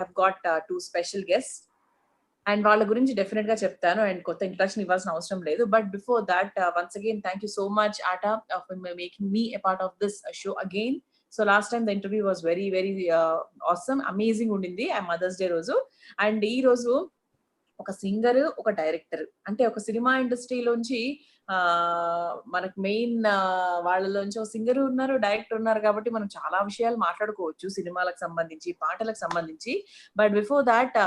have got two special guests. And వాళ్ళ గురించి definite గా చెప్తాను అండ్ కొత్త ఇంట్రడక్షన్ ఇవ్వాల్సిన అవసరం లేదు. But before that once again thank you so much atta of making me a part of this show again. So last time the interview was very very awesome, amazing ఉండింది ఆ mothers day రోజు. And ఈ రోజు ఒక singer, ఒక director, అంటే ఒక cinema ఇండస్ట్రీలోంచి మనకు మెయిన్ వాళ్ళలోంచి ఒక సింగర్ ఉన్నారు, డైరెక్టర్ ఉన్నారు, కాబట్టి మనం చాలా విషయాలు మాట్లాడుకోవచ్చు సినిమాలకు సంబంధించి, పాటలకు సంబంధించి. బట్ బిఫోర్ దాట్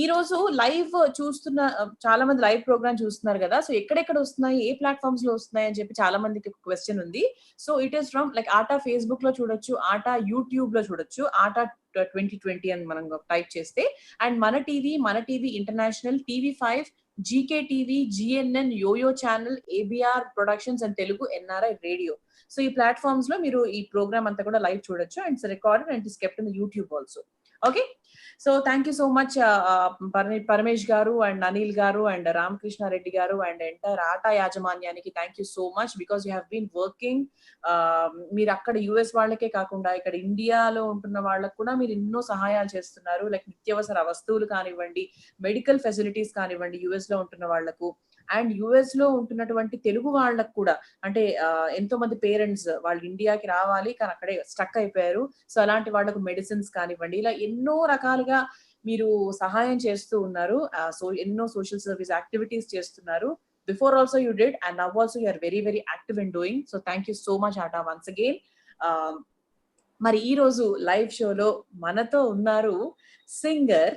ఈ రోజు లైవ్ చూస్తున్న చాలా మంది లైవ్ ప్రోగ్రామ్ చూస్తున్నారు కదా, సో ఎక్కడెక్కడ వస్తున్నాయి, ఏ ప్లాట్ఫామ్స్ లో వస్తున్నాయి అని చెప్పి చాలా మందికి క్వశ్చన్ ఉంది. So it is from like atta Facebook లో చూడొచ్చు, ఆటా యూట్యూబ్ లో చూడొచ్చు, ఆటా 2020 అని మనం టైప్ చేస్తే. అండ్ మన TV international, TV5, GK TV, GNN, YoYo channel, ABR productions and Telugu NRI radio. So ఈ ప్లాట్ఫామ్స్ లో మీరు ఈ ప్రోగ్రామ్ అంతా కూడా లైవ్ చూడొచ్చు. And it's recorded and it's kept in YouTube also. Okay, so thank you so much Paramesh garu and Anil గారు and Ramakrishna Reddy గారు and entire ATA యాజమాన్యానికి thank you so much, because you have been working. మీరు అక్కడ US వాళ్ళకే కాకుండా ఇక్కడ ఇండియాలో ఉంటున్న వాళ్ళకు కూడా మీరు ఎన్నో సహాయాలు చేస్తున్నారు. లైక్ నిత్యావసర వస్తువులు కానివ్వండి, మెడికల్ ఫెసిలిటీస్ కానివ్వండి US లో ఉంటున్న వాళ్లకు, అండ్ US లో ఉంటున్నటువంటి తెలుగు వాళ్ళకు కూడా, అంటే ఎంతో మంది పేరెంట్స్ వాళ్ళు ఇండియాకి రావాలి కానీ అక్కడే స్టక్ అయిపోయారు. సో అలాంటి వాళ్ళకు మెడిసిన్స్ కానివ్వండి, ఇలా ఎన్నో రకాలుగా మీరు సహాయం చేస్తూ ఉన్నారు. సో ఎన్నో సోషల్ సర్వీస్ యాక్టివిటీస్ చేస్తున్నారు. Before also you did and now also you are very very active in doing. So thank you so much ATA once again. మరి ఈ రోజు లైవ్ షోలో మనతో ఉన్నారు సింగర్,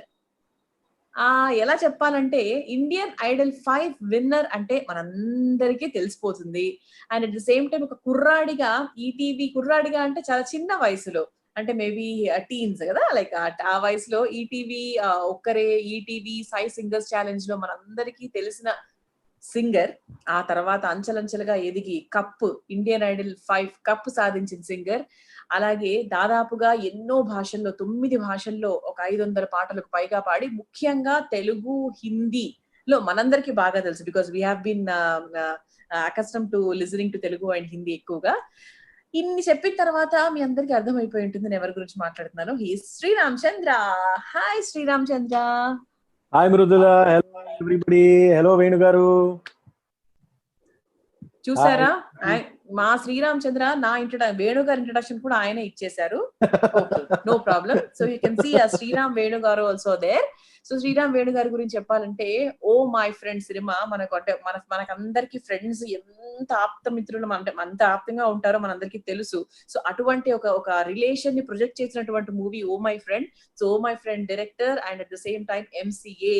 ఎలా చెప్పాలంటే ఇండియన్ ఐడల్ 5 విన్నర్ అంటే మనందరికీ తెలిసిపోతుంది. And at the same time ఒక కుర్రాడిగా, ఈటీవీ కుర్రాడిగా అంటే చాలా చిన్న వయసులో, అంటే మేబీ టీన్స్ కదా, లైక్ ఆ వయసులో ఈటీవీ ఒక్కరే, ఈటీవీ 5 సింగర్స్ ఛాలెంజ్ లో మనందరికీ తెలిసిన సింగర్. ఆ తర్వాత అంచెలంచెలుగా ఎదిగి కప్, ఇండియన్ ఐడల్ 5 కప్ సాధించిన సింగర్. అలాగే దాదాపుగా ఎన్నో భాషల్లో, 9 భాషల్లో ఒక 500 పాటలకు పైగా పాడి, ముఖ్యంగా తెలుగు, హిందీలో మనందరికీ బాగా తెలుసు, because we have been accustom to listening to Telugu and Hindi ఎక్కువగా. ఇన్ని చెప్పిన తర్వాత మీ అందరికి అర్థమైపోయి ఉంటుంది నేను ఎవరి గురించి మాట్లాడుతున్నాను. He Sriram Chandra. Hi Sriram Chandra. Hi Mrudula. Hello everybody. Hello Venu garu. చూసారా, మా శ్రీరామ్ చంద్ర నా వేణు గారి ఇంట్రడక్షన్ కూడా ఆయన ఇచ్చేశారు. Okay, no problem. So you can see Sriram Venu garu also there. So Sriram Venu గారి గురించి చెప్పాలంటే, ఓ మై ఫ్రెండ్ సినిమా మనకు అంటే మనకందరికి ఫ్రెండ్స్ ఎంత ఆప్త మిత్రులు, అంటే అంత ఆప్తంగా ఉంటారో మనందరికీ తెలుసు. సో అటువంటి ఒక రిలేషన్ ని ప్రొజెక్ట్ చేసినటువంటి movie oh my friend. So oh my friend director and at the same time MCA.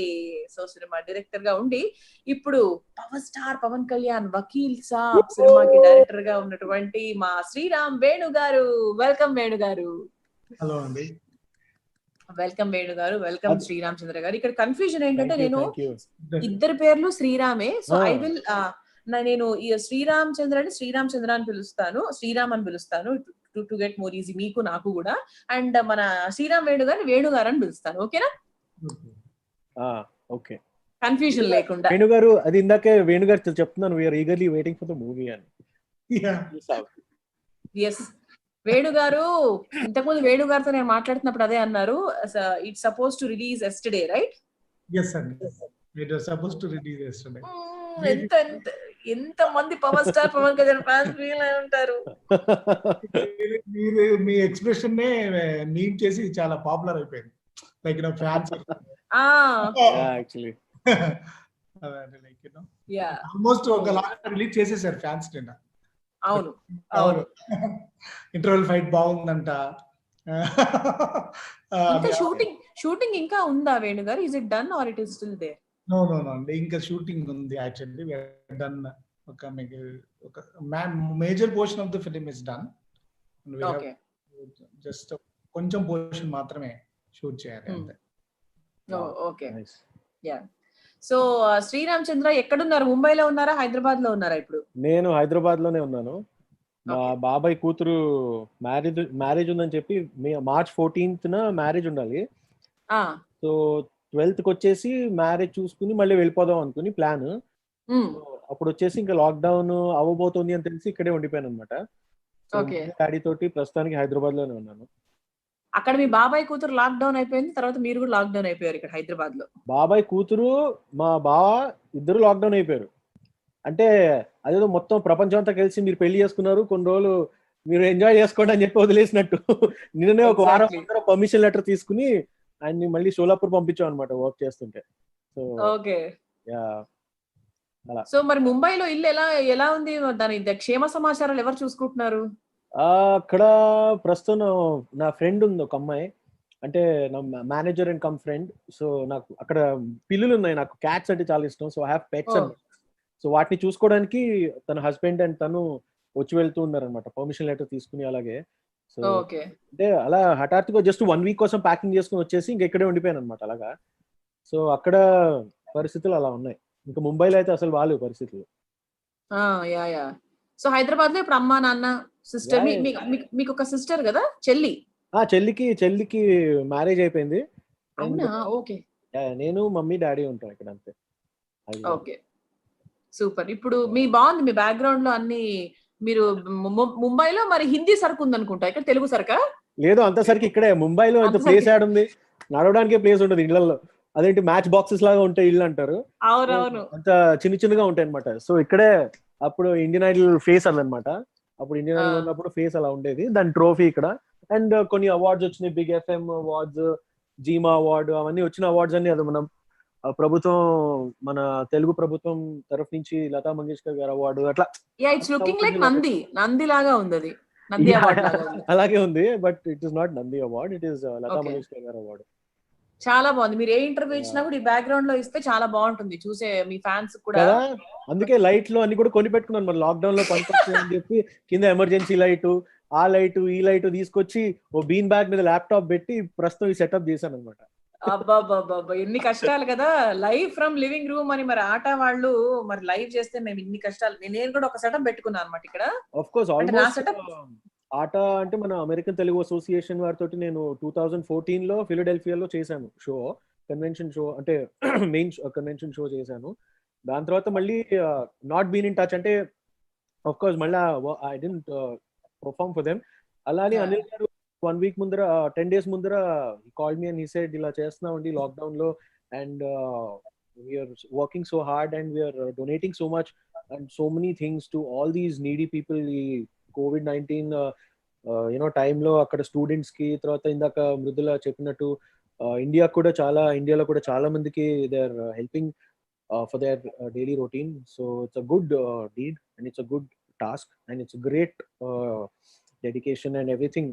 So cinema director గా ఉండి ఇప్పుడు పవర్ స్టార్ పవన్ కళ్యాణ్ వకీల్ సాబ్ సినిమాకి డైరెక్టర్ గా ఉన్నటువంటి మా శ్రీరామ్ వేణు గారు. వెల్కమ్ వేణు గారు. హలో అండి. వెల్కమ్ వేణు గారు. వెల్కమ్ శ్రీరామ్ చంద్ర గారు. ఇక్కడ కన్ఫ్యూజన్ ఏంటంటే, నేను ఇద్దరు పేర్లు శ్రీరామే. సో ఐ విల్ నేను ఈ శ్రీరామ్ చంద్ర అని శ్రీరామ్ చంద్ర అని పిలుస్తాను, శ్రీరామ్ అని పిలుస్తాను, టు గెట్ మోర్ ఈజీ మీకు నాకు కూడా. అండ్ మన శ్రీరామ్ వేణు గారిని వేణు గారు అని పిలుస్తాను. ఓకేనా? ఓకే, కన్ఫ్యూజన్ లేకుండా. వేణు గారు, అది ఇందాకే వేణు గారు చెప్తున్నాను, we're eagerly waiting for the movie అని. ఎస్, వేణు గారు ఇంతకుముందు వేణు గారితో నేను మాట్లాడుతున్నప్పుడు అదే అన్నారు, it's suppose to release yesterday, right? yes అండి, it was suppose to release yesterday. ఎంత మంది power star Pavan Kalyan fans feel అయి ఉంటారు. మీరు మీ ఎక్స్ప్రెషన్ నే మీమ్ చేసి చాలా పాపులర్ అయిపోయింది, like you know fans actually like you know almost ఒక లాగా రిలీజ్ చేసేసారు ఫ్యాన్స్ నిన్న. అవును అవును, ఇంటర్వెల్ ఫైట్ బాగుందంట. ఇంకా షూటింగ్ ఇంకా ఉందా Venu garu? Is it done or it is still there? No అండి, ఇంకా షూటింగ్ ఉంది. యాక్చువల్లీ వి హావ్ డన్ ఒక major portion of the film is done. Okay, just కొంచెం పోర్షన్ మాత్రమే షూట్ చేయాలి అంతే. Okay, yeah. So Sriram Chandra ఎక్కడున్నారు? ముంబైలో ఉన్నారా, హైదరాబాద్ లో ఉన్నారా ఇప్పుడు? నేను హైదరాబాద్ లోనే ఉన్నాను. మా బాబాయ్ కూతురు మ్యారేజ్ ఉందని చెప్పి March 14th మ్యారేజ్ ఉండాలి. సో 12th వచ్చేసి మ్యారేజ్ చూసుకుని మళ్ళీ వెళ్ళిపోదాం అనుకుని ప్లాన్. అప్పుడు వచ్చేసి ఇంకా లాక్డౌన్ అవ్వబోతోంది అని తెలిసి ఇక్కడే ఉండిపోయాను అనమాట. డాడీ తోటి ప్రస్తుతానికి హైదరాబాద్ లోనే ఉన్నాను. అక్కడ మీ బాబాయ్ కూతురు లాక్డౌన్ అయిపోయింది, తర్వాత మీరు కూడా లాక్డౌన్ అయిపోయారు ఇక్కడ హైదరాబాద్ లో. బాబాయ్ కూతురు మా బావ ఇద్దరు లాక్డౌన్ అయిపోయారు. అంటే అదేదో మొత్తం ప్రపంచం అంతా కలిసి మీరు పెళ్లి చేసుకున్నారు, కొన్ని రోజులు మీరు ఎంజాయ్ చేసుకోండి అని చెప్పి వదిలేసినట్టు. నిన్ననే ఒక వారం పర్మిషన్ లెటర్ తీసుకుని ఆయన్ని మళ్ళీ షోలాపూర్ పంపించాం అనమాట వర్క్ చేస్తుంటే. So okay. యా అలా. సో మరి ముంబైలో ఇల్లు ఎలా ఉంది, దాని క్షేమ సమాచారాలు ఎవరు చూసుకుంటున్నారు? అక్కడ ప్రస్తుతం నా ఫ్రెండ్ ఉంది ఒక అమ్మాయి, అంటే నా manager and come friend. So నాకు అక్కడ పిల్లులు ఉన్నాయి, నాకు క్యాట్స్ అంటే చాలా ఇష్టం. సో ఐ హావ్ పెట్స్ అన్నమాట. సో వాటిని చూసుకోవడానికి తన హస్బెండ్ అండ్ తను వచ్చి వెళ్తూ ఉన్నారు అనమాట, పర్మిషన్ లెటర్ తీసుకుని. అలాగే సో అంటే అలా హఠాత్తుగా జస్ట్ 1 వీక్ కోసం ప్యాకింగ్ చేసుకుని వచ్చేసి ఇంకా ఇక్కడే ఉండిపోయాను అనమాట అలాగా. సో అక్కడ పరిస్థితులు అలా ఉన్నాయి. ఇంకా ముంబైలో అయితే అసలు బాగాలేవు పరిస్థితులు. సో హైదరాబాద్ లో ఇప్పుడు అమ్మా నాన్న సిస్టర్, మీకు ఒక సిస్టర్ కదా, చెల్లికి మ్యారేజ్ అయిపోయింది. ఓకే. నేను మమ్మీ డాడీ ఉంటాం ఇక్కడ అంతే. Okay super. ఇప్పుడు మీ బాగుంది, మీ బ్యాక్గ్రౌండ్ లో అన్ని. మీరు ముంబైలో మరి హిందీ సరుకు ఉంది అనుకుంటా, ఇక్కడ తెలుగు సరుకా? లేదు, అంత సరికి ఇక్కడే. ముంబైలో అంత ప్లేస్ యాడ్ ఉంది, నడవడానికే ప్లేస్ ఉండదు ఇళ్లలో. అదేంటి మ్యాచ్ బాక్సెస్ లాగా ఉంటాయి ఇల్లు అంటారు, అంత చిన్నగా ఉంటాయి అనమాట. సో ఇక్కడే అప్పుడు ఇండియన్ ఐడల్ ఫేస్ అదనమాట. అప్పుడు ఇండియన్ ఐడల్ ఉన్నప్పుడు ఫేస్ అలా ఉండేది, దాని ట్రోఫీ ఇక్కడ. అండ్ కొన్ని అవార్డ్స్ వచ్చినాయి, బిగ్ ఎఫ్ఎం అవార్డ్స్, జీమా అవార్డు, అవన్నీ వచ్చిన అవార్డ్స్ అన్ని అది మనం ప్రభుత్వం, మన తెలుగు ప్రభుత్వం తరఫు నుంచి లతా మంగేష్కర్ గారు అవార్డు అట్లా. నంది లాగా ఉంది అది, అలాగే ఉంది. But it is not Nandi award, it is Lata Mangeshkar garu award. చాలా బాగుంది. మీరు ఏ ఇంటర్వ్యూ ఇచ్చినా కూడా ఈ బ్యాక్గ్రౌండ్ లో ఇస్తే చాలా బాగుంటుంది, చూసే మీ ఫ్యాన్స్ కూడా. అందుకే లైట్ లో అన్ని కూడా కొని పెట్టుకున్నాను మరి, లాక్డౌన్ లో పనికొచ్చింది అని చెప్పి. కింద ఎమర్జెన్సీ లైట్, ఆ లైట్ ఈ లైట్ తీసుకొచ్చి ఓ బీన్ బ్యాగ్ మీద ల్యాప్టాప్ పెట్టి ప్రస్తుతం ఈ సెటప్ చేశాను అనమాట. అబ్బాబ్బాబ్బా, ఎన్ని కష్టాలు కదా, లైవ్ ఫ్రమ్ లివింగ్ రూమ్ అని. మరి ఆట వాళ్ళు మరి లైవ్ చేస్తే మేము ఇన్ని కష్టాలు. నేను కూడా ఒక సెటప్ పెట్టుకున్నాను అనమాట ఇక్కడ. ఆఫ్ కోర్స్ ఆల్మోస్ట్ ఆట అంటే మన అమెరికన్ తెలుగు అసోసియేషన్ వారితో నేను 2014 లో ఫిలడెల్ఫియాలో చేశాను షో, కన్వెన్షన్ షో, అంటే మెయిన్ కన్వెన్షన్ షో చేశాను. దాని తర్వాత మళ్ళీ నాట్ బీన్ ఇన్ టచ్, అంటే ఆఫ్ కోర్స్ మళ్ళీ I didn't perform for them. అలానే అనిల్ గారు 1 వీక్ ముందర 10 days ముందర call me and he said ఇలా చేస్తున్నామండి లాక్డౌన్ లో, and we're working so hard and we're donating so much and so many things to all these needy people. ఈ COVID-19 you know టైంలో అక్కడ students కి, తర్వాత ఇందాక మృదుల చెప్పినట్టు ఇండియాలో కూడా చాలా మందికి they are helping for their daily routine. So it's a good deed and it's a good task and it's great dedication and everything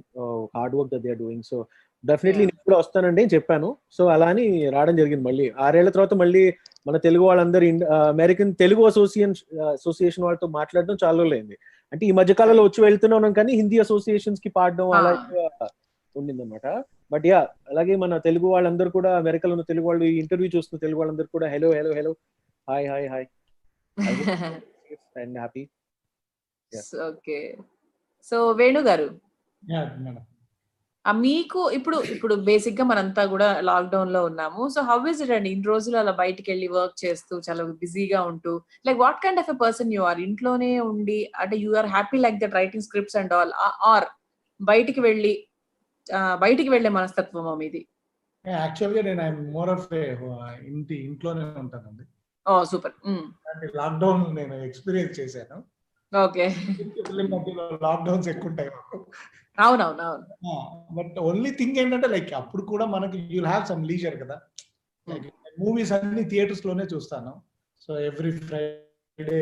hard work that they are doing. So definitely నేను కూడా వస్తానండి అని చెప్పాను. So అలా అని రావడం జరిగింది. మళ్ళీ 6 ఏళ్ల తర్వాత మళ్ళీ మన తెలుగు వాళ్ళందరూ అమెరికన్ తెలుగు అసోసియేషన్ వాళ్ళతో మాట్లాడడం చాలా రోజులైంది. అంటే ఈ మధ్య కాలంలో వచ్చి వెళ్తున్నాం, కానీ హిందీ అసోసియేషన్స్ కి పాడడం అలా ఉండిందన్నమాట. బట్ యా, అలాగే మన తెలుగు వాళ్ళందరూ కూడా, అమెరికాలో ఉన్న తెలుగు వాళ్ళు, ఈ ఇంటర్వ్యూ చూస్తున్న తెలుగు వాళ్ళందరూ కూడా hello hello hello, hi hi hi and happy. Okay. So Venu గారు, మీకు ఇప్పుడు బేసిక్ గా మనంతా కూడా లాక్డౌన్ లో ఉన్నాము. సో హౌ ఇస్ ఇట్ అండి, ఇన్ని రోజులు అలా బయటికి వెళ్ళి వర్క్ చేస్తూ చాలా బిజీగా ఉంటూ, like what kind of a person you are? ఇంట్లోనే ఉండి, అంటే you are happy like that writing scripts and all, or బయటికి వెళ్ళే మనస్తత్వం మీది? యాక్చువల్గా నేను ఐఎమ్ మోర్ ఆఫ్ ఇంట్లోనే ఉంటానండి. ఓ సూపర్. లాక్డౌన్ నేను ఎక్స్పీరియన్స్ చేశాను. ఓకే. లాక్డౌన్స్ ఎక్కువ ఉంటాయి. అవునవును. బట్ ఓన్లీ థింగ్ ఏంటంటే లైక్ అప్పుడు కూడా మనకి యూల్ హ్యావ్ సమ్ లీజర్ కదా. మూవీస్ అన్ని థియేటర్స్ లోనే చూస్తాను. సో ఎవ్రీ ఫ్రైడే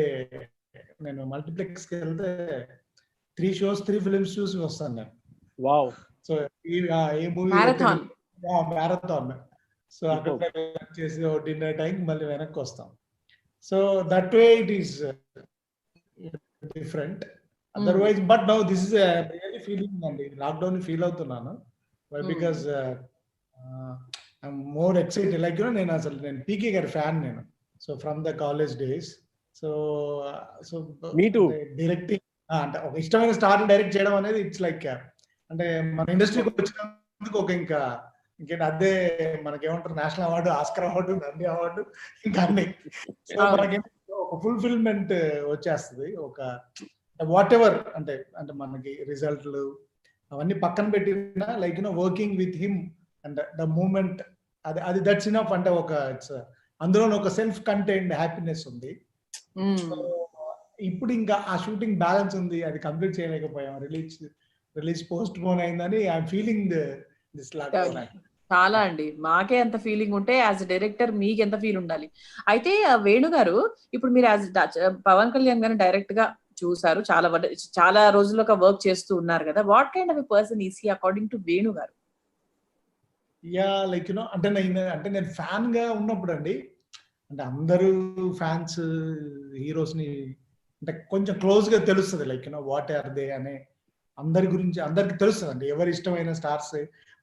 నేను మల్టీప్లెక్స్ కి వెళ్తే 3 shows 3 films చూసి వస్తాను నేను. వావ్. సో ఏ మూవీ మ్యారథాన్. సో అక్కడ చేసి డిన్నర్ టైం మళ్ళీ వెనక్కి వస్తాం. So that way it is different. Otherwise but now this is really feeling అండి, లాక్డౌన్ ఫీల్ అవుతున్నాను. Because I'm more excited. Like నేను పీకే గారి ఫ్యాన్ నేను. So from the college days. So directing అంటే ఒక ఇష్టమైన స్టార్ డైరెక్ట్ చేయడం అనేది ఇట్స్ లైక్, అంటే మన ఇండస్ట్రీకి వచ్చినందుకు ఒక ఇంకేంటి అదే మనకేమంటారు, national award, Oscar award, Nandi award, ఇంకా అన్ని. సో మనకి ఒక ఫుల్ఫిల్మెంట్ వచ్చేస్తుంది. ఒక వాట్ ఎవర్ అంటే మనకి రిజల్ట్లు అవన్నీ పక్కన పెట్టిన like working with him and the moment, అది దట్స్ ఇనఫ్. అంటే ఒక అందులో ఒక సెల్ఫ్ కంటైన్డ్ హ్యాపీనెస్ ఉంది. సో ఇప్పుడు ఇంకా ఆ షూటింగ్ బ్యాలెన్స్ ఉంది, అది కంప్లీట్ చేయలేకపోయాం. రిలీజ్ పోస్ట్ పోన్ అయిందని ఐఎమ్ ఫీలింగ్ దిస్ లాక్డౌన్. చాలా అండి, మాకే ఎంత ఫీలింగ్ ఉంటే యాజ్ డైరెక్టర్ మీకు ఎంత ఫీల్ ఉండాలి. అయితే వేణు గారు, ఇప్పుడు మీరు యాజ్ పవన్ కళ్యాణ్ గారిని డైరెక్ట్ గా చూసారు, చాలా రోజులుగా వర్క్ చేస్తూ ఉన్నారు కదా. What kind of a person is he according to Venu garu? Yeah like అంటే నేను ఫ్యాన్ గా ఉన్నప్పుడు అండి, అంటే అందరూ ఫ్యాన్స్ హీరోస్ ని అంటే కొంచెం క్లోజ్ గా తెలుస్తుంది. లైక్ వాట్ ఆర్ దే అనే అందరి గురించి అందరికి తెలుస్తుంది అండి. ఎవరి ఇష్టమైన స్టార్స్,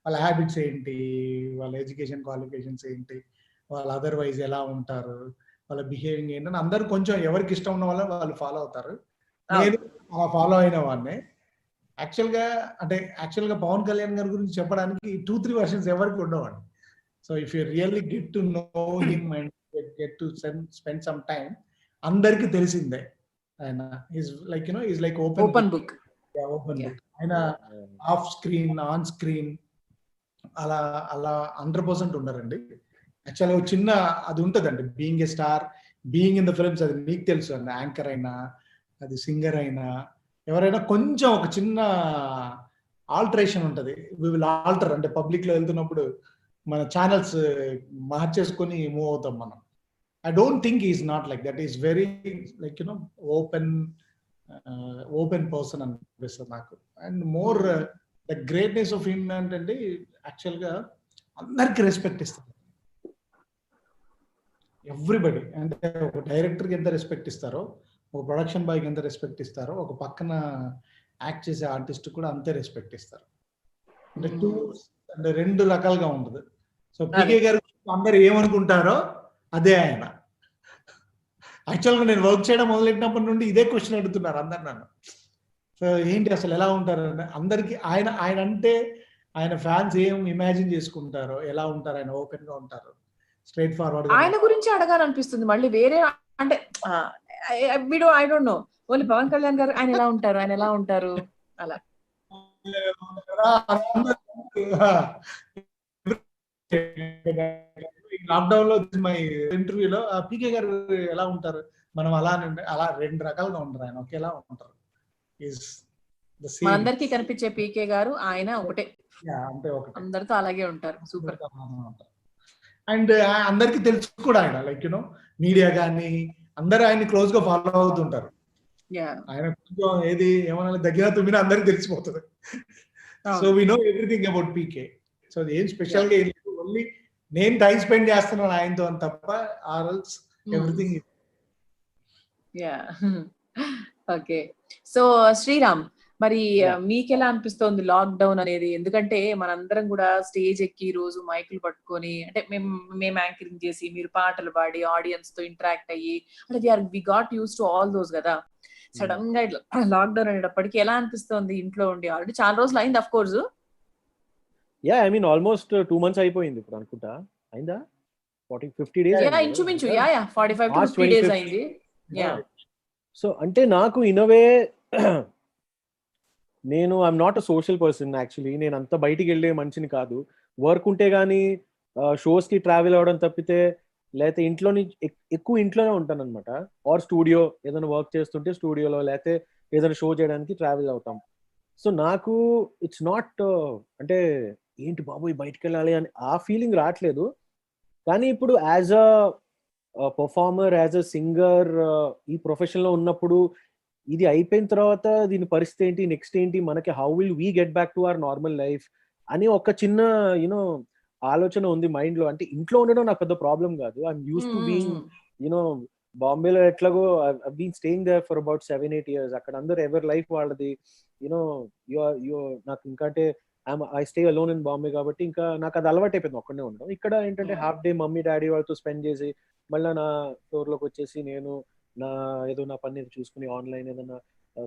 వాళ్ళ హ్యాబిట్స్ ఏంటి, వాళ్ళ ఎడ్యుకేషన్ క్వాలిఫికేషన్స్ ఏంటి, వాళ్ళ అదర్వైజ్ ఎలా ఉంటారు, వాళ్ళ బిహేవింగ్ ఏంటని అందరు కొంచెం ఎవరికి ఇష్టం ఉన్న వాళ్ళు ఫాలో అవుతారు. నేను అలా ఫాలో అయిన వాడిని. యాక్చువల్గా పవన్ కళ్యాణ్ గారి గురించి చెప్పడానికి 2-3 వర్షన్స్ ఎవరికి ఉండవండి. So if you really get to know him and get to spend some time, అందరికి తెలిసిందే ఆయన. Is like open book. ఆయన ఆఫ్ స్క్రీన్, ఆన్ స్క్రీన్ అలా 100% ఉన్నారండి. యాక్చువల్గా చిన్న అది ఉంటుందండి, being a star, being in the films. అది మీకు తెలుసు అండి, యాంకర్ అయినా, అది సింగర్ అయినా, ఎవరైనా కొంచెం ఒక చిన్న ఆల్టరేషన్ ఉంటుంది. We will alter. అంటే పబ్లిక్ లో వెళ్తున్నప్పుడు మన ఛానల్స్ మార్చేసుకొని మూవ్ అవుతాం మనం. I don't think is not like that. Is very like open person అనిపిస్తుంది నాకు. And more the greatness of him ఏంటంటే యాక్చువల్గా అందరికి రెస్పెక్ట్ ఇస్తారు. ఎవ్రీబడి, అంటే ఒక డైరెక్టర్కి ఎంత రెస్పెక్ట్ ఇస్తారో, ఒక ప్రొడక్షన్ బాయ్కి ఎంత రెస్పెక్ట్ ఇస్తారో, ఒక పక్కన యాక్ట్ చేసే ఆర్టిస్ట్ కూడా అంతే రెస్పెక్ట్ ఇస్తారు. అంటే రెండు రకాలుగా ఉంటుంది. సో పీకే గారు అందరు ఏమనుకుంటారో అదే ఆయన. యాక్చువల్గా నేను వర్క్ చేయడం మొదలెట్టినప్పటి నుండి ఇదే క్వశ్చన్ అడుగుతున్నారు అందరు నన్ను. సో ఏంటి అసలు ఎలా ఉంటారు అందరికి, ఆయన అంటే ఆయన ఫ్యాన్స్ ఏం ఇమాజిన్ చేసుకుంటారో, ఎలా ఉంటారు, ఆయన ఓపెన్ గా ఉంటారు, స్ట్రైట్ ఫార్వర్డ్. ఆయన గురించి అడగాలనిపిస్తుంది మళ్ళీ వేరే, అంటే I don't know, only Pavan Kalyan garu ఆయన ఎలా ఉంటారు అలా. లాక్డౌన్ లో మై ఇంటర్వ్యూలో పీకే గారు ఎలా ఉంటారు, మనం అలా 2 రకాలుగా ఉంటారు, ఆయన ఒకేలా ఉంటారు. అందరికీ కనిపించే పీకే గారు ఆయన ఒకటే, అంటే ఒకటే, అందరితో అలాగే ఉంటారు. సూపర్. అండ్ అందరికి తెలుసు కూడా ఆయన, లైక్ మీడియా కానీ అందరూ ఆయన క్లోజ్ గా ఫాలో అవుతుంటారు. ఆయన కొంచెం ఏది ఏమన్నా దగ్గర తుమ్మినా అందరికి తెలిసిపోతుంది. So we know everything about PK. So ఏం స్పెషల్ గా ఓన్లీ నేను టైం స్పెండ్ చేస్తున్నాను ఆయనతో అని తప్ప, or else everything. Okay. So Sriram, మరి మీకు ఎలా అనిపిస్తోంది లాక్డౌన్ అనేది? ఎందుకంటే మనందరం కూడా స్టేజ్ ఎక్కి రోజు మైకులు పట్టుకొని, అంటే మేము యాంకరింగ్ చేసి, మీరు పాటలు పాడి ఆడియన్స్ తో ఇంటరాక్ట్ అయ్యి, అంటే we got use to all those కదా. సడన్ గా లాక్డౌన్ అనేటప్పటికి ఎలా అనిపిస్తోంది ఇంట్లో ఉండి? ఆల్రెడీ చాలా రోజులు అయింది of course. Yeah, I mean almost 2 months అయిపోయింది ఇప్పుడు అనుకుంటా. అయిందా 40-50 days? యా, ఇంచుమించు. యా 45 to 50 days అయింది. యా. సో అంటే నాకు ఇన్ అ వే, నేను I'm not a social person actually. నేను అంత బయటికి వెళ్ళే మనిషిని కాదు. వర్క్ ఉంటే కానీ షోస్ కి ట్రావెల్ అవ్వడం తప్పితే, లేకపోతే ఇంట్లోని ఎక్కువ ఇంట్లోనే ఉంటాను అనమాట. ఆర్ స్టూడియో, ఏదైనా వర్క్ చేస్తుంటే స్టూడియోలో, లేకపోతే ఏదైనా షో చేయడానికి ట్రావెల్ అవుతాం. సో నాకు ఇట్స్ నాట్ అంటే ఏంటి బాబోయ్ బయటకు వెళ్ళాలి అని ఆ ఫీలింగ్ రావట్లేదు. కానీ ఇప్పుడు as a performer, as a singer, ఈ ప్రొఫెషన్లో ఉన్నప్పుడు ఇది అయిపోయిన తర్వాత దీని పరిస్థితి ఏంటి, నెక్స్ట్ ఏంటి, మనకి how will we get back to our normal life అని ఒక చిన్న ఆలోచన ఉంది మైండ్ లో. అంటే ఇంట్లో ఉండడం నాకు పెద్ద ప్రాబ్లం కాదు. ఐఎమ్ యూస్ టు బీయింగ్ బాంబేలో ఎట్లాగో I been staying there for about 7-8 years. అక్కడ అందరు ఎవరి లైఫ్ వాళ్ళది. నాకు ఇంకా అంటే I stay alone in Bombay కాబట్టి ఇంకా నాకు అది అలవాటు అయిపోయింది ఒక్కడే ఉండడం. ఇక్కడ ఏంటంటే హాఫ్ డే మమ్మీ డాడీ వాళ్ళతో స్పెండ్ చేసి, మళ్ళీ నా ఫ్లోర్ లోకి వచ్చేసి నేను నా పని చూసుకుని ఆన్లైన్ ఏదైనా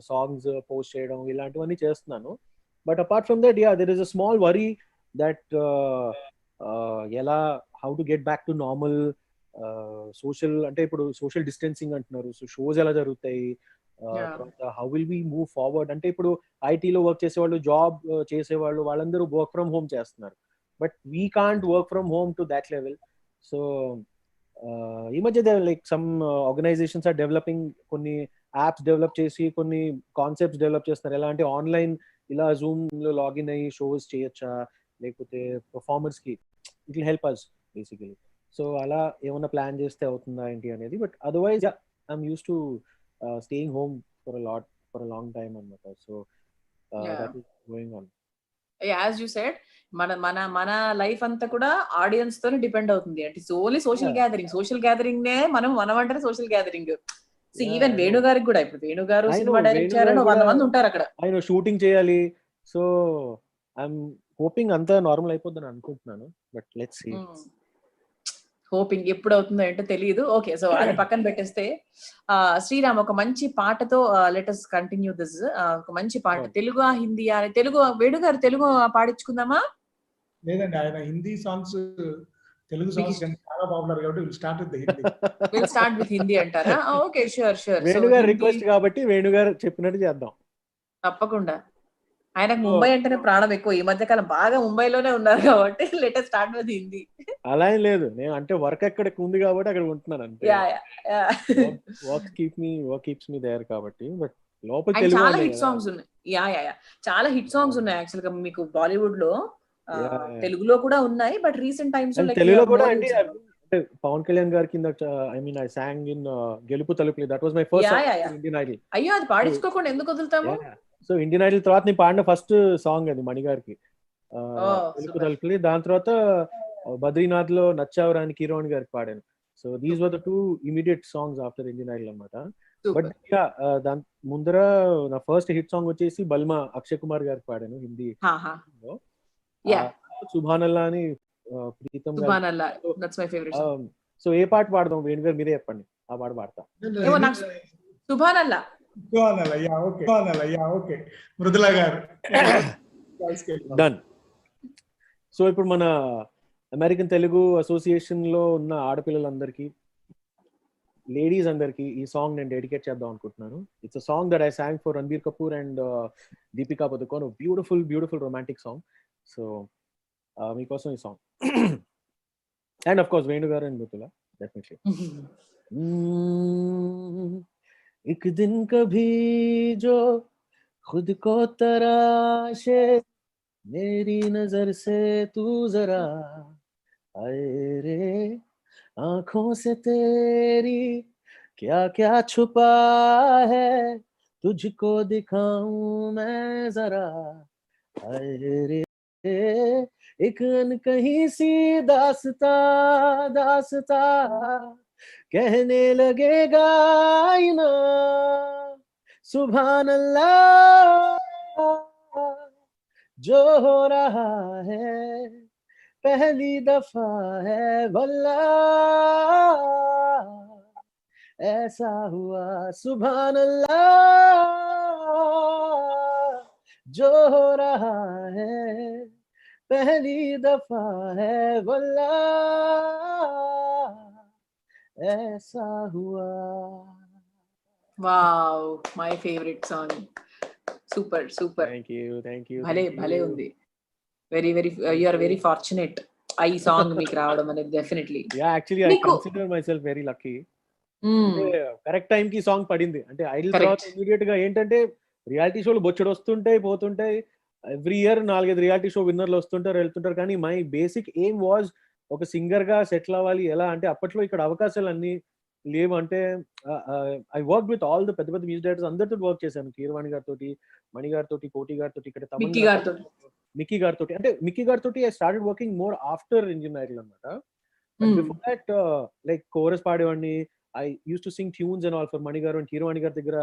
సాంగ్స్ పోస్ట్ చేయడం ఇలాంటివన్నీ చేస్తున్నాను. But apart from that, yeah, there is a small worry that ఎలా how to get back to normal social. అంటే ఇప్పుడు సోషల్ డిస్టెన్సింగ్ అంటున్నారు, సో షోస్ ఎలా జరుగుతాయి, తర్వాత how will we move forward అంటే ఇప్పుడు ఐటీలో వర్క్ చేసేవాళ్ళు జాబ్ చేసేవాళ్ళు వాళ్ళందరూ వర్క్ ఫ్రమ్ హోమ్ చేస్తున్నారు but we can't work from home to that level so ఈ మధ్య like some organisations are developing కొన్ని యాప్స్ డెవలప్ చేసి కొన్ని కాన్సెప్ట్స్ డెవలప్ చేస్తున్నారు ఎలా అంటే ఆన్లైన్ ఇలా జూమ్ లో లాగిన్ అయ్యి షోస్ చేయొచ్చా లేకపోతే పర్ఫార్మర్స్ కి it will help us basically so అలా ఏమైనా ప్లాన్ చేస్తే అవుతుందా ఏంటి అనేది but otherwise I'm used to staying home for a long time అన్నమాట so that is going on as you said మన మన మన లైఫ్ అంతా కూడా ఆడియన్స్ తోనే డిపెండ్ అవుతుంది అంటే ఓన్లీ సోషల్ గ్యాదరింగ్ నే మనం అంటే సోషల్ గ్యాదరింగ్ ఈవెన్ వేణు గారికి కూడా ఇప్పుడు వేణు గారు సినిమా డైరెక్ట్ చేయాలని 100 మంది ఉంటారు అక్కడ ఆయన షూటింగ్ చేయాలి సో ఐఎమ్ హోపింగ్ అంతా నార్మల్ అయిపోద్దని అనుకుంటున్నాను బట్ లెట్స్ సీ హోపింగ్ ఎప్పుడు అవుతుందో ఏంటో తెలియదు ఓకే సో అది పక్కన పెట్టేస్తే శ్రీరామ్ ఒక మంచి పాటతో లెట్ us కంటిన్యూ దిస్ ఒక మంచి పాట తెలుగు హిందీ తెలుగు వేణు గారు తెలుగు పాడించుకుందామా లేదండి ఆయన హిందీ సాంగ్స్ తెలుగు సాంగ్స్ చాలా పాపులర్ కాబట్టి విల్ స్టార్ట్ విత్ హిందీ అంటారా ఓకే షూర్ వేణు గారు రిక్వెస్ట్ కాబట్టి వేణు గారు చెప్పినట్టు చేద్దాం తప్పకుండా ఆయనకు ముంబై అంటేనే ప్రాణం ఎక్కువ ఈ మధ్య కాలం బాగా ముంబైలోనే ఉన్నారు కాబట్టి let us start with Hindi అలా ఏం లేదు నేను అంటే వర్క్ ఎక్కడ ఉంది కాబట్టి అక్కడ ఉంటున్నాను అంతే వర్క్ కీప్స్ మీ దేర్ కాబట్టి బట్ లోపల తెలుగు చాలా హిట్ సాంగ్స్ ఉన్నాయి చాలా హిట్ సాంగ్స్ ఉన్నాయి యాక్చువల్ గా మీకు బాలీవుడ్ లో తెలుగులో కూడా ఉన్నాయి బట్ రీసెంట్ టైమ్స్ లో తెలుగులో కూడా అంటే పవన్ కళ్యాణ్ గారి కింద I mean I song in గెలుపు తలుపులు that was my first Indian Idol అయ్యో అది పాడించుకోకుండా ఎందుకు వదులుతాము సో ఇండియన్ ఐడల్ తర్వాత నేను పాడిన ఫస్ట్ సాంగ్ అది మణి గారికి గెలుపు తలుపులు దాని తర్వాత బద్రీనాథ్ లో నచ్చావరాని కిరోణ్ గారికి పాడాను so these were the 2 immediate songs after Indian Idol అన్నమాట బట్ దాని ముందర నా ఫస్ట్ హిట్ సాంగ్ వచ్చేసి బల్మా అక్షయ్ కుమార్ గారికి పాడాను హిందీ సుభానల్లా అని ప్రీతం సో ఏ పాట పాడదాం వేణు గారు మీరే చెప్పండి ఆ పాట పాడతా సుభానల్లా మృదులా గారు డన్ సో ఇప్పుడు మన అమెరికన్ తెలుగు అసోసియేషన్ లో ఉన్న ఆడపిల్లలందరికీ లేడీస్ అందరికి ఈ సాంగ్ నేను డెడికేట్ చేద్దాం అనుకుంటున్నాను it's a song that I song for Ranbir Kapoor and Deepika Padukone beautiful romantic song so మీకోసం ఈ song and of course Venu గారు అండ్ మృదుల డెఫినెట్లీ एक दिन कभी जो खुद को तराशे मेरी नजर से तू जरा आए रे आंखों से तेरी क्या क्या छुपा है तुझको दिखाऊं मैं जरा आए रे एक अनकहीं सी दास्ता कहने लगेगा ना सुभान अल्लाह जो हो रहा है पहली दफा है वल्लाह ऐसा हुआ सुभान अल्लाह जो हो रहा है पहली दफा है वल्लाह ऐसा हुआ wow my favourite song super thank you భలే ఉంది very you are very fortunate ఈ సాంగ్ మీకు రావడం అనేది definitely actually I consider myself very lucky correct time కి సాంగ్ పడింది అంటే ఐడల్ తర్వాత ఇమిడియట్ గా ఏంటంటే రియాలిటీ షోలు బొచ్చడు వస్తుంటాయి పోతుంటాయి ఎవ్రీ ఇయర్ 4-5 రియాలిటీ షో విన్నర్లు వస్తుంటారు వెళ్తుంటారు కానీ మై బేసిక్ ఎయిమ్ వాజ్ ఒక సింగర్ గా సెటిల్ అవ్వాలి ఎలా అంటే అప్పట్లో ఇక్కడ అవకాశాలు అన్ని లేవు అంటే I work with all the పెద్ద మ్యూజిక్ డైరెక్టర్స్ అందరితో వర్క్ చేశాను కీరవాణి గారితో మణి గారితో కోటి గారితో ఇక్కడ మిక్కీ గారితో అంటే మిక్కీ గారితో I started working more after Indian Idol అన్నమాట బిఫోర్ దట్ లైక్ కోరస్ పాడేవాడిని I use to sing tunes and all for Mani garu and Keeravani గారి దగ్గర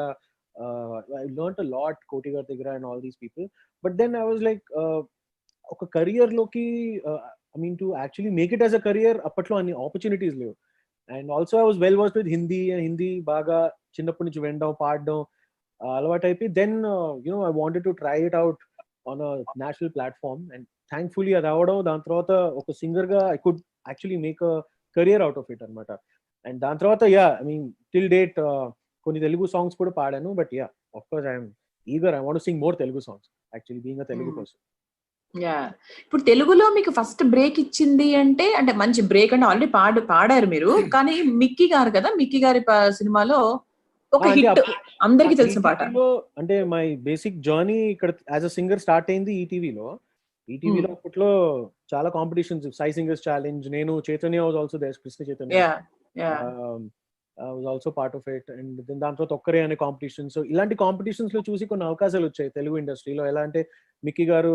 I learned a lot Koti garu దగ్గర and all these people but then I was like ఒక career లోకి I mean to actually make it as a career appatlo anni opportunities levu and also I was well versed with hindi baga chinnappu nunchi vendam paadam alawatu aypi then I wanted to try it out on a national platform and thankfully adi avadam dan tarvata oka singer ga I could actually make a career out of it anamata and dan tarvata I mean till date కొన్ని Telugu songs కూడా పాడాను. But yeah, of course I'm eager, I want to sing more Telugu songs actually being a Telugu person. Yeah, ఇప్పుడు తెలుగులో మీకు first break ఇచ్చింది అంటే, అంటే మంచి బ్రేక్ అంటే ఆల్రెడీ పాడారు మీరు, కానీ మిక్కీ గారు కదా, మిక్కీ గారి సినిమాలో ఒక హిట్ అందరికి తెలిసిన పాట. అంటే మై బేసిక్ జర్నీ ఇక్కడ యాజ్ అ సింగర్ స్టార్ట్ అయింది ఈటీవీలో. ఈటీవీలో అప్పట్లో చాలా కాంపిటీషన్స్, సై సింగర్స్ ఛాలెంజ్, నేను Chaitanya was also there, Krishna Chaitanya was also part of it. And దాని తర్వాత ఒక్కరే అనే కాంపిటీషన్స్, ఇలాంటి కాంపిటీషన్స్ లో చూసి కొన్ని అవకాశాలు వచ్చాయి తెలుగు ఇండస్ట్రీలో. ఎలా అంటే మిక్కీ గారు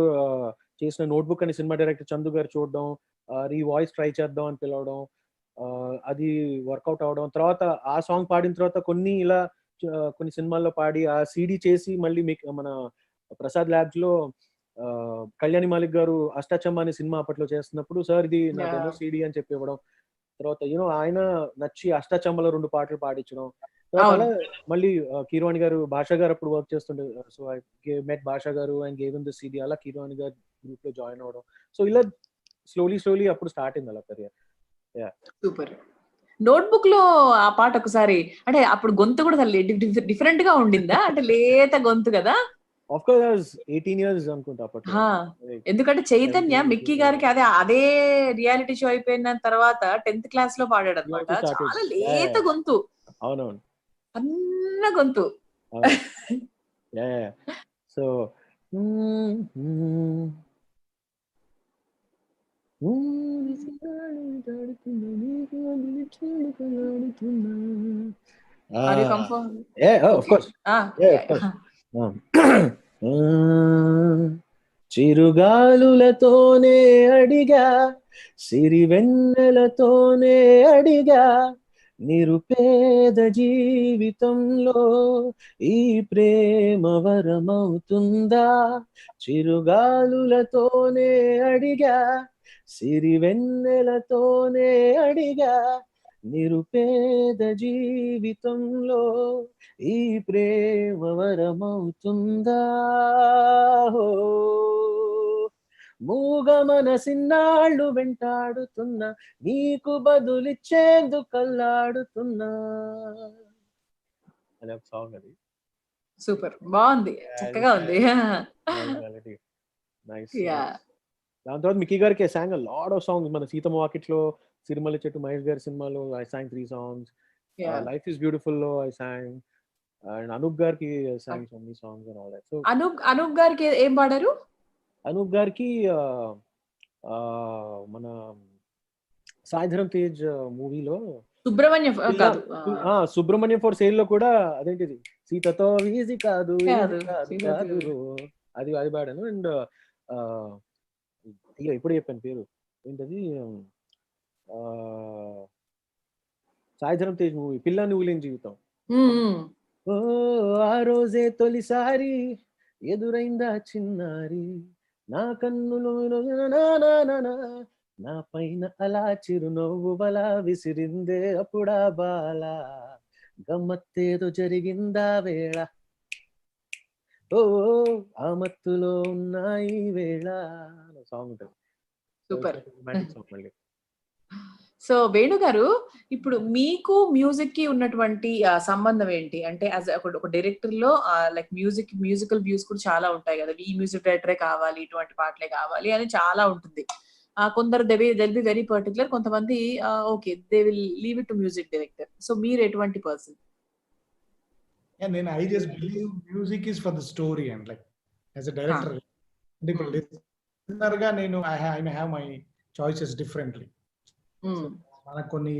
చేసిన నోట్బుక్ అనే సినిమా డైరెక్టర్ చందు గారు చూడడం, ఈ వాయిస్ ట్రై చేద్దాం అని పిలవడం, అది వర్కౌట్ అవడం. తర్వాత ఆ సాంగ్ పాడిన తర్వాత కొన్ని సినిమాల్లో పాడి ఆ సీడీ చేసి మళ్ళీ మన ప్రసాద్ ల్యాబ్స్ లో కళ్యాణి మాలిక్ గారు అష్టాచమ్మ అనే సినిమా అప్పట్లో చేస్తున్నప్పుడు, సార్ ఇది నా డెమో సీడీ అని చెప్పి ఇవ్వడం. తర్వాత ఆయన నచ్చి అష్టాచమ్మలో 2 పాటలు పాడించడం. తర్వాత మళ్ళీ కీరవాణి గారు, భాషా గారు అప్పుడు వర్క్ చేస్తుండే, సో ఐ మెట్ భాషా గారు and gave him the CD. అలా కీరవాణి గారు గ్రూప్ లో జాయిన్ అవ్వడం. సో ఇలా స్లోలీ అప్పుడు స్టార్ట్ అయింది అలా కెరియర్. సూపర్. నోట్బుక్ లో ఆ పాట ఒకసారి, అంటే అప్పుడు గొంతు కూడా డిఫరెంట్ గా ఉండిందా, అంటే లేత గొంతు కదా? ఆఫ్ కోర్స్ 18 years అనుకుంటా అప్పట్లో. ఎందుకంటే చైతన్య మిక్కీ గారికి అదే రియాలిటీ షో అయిపోయిన తర్వాత 10th క్లాస్ లో పాడాడు అనమాట. చాలా లేత గొంతు. అవునవును, అన్న గొంతు. సో చిరుగాలులతోనే అడిగా, సిరివెన్నెలతోనే అడిగా, నిరుపేద జీవితంలో ఈ ప్రేమ వరమవుతుందా? చిరుగాలులతోనే అడిగా, సిరివెన్నెలతోనే అడిగా, నిరుపేద జీవితంలో ఈ ప్రేమ వరమవుతుందా? మూగ మనసిన్నాళ్ళు వెంటాడుతున్నా, నీకు బదులిచ్చేందుకు కల్లాడుతున్నా అనే ఒక సాంగ్ అది. సూపర్, బాగుంది, చక్కగా ఉంది. దాని తర్వాత మిక్కీ గారికి I sang lot of songs. మన సీతమ్మ వాకిట్లో, సిరిమల్ల చెట్టు మహేష్ గారి సినిమాలో I sang 3 songs. Life is beautiful లో ఐ సాంగ్. అండ్ అనూప్ గారికి I sang so many songs and all that. So Anoop గారికి ఏం పాడారు? అనూప్ గారికి మన సాయిధరం తేజ్ మూవీలో సుబ్రహ్మణ్యం ఫర్ సేల్ లో కూడా అదేంటిది, సీతతో ఈజీ కాదు అది పాడాను. అండ్ ఇప్పుడు చెప్పాను పేరు ఏంటది, సాయిధరం తేజ్ మూవీ పిల్ల నువ్వు లేని జీవితం. ఓ ఆ రోజే తొలిసారి ఎదురైందా చిన్నారి, నా కన్నులో నా పైన అలా చిరునవ్వు బలా విసిరిందే అప్పుడా బాలా, గమ్మత్తేదో జరిగిందా వేళ, ఓ ఆ మత్తులో ఉన్నాయి వేళ సాంగ్ ఉంటుంది. సూపర్. సో వేణు గారు, ఇప్పుడు మీకు మ్యూజిక్ కి ఉన్నటువంటి సంబంధం ఏంటి? అంటే ఒక డైరెక్టర్ లో లైక్ మ్యూజికల్ వ్యూస్ కూడా చాలా ఉంటాయి కదా, ఈ మ్యూజిక్ డైరెక్టరే కావాలి, ఇటువంటి పాటలే కావాలి అని చాలా ఉంటుంది. కొందరు they will be very particular, కొంతమంది okay they will leave it to music director. So మీరు ఎటువంటి పర్సన్? నేను I just believe music is for the story and like as a director, అంటే ఇప్పుడు లిసనర్ గా నేను I may have my choices differently. మనకు కొన్ని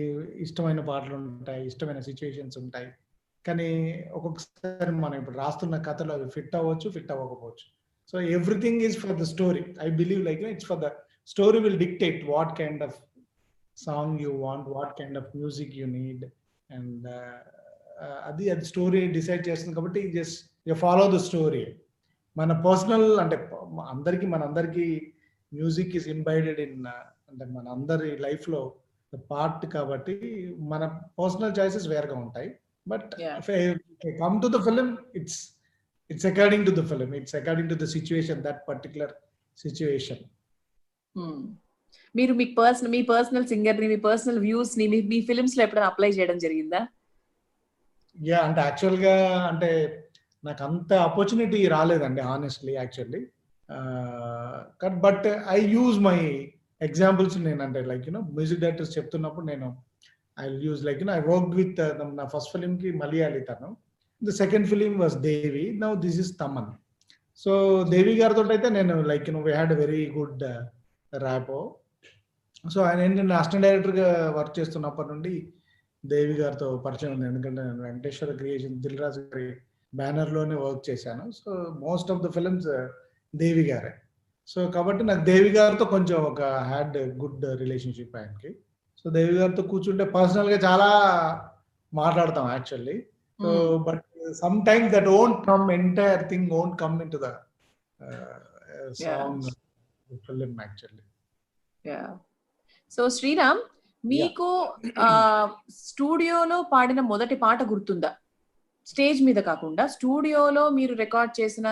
ఇష్టమైన పాటలు ఉంటాయి, ఇష్టమైన సిచ్యువేషన్స్ ఉంటాయి, కానీ ఒక్కొక్కసారి మనం ఇప్పుడు రాస్తున్న కథలో అవి ఫిట్ అవ్వచ్చు, ఫిట్ అవ్వకపోవచ్చు. So everything is for the story. I believe like it's for the story will dictate what kind of song you want, what kind of music you need, and అది స్టోరీ డిసైడ్ చేస్తుంది. కాబట్టి just you follow the story. మన personal అంటే మనందరికి music is ఇంబైడెడ్ in, అంటే మన అందరి life లో పార్ట్, కాబట్టి మన పర్సనల్ చాయిసెస్ వేరుగా ఉంటాయి. But come to the film, it's according to the film, it's according to the situation, that particular situation. మీరు మీ పర్సనల్ సింగర్ ని, మీ పర్సనల్ వ్యూస్ ని మీ ఫిలిమ్స్ లో ఎప్పుడైనా అప్లై చేయడం జరిగిందా? యా అంటే యాక్చువల్గా అంటే నాకు అంత ఆపర్చునిటీ రాలేదండి honestly actually. But I use my examples. నేను అంటే లైక్ మ్యూజిక్ డైరెక్టర్స్ చెప్తున్నప్పుడు నేను I use like I work with నా ఫస్ట్ ఫిలింకి మలయాళీ తను, the second film was Devi, now this is Thaman. So Devi గారితో అయితే నేను like we had very good rapport. So ఆయన ఏంటంటే అసిస్టెంట్ డైరెక్టర్గా వర్క్ చేస్తున్నప్పటి నుండి దేవి గారితో పరిచయం ఉంది. ఎందుకంటే నేను వెంకటేశ్వర క్రియేషన్ దిల్ రాజు గారి బ్యానర్లోనే వర్క్ చేశాను. So most of the films Devi గారే. సో కాబట్టి నాకు దేవి గారితో కొంచెం ఒక హ్యాడ్ గుడ్ రిలేషన్షిప్ ఆయనకి. సో దేవి గారితో కూర్చుంటే పర్సనల్గా చాలా మాట్లాడతాం actually. So but sometimes that won't come, entire thing won't come into the song film actually. So Sriram, మీకు స్టూడియోలో పాడిన మొదటి పాట గుర్తుందా? స్టేజ్ మీద కాకుండా స్టూడియోలో మీరు రికార్డ్ చేసిన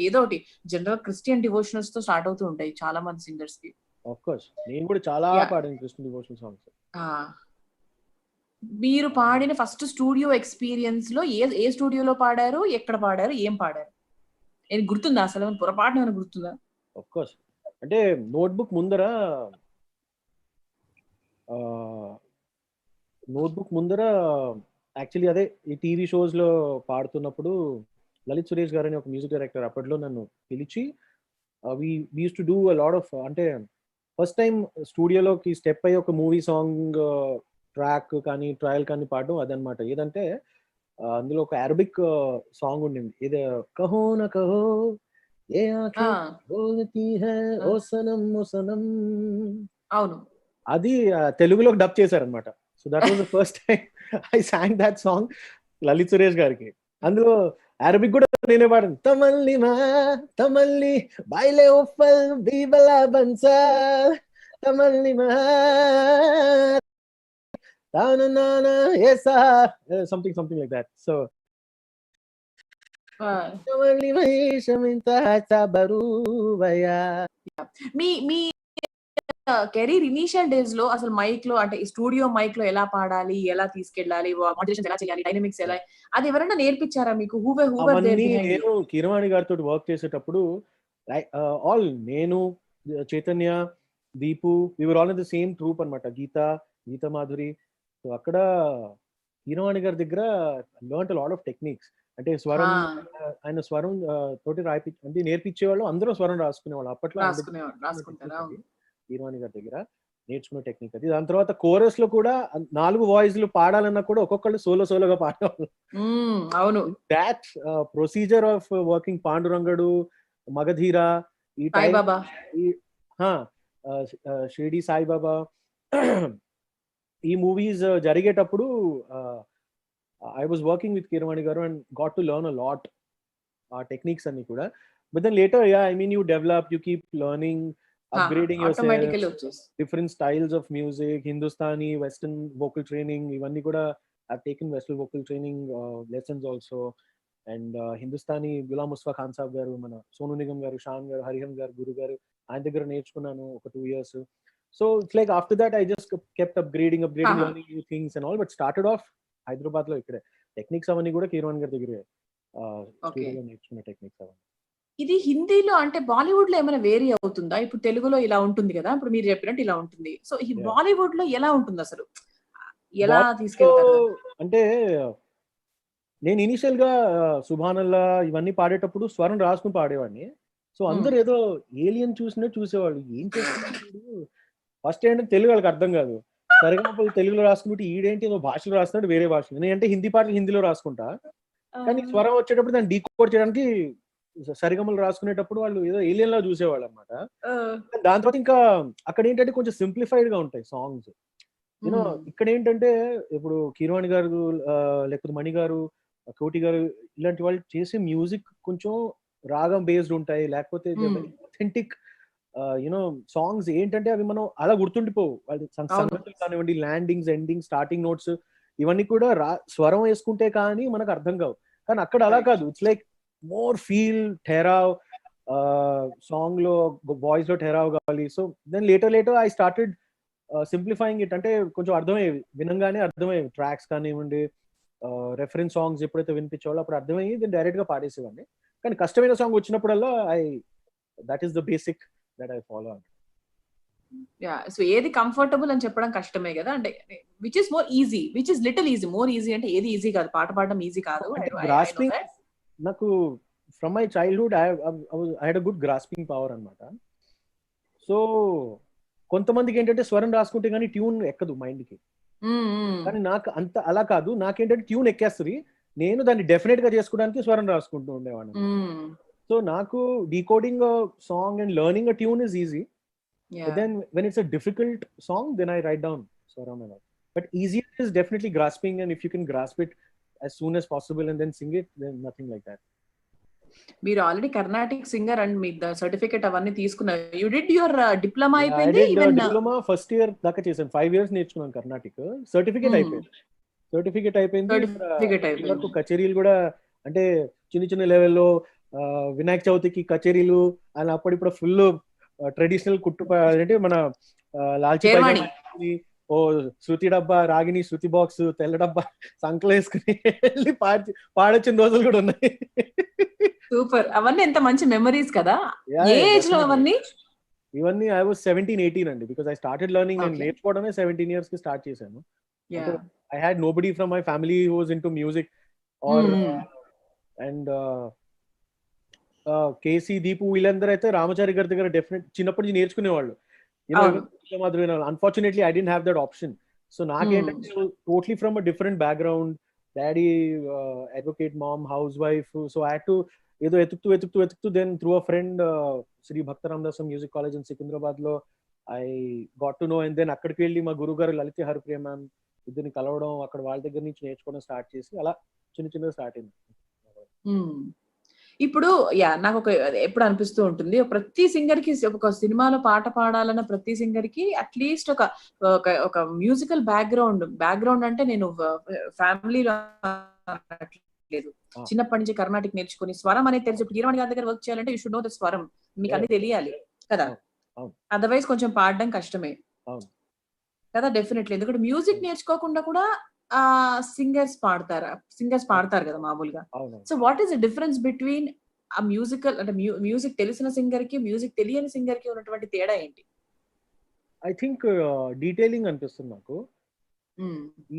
ఏదోటి. జనరల్ క్రిస్టియన్ డివోషనల్స్ తో స్టార్ట్ అవుతూ ఉంటాయి చాలా మంది సింగర్స్ కి. ఆఫ్ కోర్స్ నేను కూడా చాలా పాడాను క్రిస్టియన్ డివోషనల్ సాంగ్స్. మీరు పాడిన ఫస్ట్ స్టూడియో ఎక్స్పీరియన్స్ లో ఏ స్టూడియోలో పాడారు, ఎక్కడ పాడారు, ఏం పాడారు? నేను గుర్తుందా అసలు? పొరపాటున ఏమైనా గుర్తుందా? ఆఫ్ కోర్స్ అంటే నోట్బుక్ ముందర యాక్చువల్లీ అదే ఈ టీవీ షోస్ లో పాడుతున్నప్పుడు లలిత్ సురేష్ గారు అని ఒక మ్యూజిక్ డైరెక్టర్ అప్పట్లో నన్ను పిలిచి we used to do a lot of, అంటే ఫస్ట్ టైం స్టూడియోలోకి స్టెప్ అయ్యి ఒక మూవీ సాంగ్ ట్రాక్ కానీ ట్రయల్ కానీ పాడడం అదనమాట. ఏదంటే అందులో ఒక అరబిక్ సాంగ్ ఉండింది, ఇది కహో నా కహో ఏ బోల్తీ హై ఓ సనం ఓ సనం. అవును, అది తెలుగులోకి డబ్ చేశారనమాట. So that was the first time I song that song Lalit Suresh గారికి. అందులో అరబిక్ కూడా నేనే పాడాను. తమల్లి మా తమల్లి బైలే ఉఫల్ బీబలా బన్సా తమల్లి మా తానా నానా ఏసా సంథింగ్ లైక్ దట్. సో తమల్లి మహేషమింత సబరువయా. మీ కెరీర్ ఇనిషియల్ డేస్ లో అసలు మైక్ లో, అంటే స్టూడియో మైక్ లో ఎలా పాడాలి, ఎలా తీసుకెళ్ళాలి, మాడ్యులేషన్ ఎలా చేయాలి, డైనమిక్స్ ఎలా, అది ఎవరైనా నేర్పించారా మీకు? నేను కీరవాణి గారితో వర్క్ చేసేటప్పుడు ఆల్ నేను, Chaitanya, Deepu, we were all in the same troupe అన్నమాట, గీత మాధురి. సో అక్కడ కీరవాణి గారి దగ్గర learn a lot of techniques. అంటే స్వరం, ఆయన స్వరం తోటి అంటే నేర్పించేవాళ్ళు, అందరూ స్వరం రాసుకునేవాళ్ళు అప్పట్లో. కీరవాణి గారి దగ్గర నేర్చుకునే టెక్నిక్ అది. దాని తర్వాత కోరస్ లో కూడా 4 వాయిస్లు పాడాలన్నా కూడా ఒక్కొక్కళ్ళు సోలోగా పాడేవాళ్ళు. అవును, that procedure of working Pandurangadu, Magadheera, ఈ సాయిబాబా, షిరిడి సాయిబాబా, ఈ మూవీస్ జరిగేటప్పుడు I was working with Keeravani garu and got to learn a lot ఆ టెక్నిక్స్ అన్ని కూడా. But then later you develop, you keep learning, upgrading yourself, different styles of music, Hindustani, Western vocal training. Ivanni kuda I've taken Western vocal training lessons also, and Hindustani Ghulam Mustafa Khan Sahab garu, mana Sonu Nigam garu, Shan garu, Hariharan garu, Guru garu ఆయన దగ్గర నేర్చుకున్నాను ఒక 2 years. So it's like after that I just kept upgrading, learning new things and all, but started off Hyderabad lo ikkade techniques avani kuda Keeravani గారి దగ్గరే స్టూడియోలో నేర్చుకున్న techniques అవన్నీ. ఇది హిందీలో అంటే బాలీవుడ్ లో ఏమైనా వేరీ అవుతుందా? ఇప్పుడు తెలుగులో ఇలా ఉంటుంది కదా, ఇప్పుడు మీరు చెప్పినట్టు ఇలా ఉంటుంది. సో ఈ బాలీవుడ్ లో ఎలా ఉంటుంది అసలు, ఎలా తీసుకెళ్తారు? అంటే నేను ఇనిషియల్ గా సుభానల్లా ఇవన్నీ పాడేటప్పుడు స్వరం రాసుకుని పాడేవాడిని. సో అందరు ఏదో ఏలియన్ చూసినట్టు చూసేవాళ్ళు, ఏం చేస్తున్నారు. ఫస్ట్ ఏంటంటే తెలుగు వాళ్ళకి అర్థం కాదు. సరిగా తెలుగులో రాసుకుంటే ఈడేంటి ఏదో భాషలో రాస్తున్నాడు, వేరే భాషలో. నేనంటే హిందీ పాటలు హిందీలో రాసుకుంటా, కానీ స్వరం వచ్చేటప్పుడు దాన్ని డీకోడ్ చేయడానికి సరిగమలు రాసుకునేటప్పుడు వాళ్ళు ఏదో ఏలియన్ లా చూసేవాళ్ళు అనమాట. దాని తర్వాత ఇంకా అక్కడ ఏంటంటే కొంచెం సింప్లిఫైడ్ గా ఉంటాయి సాంగ్స్. యూనో ఇక్కడ ఏంటంటే ఇప్పుడు కీరవాణి గారు లేకపోతే మణి గారు, కోటి గారు ఇలాంటి వాళ్ళు చేసే మ్యూజిక్ కొంచెం రాగం బేస్డ్ ఉంటాయి, లేకపోతే అథెంటిక్ యూనో సాంగ్స్ ఏంటంటే అవి మనం అలా గుర్తుండిపోవు. సంగతులు కానివ్వండి, ల్యాండింగ్స్, ఎండింగ్, స్టార్టింగ్ నోట్స్ ఇవన్నీ కూడా స్వరం వేసుకుంటే కానీ మనకు అర్థం కావు. కానీ అక్కడ అలా కాదు, ఇట్స్ లైక్ మోర్ ఫీల్, ఠెరావ్, సాంగ్ లో వాయిస్ లో ఠెరావ్ కావాలి. So then later I started simplifying it. అంటే కొంచెం అర్థమయ్యేవి, వినంగానే అర్థమయ్యేవి ట్రాక్స్ కానివ్వండి, రెఫరెన్స్ సాంగ్స్ ఎప్పుడైతే వినిపించేవాళ్ళు అప్పుడు అర్థమయ్యి నేను డైరెక్ట్ గా పాడేసేవాడిని. కానీ కష్టమైన సాంగ్ వచ్చినప్పుడల్లా that is the basic that I follow. So ఏది కంఫర్టబుల్ అని చెప్పడం కష్టమే కదా, అంటే which is more easy, which is little easy, more easy అంటే ఏది ఈజీ కాదు, పాట పాడడం ఈజీ కాదు. గ్రాస్పింగ్ నాకు from my childhood I had a good grasping power అన్నమాట. సో కొంతమందికి ఏంటంటే స్వరం రాసుకుంటే కానీ ట్యూన్ ఎక్కదు మైండ్ కి, కానీ నాకు అంత అలా కాదు. నాకేంటంటే ట్యూన్ ఎక్కేస్తుంది, నేను దాన్ని డెఫినెట్ గా చేసుకోవడానికి స్వరం రాసుకుంటూ ఉండేవాడిని. సో నాకు decoding song and learning a tune is easy. But then when it's a difficult song, then I write down swaram and all. But easier is definitely grasping, and if you can grasp it as soon as possible and then sing it, then nothing like that. మీరు already Carnatic singer and me certificate అవన్నీ తీసుకున్నారు. You did your diploma అయిపోయింది. Even diploma first year దాకా చేశాను, 5 years నేర్చుకున్నాను Carnatic. Certificate అయిపోయింది. వరకు కచేరీలు కూడా అంటే చిన్న చిన్న లెవెల్లో వినాయక చవితికి కచేరీలు అని అప్పుడిప్పుడు ఫుల్ ట్రెడిషనల్ కుట్టు అంటే మన లాల్చి ఓ శృతి డబ్బా, రాగిని శృతి బాక్స్, తెల్ల డబ్బా సంకలు వేసుకుని వెళ్ళి పాడొచ్చిన రోజులు కూడా ఉన్నాయి. సూపర్, అవన్నీ ఎంత మంచి మెమరీస్ కదా. ఏ ఏజ్ లో అవన్నీ? ఇవన్నీ ఐ వాస్ 17-18 అండి, బికాజ్ ఐ స్టార్టెడ్ లెర్నింగ్. నేను నేర్చుకోవడమే 17 years కి స్టార్ట్ చేశాను. I had nobody from my family who was into music or and KC, Deepu వీళ్ళందరూ అయితే రామచారి గారి దగ్గర డెఫినెట్ చిన్నప్పటి నుంచి నేర్చుకునేవాళ్ళు. Unfortunately I don't have that option. So నాకేంటంటే totally from a different background, daddy advocate, mom housewife. So I had to ఏదో వెతుకుతూ then through a friend Sri Bhakta Ramadasu music college in Secunderabad లో I got to know. And then అక్కడికి వెళ్ళి మా గురువు గారు లలిత Haripriya ma'am ఇద్దరిని కలవడం, అక్కడ వాళ్ళ దగ్గర నుంచి నేర్చుకోవడం స్టార్ట్ చేసి అలా చిన్నగా స్టార్ట్ అయింది. ఇప్పుడు నాకు ఎప్పుడు అనిపిస్తూ ఉంటుంది, ప్రతి సింగర్ కి ఒక సినిమాలో పాట పాడాలన్న ప్రతి సింగర్ కి అట్లీస్ట్ ఒక మ్యూజికల్ బ్యాక్గ్రౌండ్ అంటే నేను ఫ్యామిలీలో లేదు, చిన్నప్పటి నుంచి కర్ణాటిక్ నేర్చుకుని స్వరం అనేది తెలుసు. కీరవాణి గారి దగ్గర వర్క్ చేయాలంటే యూ షుడ్ నో ద స్వరం, మీకు అన్ని తెలియాలి కదా, అదర్వైజ్ కొంచెం పాడడం కష్టమే కదా. డెఫినెట్లీ, ఎందుకంటే మ్యూజిక్ నేర్చుకోకుండా కూడా సింగర్స్ పాడతారు కదా మామూలుగా. So what is the difference between ఆ మ్యూజికల్ అంటే మ్యూజిక్ తెలిసిన సింగర్ కి మ్యూజిక్ తెలియని సింగర్ కి ఉన్నటువంటి తేడా ఏంటి? ఐ థింక్ డీటెయిలింగ్ అనిపిస్తుంది నాకు.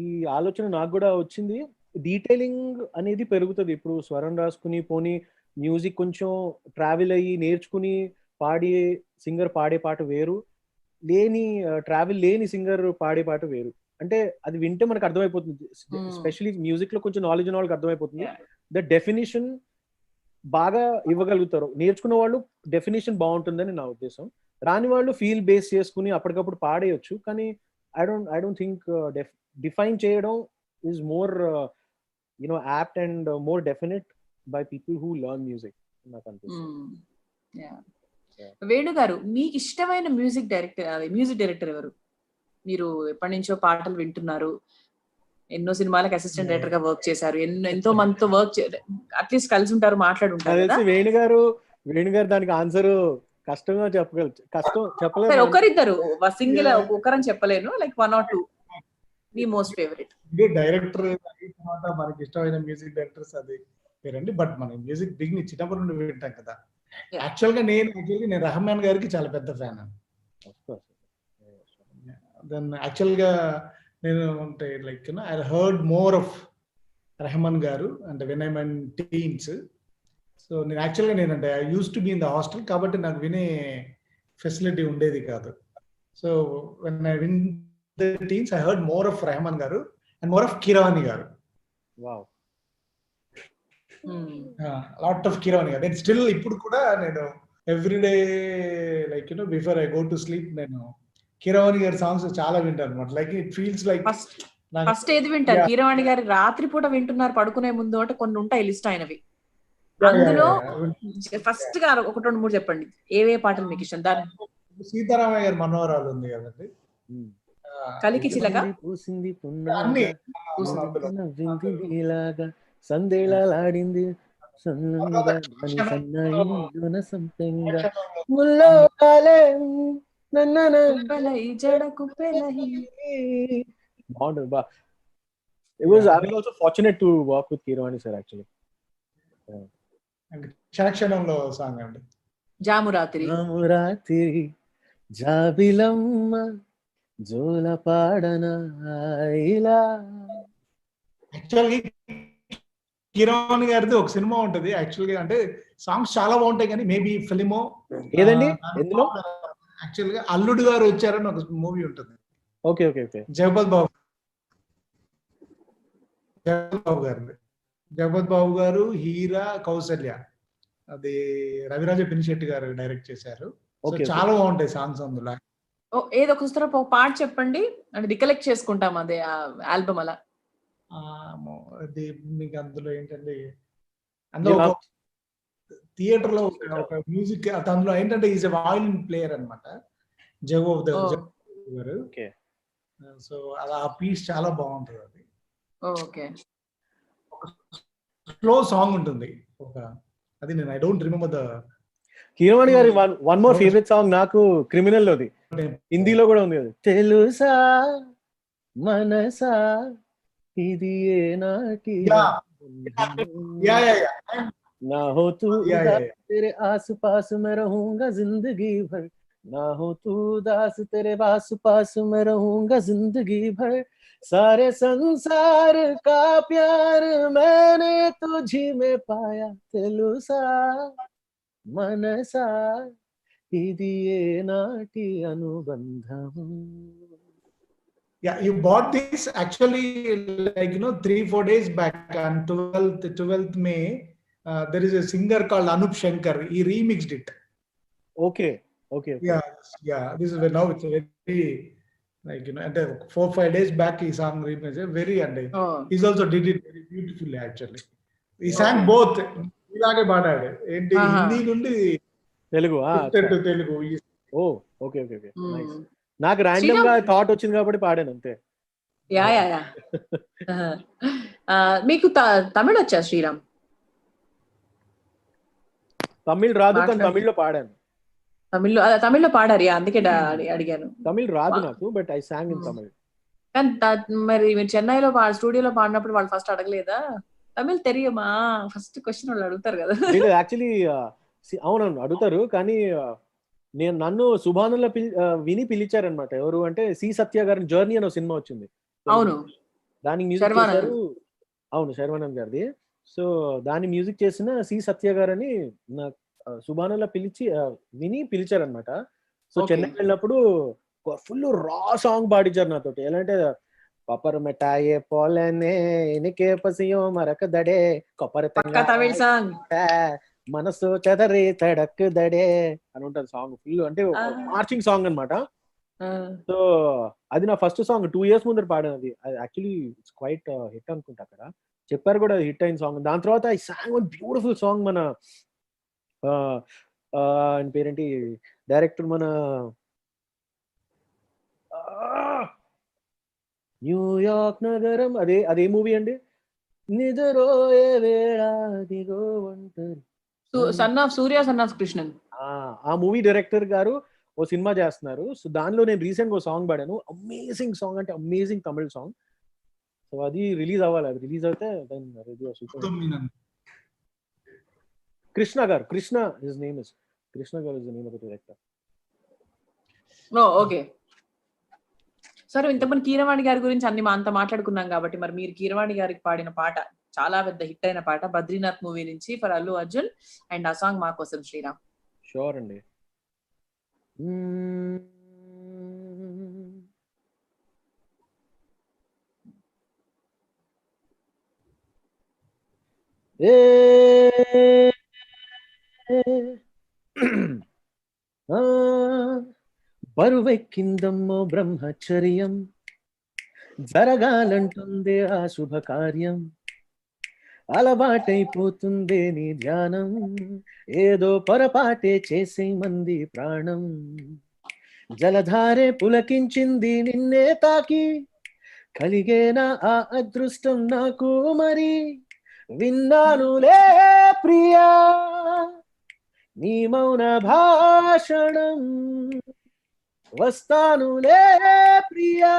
ఈ ఆలోచన నాకు కూడా వచ్చింది. డీటెయిలింగ్ అనేది పెరుగుతుంది. ఇప్పుడు స్వరం రాసుకుని పోనీ మ్యూజిక్ కొంచెం ట్రావెల్ అయ్యి నేర్చుకుని సింగర్ పాడే పాట వేరు, ట్రావెల్ లేని సింగర్ పాడే పాట వేరు. అంటే అది వింటే మనకు అర్థమైపోతుంది, ఎస్పెషలీ మ్యూజిక్ లో కొంచెం నాలెడ్జ్ ఉన్న వాళ్ళకి అర్థమైపోతుంది. ద డెఫినేషన్ బాగా ఇవ్వగలుగుతారు, నేర్చుకున్న వాళ్ళు డెఫినేషన్ బాగుంటుందని నా ఉద్దేశం. రాని వాళ్ళు ఫీల్ బేస్ చేసుకుని అప్పటికప్పుడు పాడేయచ్చు, కానీ ఐ డోంట్ థింక్ డిఫైన్ చేయడం is more apt and more definite by people who learn music నాకు అనిపిస్తుంది. వేణు గారు, మీకు ఇష్టమైన మ్యూజిక్ డైరెక్టర్ ఎవరు? మీరు ఎప్పటి నుంచో పాటలు వింటున్నారు, ఎన్నో సినిమాలకు అసిస్టెంట్ డైరెక్టర్ గా వర్క్ చేశారు, ఎంతో మందితో వర్క్ అట్లీస్ట్ కలిసి ఉంటారు, మాట్లాడుంటారు. వేణు గారు దానికి ఆన్సర్ కష్టంగా చెప్పలేదు. ఒకరిద్దరు సింగిల్ ఒకరని చెప్పలేను, like 1 or 2 me most favourite director. మనకి ఇష్టమైన మ్యూజిక్ డైరెక్టర్స్ అది పేరండి, బట్ మన మ్యూజిక్ బిగిని చిన్నప్పటి నుండి వింటాం కదా. యాక్చువల్ గా నేను రెహమాన్ గారికి చాలా పెద్ద ఫ్యాన్. దెన్ యాక్చువల్ గా నేను అంటే like I heard more of Rahman garu అంటే when I man teens. So నేను యాక్చువల్గా నేనంటే I use to be in the hostel, కాబట్టి నాకు వినే ఫెసిలిటీ ఉండేది కాదు. So when I win the teens I heard more of Rahman garu and more of Keeravani గారు. లాట్ ఆఫ్ కీరవాణి గారు. నేను స్టిల్ ఇప్పుడు కూడా నేను everyday like before I go to sleep నేను కీరవాణి గారి సాంగ్స్ చాలా వింటాను అనమాట. Like it feels like first ఏది వింటారు? కీరవాణి గారి రాత్రి పూట వింటున్నారు పడుకునే ముందు అంటే కొన్ని ఉంటాయి లిస్ట్ అయినవి, అందులో ఫస్ట్ గా 1, 2, 3 చెప్పండి. ఏవే పాటలు మీకు ఇష్టం? దాని సీతారామయ్య గారి మనోహరాలు ఉంది కదండి, కలికి చిలక, సందేళలాడింది It was, I was also fortunate to work with Keeravani sir actually. And క్షణక్షణంలో సాంగ్ అండి. జామురాత్రి. జామురాత్రి జాబిలమ్మ జోల పాడన ఇలా. యాక్చువల్గా కీరవాణి గారిది ఒక సినిమా ఉంటది యాక్చువల్గా, అంటే సాంగ్స్ చాలా బాగుంటాయి కానీ మేబీ ఫిలిమో ఏదండి ఎందులో యాక్చువల్గా అల్లుడు గారు వచ్చారని ఒక మూవీ ఉంటుంది. Okay okay okay. Jagapathi Babu Jagapathi Babu garu, Heera, Kaushalya, అది రవిరాజ పినిశెట్టి గారు డైరెక్ట్ చేశారు. చాలా బాగుంటాయి సాంగ్స్ అందులో. ఏదో ఒక పాట చెప్పండి అంటే రికలెక్ట్ చేసుకుంటాం అదే ఆల్బమ్ అలా. అది మీకు అందులో ఏంటంటే అందులో థియేటర్ లో ఒక మ్యూజిక్ అందులో ఏంటంటే ఈజ్ వాయిలిన్ ప్లేయర్ అనమాట జగో గారు. సో అది ఆ పీస్ చాలా బాగుంటుంది. అది ఓకే. స్లో సాంగ్ ఉంటుంది ఒక, అది నేను I don't remember the. Keeravani గారి వన్ మోర్ ఫేవరెట్ సాంగ్ నాకు క్రిమినల్ లోది, హిందీలో కూడా ఉంది అది. తెలుసా మనసా ఇది ఏనాటి నా హో తూ तेरे आस पास मैं रहूंगा जिंदगी भर, ना हो तू दास तेरे आस पास मैं रहूंगा जिंदगी भर, सारे संसार का प्यार मैंने तुझी में पाया, తెలుసా మనసా ఇది ఏనాటి అనుబంధం. Yeah, you bought this actually like 3-4 days back on 12th May. There is a singer called Anup Shankar. He remixed it. Okay. Yeah. This is now it's a very like and 4-5 days back he sang remix. Very and he's also did it very beautifully actually. He sang both. ఇలాగే పాడాడు ఏంటి హిందీ నుండి తెలుగు తెలుగు. ఓ okay okay okay nice. నాకు random గా thought వచ్చింది కాబట్టి పాడాను అంతే. Yeah yeah yeah. మీకు తమిళ వచ్చా శ్రీరామ్? తమిళ్ రాదు కానీ తమిళ్లో పాడాను. తమిళ్లో పాడారు, అందుకే అడిగాను. తమిళ్ రాదు నాకు, but I song in Tamil. కానీ మరి మీరు చెన్నైలో స్టూడియోలో పాడినప్పుడు వాళ్ళు ఫస్ట్ అడగలేదా తమిళ్ తెలియమా? ఫస్ట్ క్వశ్చన్ వాళ్ళు అడుగుతారు కదా. యాక్చువల్లీ అవునవును అడుగుతారు, కానీ నన్ను సుభానుల్లో విని పిలిచారనమాట. ఎవరు అంటే సి సత్య గారి జర్నీ అని ఒక సినిమా వచ్చింది. అవును, దానికి మ్యూజిక్ చేశారు. అవును, శర్వానంద్ గారిది. సో దాని మ్యూజిక్ చేసిన సి సత్య గారు అని నాకు సుభానుల్లో విని పిలిచారనమాట. సో చెన్నైకి వెళ్ళినప్పుడు ఫుల్ రా సాంగ్ పాడించారు నాతోటి. ఎలా అంటే కొప్పర్ మిఠాయే పోలేనే ఎనికే పసియో మరక దడే కొప్పర్ తమిళ్ సాంగ్ మనసు చెదరి తడక్ దడే అని ఉంటుంది సాంగ్. ఫుల్ అంటే మార్చింగ్ సాంగ్ అనమాట. సో అది నా ఫస్ట్ సాంగ్ 2 years ముందర పాడాను. అది యాక్చువల్లీ ఇట్స్ క్వైట్ హిట్ అనుకుంటా, అక్కడ చెప్పారు కూడా హిట్ అయిన సాంగ్. దాని తర్వాత I song one beautiful song. మన ఆయన పేరేంటి డైరెక్టర్, మన న్యూయార్క్ నగరం, అదే మూవీ అండి. నిద్రోయే వేళాదిగో ఒంటరి, son of Surya, son of Krishnan. ఆ మూవీ డైరెక్టర్ గారు ఓ సినిమా చేస్తున్నారు. సో దానిలో నేను రీసెంట్ గా సాంగ్ పాడాను. అమేజింగ్ సాంగ్, అంటే అమేజింగ్ తమిళ్ సాంగ్. సో అది రిలీజ్ అవ్వాలి. అది రిలీజ్ అయితే Krishna garu, Krishna his name is Krishna garu is the name of the director. Okay. సరే, ఇంతకుముందు కీరవాణి గారి గురించి అంత మాట్లాడుకున్నాం కాబట్టి మరి మీరు కీరవాణి గారికి పాడిన పాట, చాలా పెద్ద హిట్ అయిన పాట, బద్రీనాథ్ మూవీ నుంచి ఫర్ అల్లు అర్జున్, అండ్ ఆ సాంగ్ మా కోసం శ్రీరామ్. షూర్ అండి. బరువెక్కిందమ్మో బ్రహ్మచర్యం, జరగాలంటుందే ఆ శుభకార్యం, అలవాటైపోతుందే నీ ధ్యానం, ఏదో పొరపాటే చేసే మంది ప్రాణం, జలధారే పులకించింది నిన్నే తాకి, కలిగేనా ఆ అదృష్టం నాకు మరి, విన్నానులే ప్రియా నీ మౌన భాషణం, వస్తానులే ప్రియా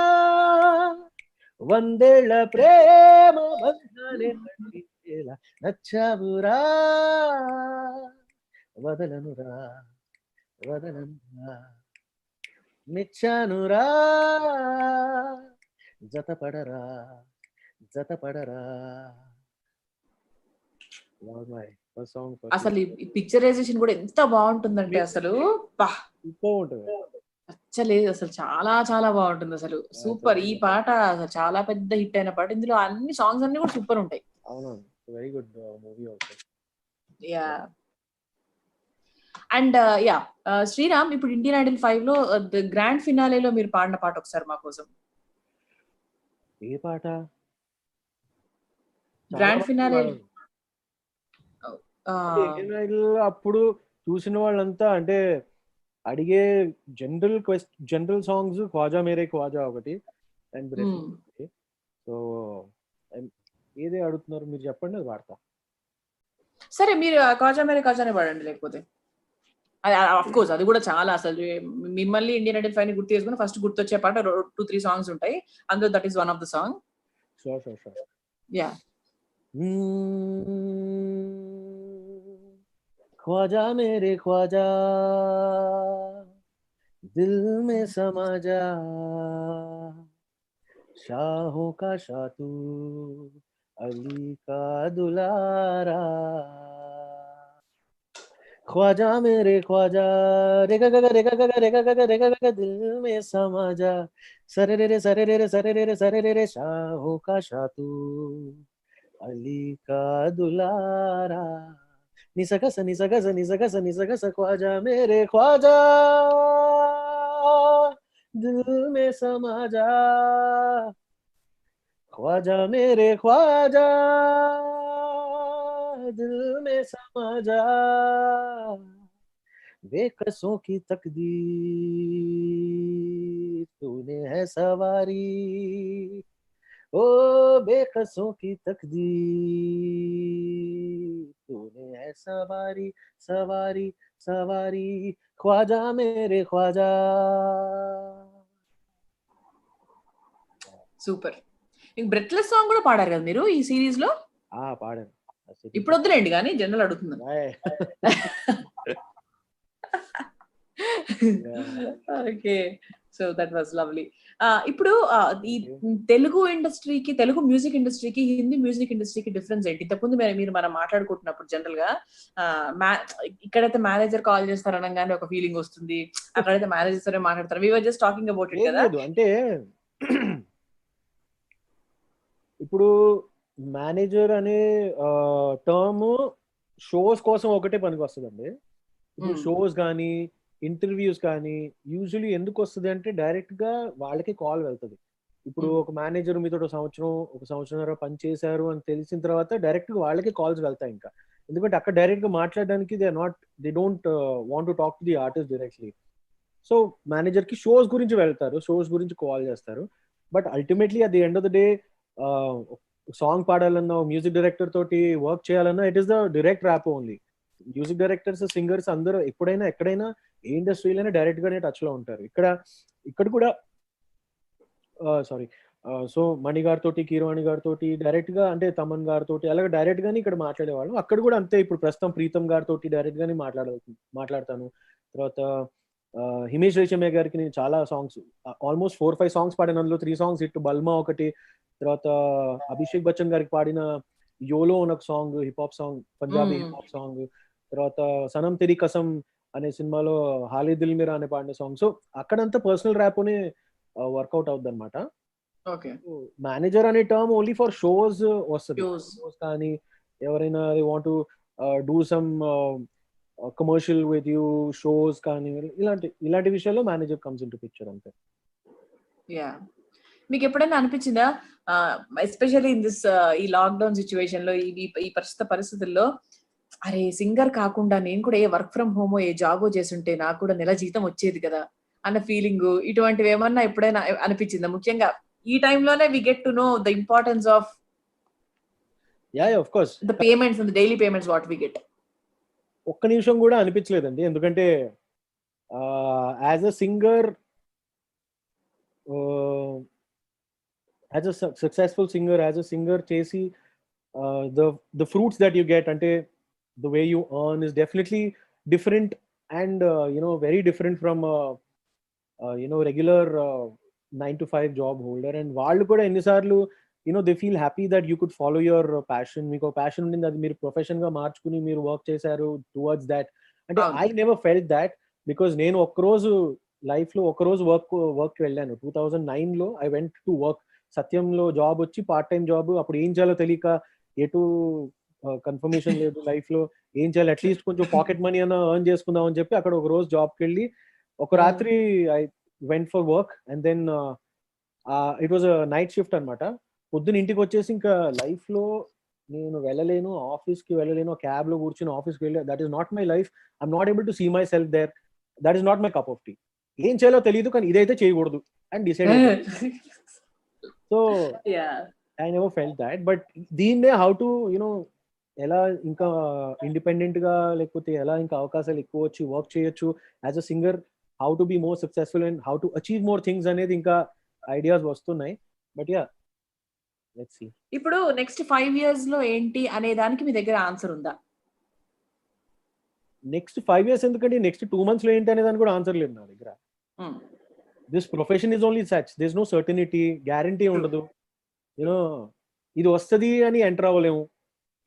వందేళ్ల ప్రేమ బంధాలే పండించేలా నచ్చావురా వదలనురా వదలనురా మెచ్చానురా జతపడరా జతపడరా. అసలు ఈ పిక్చరైజేషన్ కూడా ఎంత బాగుంటుందంటే అసలు నచ్చలేదు అసలు, చాలా చాలా బాగుంటుంది అసలు, సూపర్. ఈ పాట అసలు చాలా పెద్ద హిట్ అయిన పాట. ఇందులో అన్ని సాంగ్స్ అన్ని కూడా సూపర్ ఉంటాయి. అవునవును, very good movie also. Yeah and yeah Sriram, ఇప్పుడు ఇండియన్ ఐడల్ 5 లో గ్రాండ్ ఫినాలేలో మీరు పాడిన పాట ఒకసారి మా కోసం. ఏ పాట? గ్రాండ్ ఫినాలే అప్పుడు చూసిన వాళ్ళంతా అంటే అడిగే జనరల్ సాంగ్స్ ఖ్వాజా మేరే ఖ్వాజా ఒకటి అండ్ సో ఏదే అడుగుతున్నారు మీరు చెప్పండి, అది వాడతా. సరే మీరు ఖ్వాజా మేరే ఖ్వాజానే పాడండి, లేకపోతే ఆఫ్ కోర్స్ అది కూడా చాలా అసలు మిమ్మల్ని ఇండియన్ ఐడల్ 5 ని గుర్తు చేసుకుని ఫస్ట్ గుర్తొచ్చే పాట 2-3 సాంగ్స్ ఉంటాయి, అందులో that is one of the song. Sure yeah. ख्वाजा मेरे ख्वाजा दिल में समा जा, शाहों का शाह तू अली का दुलारा, ख्वाजा मेरे ख्वाजा रे गा गा रे गा गा रे गा गा रे गा गा दिल में समा जा, सरे रे रे सरे रे रे सरे रे रे सरे रे रे शाहों का शाह तू अली का दुलारा, निसगस निसगस निसगस निसगस ख्वाजा मेरे ख्वाजा दिल में समा जा, ख्वाजा मेरे ख्वाजा दिल में समा जा, बेकसों की तकदीर तूने है सवारी, ओ बेकसों की तकदीर तूने है सवारी सवारी सवारी, ख्वाजा मेरे ख्वाजा. సూపర్. బ్రెత్లెస్ సాంగ్ కూడా పాడారు కదా మీరు ఈ సిరీస్ లో? పాడాను. ఇప్పుడు వద్దులేండి కానీ జనరల్ అడుగుతున్నాను. Okay, so that was lovely. ఇప్పుడు ఈ తెలుగు ఇండస్ట్రీకి, తెలుగు మ్యూజిక్ ఇండస్ట్రీకి, హిందీ మ్యూజిక్ ఇండస్ట్రీకి డిఫరెన్స్ ఏంటి? ఇంతకుముందు మీరు మనం మాట్లాడుకుంటున్నప్పుడు జనరల్ గా ఇక్కడైతే మేనేజర్ కాల్ చేస్తారు అనగానే ఒక ఫీలింగ్ వస్తుంది, అక్కడైతే మేనేజర్ సరే మాట్లాడతారు. We were just talking about it కదా. అంటే ఇప్పుడు మేనేజర్ అనే టర్మ్ షోస్ కోసం ఒకటే పనికి వస్తుందండి. ఇప్పుడు షోస్ కానీ ఇంటర్వ్యూస్ కానీ యూజువల్లీ ఎందుకు వస్తుంది అంటే డైరెక్ట్ గా వాళ్ళకి కాల్ వెళ్తుంది. ఇప్పుడు ఒక మేనేజర్ మీతో ఒక సంవత్సరం పని చేశారు అని తెలిసిన తర్వాత డైరెక్ట్ గా వాళ్ళకి కాల్స్ వెళ్తాయి. ఇంకా ఎందుకంటే అక్కడ డైరెక్ట్ గా మాట్లాడడానికి they don't want to talk to the artist directly. So manager కి షోస్ గురించి వెళ్తారు, షోస్ గురించి కాల్ చేస్తారు. But ultimately at the end of the day song పాడాలన్నా, మ్యూజిక్ డైరెక్టర్ తోటి వర్క్ చేయాలన్నా it is the direct rap only. Music directors, singers అందరూ ఎప్పుడైనా ఎక్కడైనా ఏ ఇండస్ట్రీలోనే డైరెక్ట్ గానే టచ్ లో ఉంటారు. ఇక్కడ కూడా సో మణి గారితో, కీరవాణి గారితో డైరెక్ట్ గా, అంటే తమన్ గారితో అలాగే డైరెక్ట్ గానే ఇక్కడ మాట్లాడేవాళ్ళం. అక్కడ కూడా అంతే. ఇప్పుడు ప్రస్తుతం ప్రీతం గారితో డైరెక్ట్ గానే మాట్లాడతాను. తర్వాత హిమేష్ రేషమ్య గారికి నేను చాలా సాంగ్స్, ఆల్మోస్ట్ 4-5 సాంగ్స్ పాడాను. అందులో 3 సాంగ్స్ హిట్. బల్మా ఒకటి, తర్వాత అభిషేక్ బచ్చన్ గారికి పాడిన యోలో అనే song, hip hop song, Punjabi hip hop song. తర్వాత సనం తెరీ కసం అనే సినిమాలో హాలీ దిల్ మీరా అనే పాడిన సాంగ్. సో అక్కడంతా పర్సనల్ ర్యాప్ అనే వర్కౌట్ అవుద్ది అనమాట. మేనేజర్ అనే టర్మ్ ఓన్లీ ఫర్ షోస్ వస్తుంది. షోస్ కానీ ఎవరైనా they want to do some commercial with you, shows కానీ ఇలాంటి విషయాల్లో manager comes in to picture అంతే. మీకు ఎప్పుడైనా అనిపించిందా, ఎస్పెషల్లీ ఇన్ దిస్ ఈ లాక్డౌన్ సిచ్యువేషన్ లో, ఈ పరిస్థితుల్లో, అరే సింగర్ కాకుండా నేను కూడా ఏ వర్క్ ఫ్రమ్ హోమో, ఏ జాబో చేస్తుంటే నాకు కూడా నెల జీతం వచ్చేది కదా అన్న ఫీలింగ్, ఇటువంటివి ఏమన్నా ఎప్పుడైనా అనిపించిందా? ముఖ్యంగా ఈ టైంలోనే we get to know the importance of the payments and the daily payments what we get. ఒక్క నిమిషం కూడా అనిపించలేదండి. ఎందుకంటే as a singer as a successful singer, as a singer చేసి the fruits that you get, ante the way you earn is definitely different, and very different from regular 9 to 5 job holder. And వాళ్ళు కూడా ఎన్నిసార్లు they feel happy that you could follow your passion. మీకు passion ఉండింది, అది మీరు profession గా మార్చుకుని మీరు వర్క్ చేశారు towards that. అంటే I never felt that, because నేను ఒక్కరోజు లైఫ్ లో ఒకరోజు వర్క్ వెళ్ళాను 2009 లో. I went to work. సత్యంలో జాబ్ వచ్చి పార్ట్ టైం జాబ్, అప్పుడు ఏం చేయాలో తెలియక, ఎటు కన్ఫర్మేషన్ లేదు లైఫ్ లో, ఏం చేయాలి, అట్లీస్ట్ కొంచెం పాకెట్ మనీ అన్న ఎర్న్ చేసుకుందాం అని చెప్పి అక్కడ ఒక రోజు జాబ్కి వెళ్ళి ఒక రాత్రి I went for work, and then it was a night shift అనమాట. పొద్దున ఇంటికి వచ్చేసి ఇంకా లైఫ్ లో నేను వెళ్ళలేను, ఆఫీస్ కి వెళ్ళలేను, క్యాబ్ లో కూర్చుని ఆఫీస్కి వెళ్ళి, that is not my life. I'm not able to see myself there. That is not my cup of tea. ఏం చేయాలో తెలియదు, కానీ ఇదైతే చేయకూడదు అని డిసైడ్ అయ్యాను. సో I never felt that, but దీన్నే how to ఎలా ఇంకా ఇండిపెండెంట్ గా, లేకపోతే ఎలా ఇంకా అవకాశాలు ఎక్కువ వచ్చి వర్క్ చేయొచ్చు as a singer, how to be more successful and how to achieve more things అనేది ఇంకా ఐడియాస్ వస్తున్నాయి. But yeah, let's see. ఇప్పుడు నెక్స్ట్ 5 years లో ఏంటి అనే దానికి మీ దగ్గర ఆన్సర్ ఉందా? నెక్స్ట్ 5 years ఎందుకంటే నెక్స్ట్ 2 months లో ఏంటి అనే దానికి కూడా ఆన్సర్ లేదు నా దగ్గర. This profession is only such, there is no certainty, guarantee ఉండదు. ఇది వస్తుంది అని ఎంటర్ అవ్వలేము.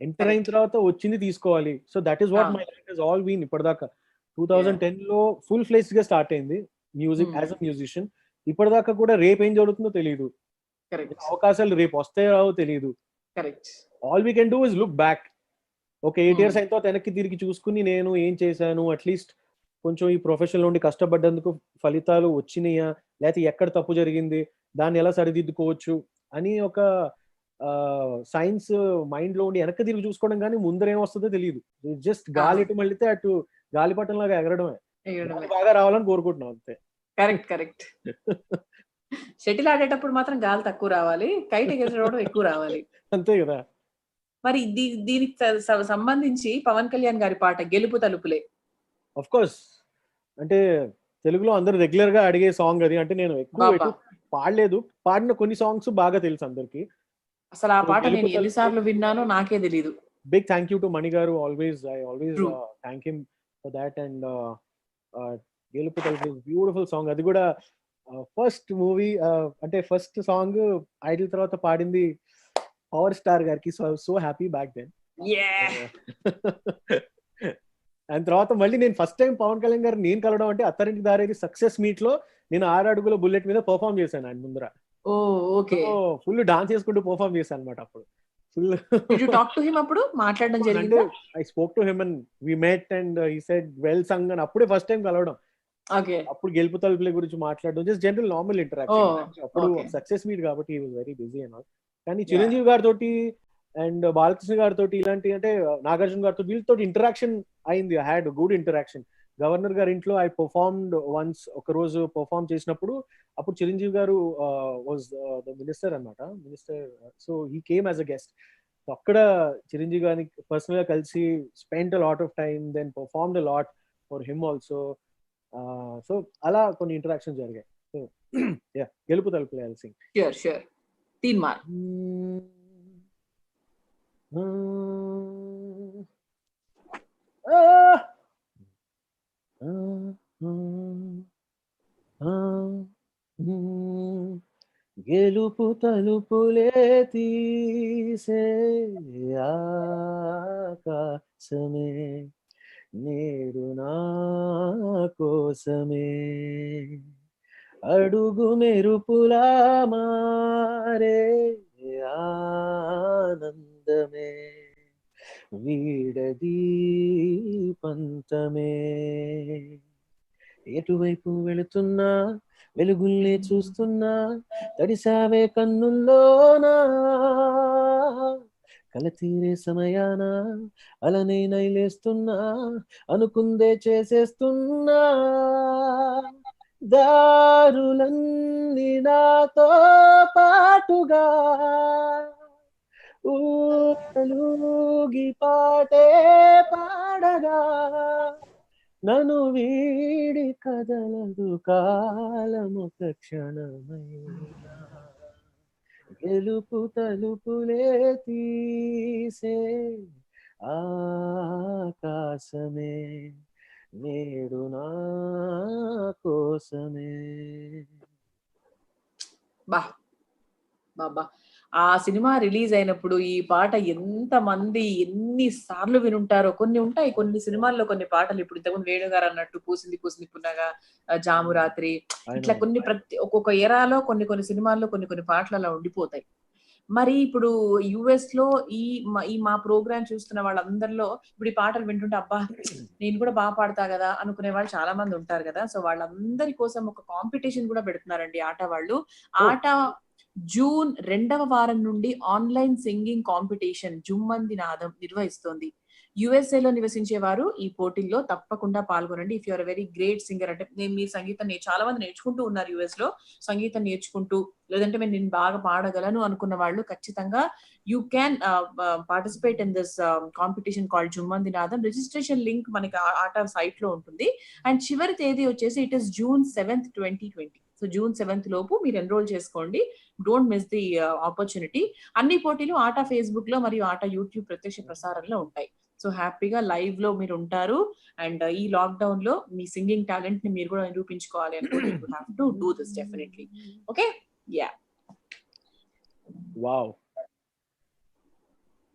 ఎంటర్ అయిన తర్వాత వచ్చింది తీసుకోవాలి. So that is what my life has all been ఇప్పటిదాకా. 2010 లో ఫుల్ ఫ్లెజ్డ్ గా స్టార్ట్ అయింది మ్యూజిక్ యాజ్ అ మ్యూజిషియన్. ఇప్పటిదాకా కూడా రేపు ఏం జరుగుతుందో తెలియదు, అవకాశాలు రేపు వస్తాయో రావో తెలియదు. All we can do is look back. Okay, 8 years అయిన తర్వాత వెనక్కి తిరిగి చూసుకుని నేను ఏం చేశాను, అట్లీస్ట్ కొంచెం ఈ ప్రొఫెషన్ లో ఉండి కష్టపడ్డందుకు ఫలితాలు వచ్చినాయా, లేకపోతే ఎక్కడ తప్పు జరిగింది, దాన్ని ఎలా సరిదిద్దుకోవచ్చు అని ఒక సైన్స్ మైండ్ లో ఉండి వెనక్కి తిరిగి చూసుకోవడం, కానీ ముందర ఏమొస్తుందో తెలియదు. జస్ట్ గాలి ఎటు మళ్ళితే అటు గాలిపటం లాగా ఎగరడమే. బాగా రావాలని కోరుకుంటున్నాం అంతే. కరెక్ట్. షటిల్ ఆడేటప్పుడు మాత్రం గాలి తక్కువ రావాలి, కైట్ ఎగరడం ఎక్కువ రావాలి. అంతే కదా. మరి దీనికి సంబంధించి పవన్ కళ్యాణ్ గారి పాట గెలుపు తలుపులే, ఆఫ్ కోర్స్, అంటే తెలుగులో అందరూ రెగ్యులర్ గా అడిగే సాంగ్ అది. అంటే నేను ఎక్కువ పాడలేదు, పాడిన కొన్ని సాంగ్స్ బాగా తెలుసు అందరికి. అసలు ఆ పాట నేను ఎన్నిసార్లు విన్నానో నాకే తెలీదు. Big thank you to Mani garu. I always thank him for that. And Gelupu Thalupule beautiful song. అది కూడా ఫస్ట్ మూవీ, అంటే ఫస్ట్ సాంగ్ ఐడల్ తర్వాత పాడింది పవర్ స్టార్ గారికి. So happy back then. And తర్వాత మళ్ళీ నేను ఫస్ట్ టైం పవన్ కళ్యాణ్ గారు నేను కలవడం అంటే అత్తారింటికి దారేది సక్సెస్ మీట్ లో నేను 6 అడుగుల బుల్లెట్ మీద పర్ఫామ్ చేశాను ఆయన ముందర. ఫుల్ డాన్స్ చేసుకుంటూ పర్ఫామ్ చేశాను అనమాట. అప్పుడు ఫుల్ మాట్లాడడం జరిగింది. I spoke to him and we met and he said well sung అని. అప్పుడే ఫస్ట్ టైం కలవడం. అప్పుడు గెలుపు తలుపుల గురించి మాట్లాడడం, జస్ట్ జనరల్ నార్మల్ ఇంటరాక్షన్. అప్పుడు సక్సెస్ మీట్ కాబట్టి he was very busy and all. కానీ చిరంజీవి గారితో అండ్ బాలకృష్ణ గారితో, ఇలాంటి అంటే నాగార్జున గారితో, వీళ్ళతో ఇంటరాక్షన్ అయింది. I had good interaction. Governor గారి ఇంట్లో ఐ పర్ఫార్మ్డ్ వన్స్, ఒక రోజు పర్ఫార్మ్ చేసినప్పుడు అప్పుడు Chiranjeevi garu was the minister అన్నమాట, minister. So he came as a guest. అక్కడ చిరంజీవి గారిని పర్సనల్ గా కలిసి spent a lot of time, then performed a lot for him also. So అలా కొన్ని ఇంటరాక్షన్ జరిగాయి. So yeah, Gelupu Thalupule I'll sing. Sure Teenmaar. Gelupu Thalupule తీసే ఆకాశమే నేడు నా కోసమే, అడుగు మెరుపులా మారే ఆనందమే, వీడది పంతమే. ఎటువైపు వెళుతున్నా వెలుగుల్ని చూస్తున్నా, తడిసావే కన్నుల్లోనా, కలతీరే సమయాన అలనే నైలేస్తున్నా, అనుకుందే చేసేస్తున్నా, దారులన్నీ నాతో పాటుగా ఊగి పాటే పాడగా, నన్ను వీడి కదలదు కాలమొక క్షణమైనా, గెలుపు తలుపులే తీసే ఆకాశమే నేడు నా కోసమే. బా బాబా, ఆ సినిమా రిలీజ్ అయినప్పుడు ఈ పాట ఎంత మంది ఎన్ని సార్లు వినుంటారో. కొన్ని ఉంటాయి కొన్ని సినిమాల్లో కొన్ని పాటలు, ఇప్పుడు ఇంతకుముందు వేణుగారు అన్నట్టు పూసింది పూసింది పున్నగా, జాము రాత్రి, ఇట్లా కొన్ని ప్రతి ఒక్కొక్క ఎరాలో కొన్ని కొన్ని సినిమాల్లో కొన్ని కొన్ని పాటలు అలా ఉండిపోతాయి. మరి ఇప్పుడు యుఎస్ లో ఈ మా ప్రోగ్రామ్ చూస్తున్న వాళ్ళందరిలో ఇప్పుడు ఈ పాటలు వింటుంటే అబ్బా నేను కూడా బాగా పాడతా కదా అనుకునే వాళ్ళు చాలా మంది ఉంటారు కదా. సో వాళ్ళందరి కోసం ఒక కాంపిటీషన్ కూడా పెడుతున్నారండి ఆట వాళ్ళు. ఆట జూన్ 2వ వారం నుండి ఆన్లైన్ సింగింగ్ కాంపిటీషన్ జుమ్మంది నాదం నిర్వహిస్తోంది. యుఎస్ఏ లో నివసించే వారు ఈ పోటీల్లో తప్పకుండా పాల్గొనండి. If you're very great singer, అంటే నేను మీ సంగీతం చాలా మంది నేర్చుకుంటూ ఉన్నారు యుఎస్ లో, సంగీతం నేర్చుకుంటూ, లేదంటే నేను బాగా పాడగలను అనుకున్న వాళ్ళు ఖచ్చితంగా you can participate in this competition called Jhummandi Naadam. Registration link మనకి ఆట సైట్ లో ఉంటుంది. అండ్ చివరి తేదీ వచ్చేసి it is June 7th, 2020. So June 7th లోపు మీరు ఎన్రోల్ చేసుకోండి. Don't miss the opportunity. అన్ని పోటీలు ఆట ఫేస్బుక్ లో మరియు ఆట యూట్యూబ్ ప్రత్యక్ష ప్రసారంలో ఉంటాయి. సో హ్యాపీగా లైవ్ లో మీరు ఉంటారు. అండ్ ఈ లాక్డౌన్ లో మీ సింగింగ్ టాలెంట్ ని మీరు కూడా నిరూపించుకోవాలి అనుకుంటే you have to do this definitely. Okay, yeah. Wow,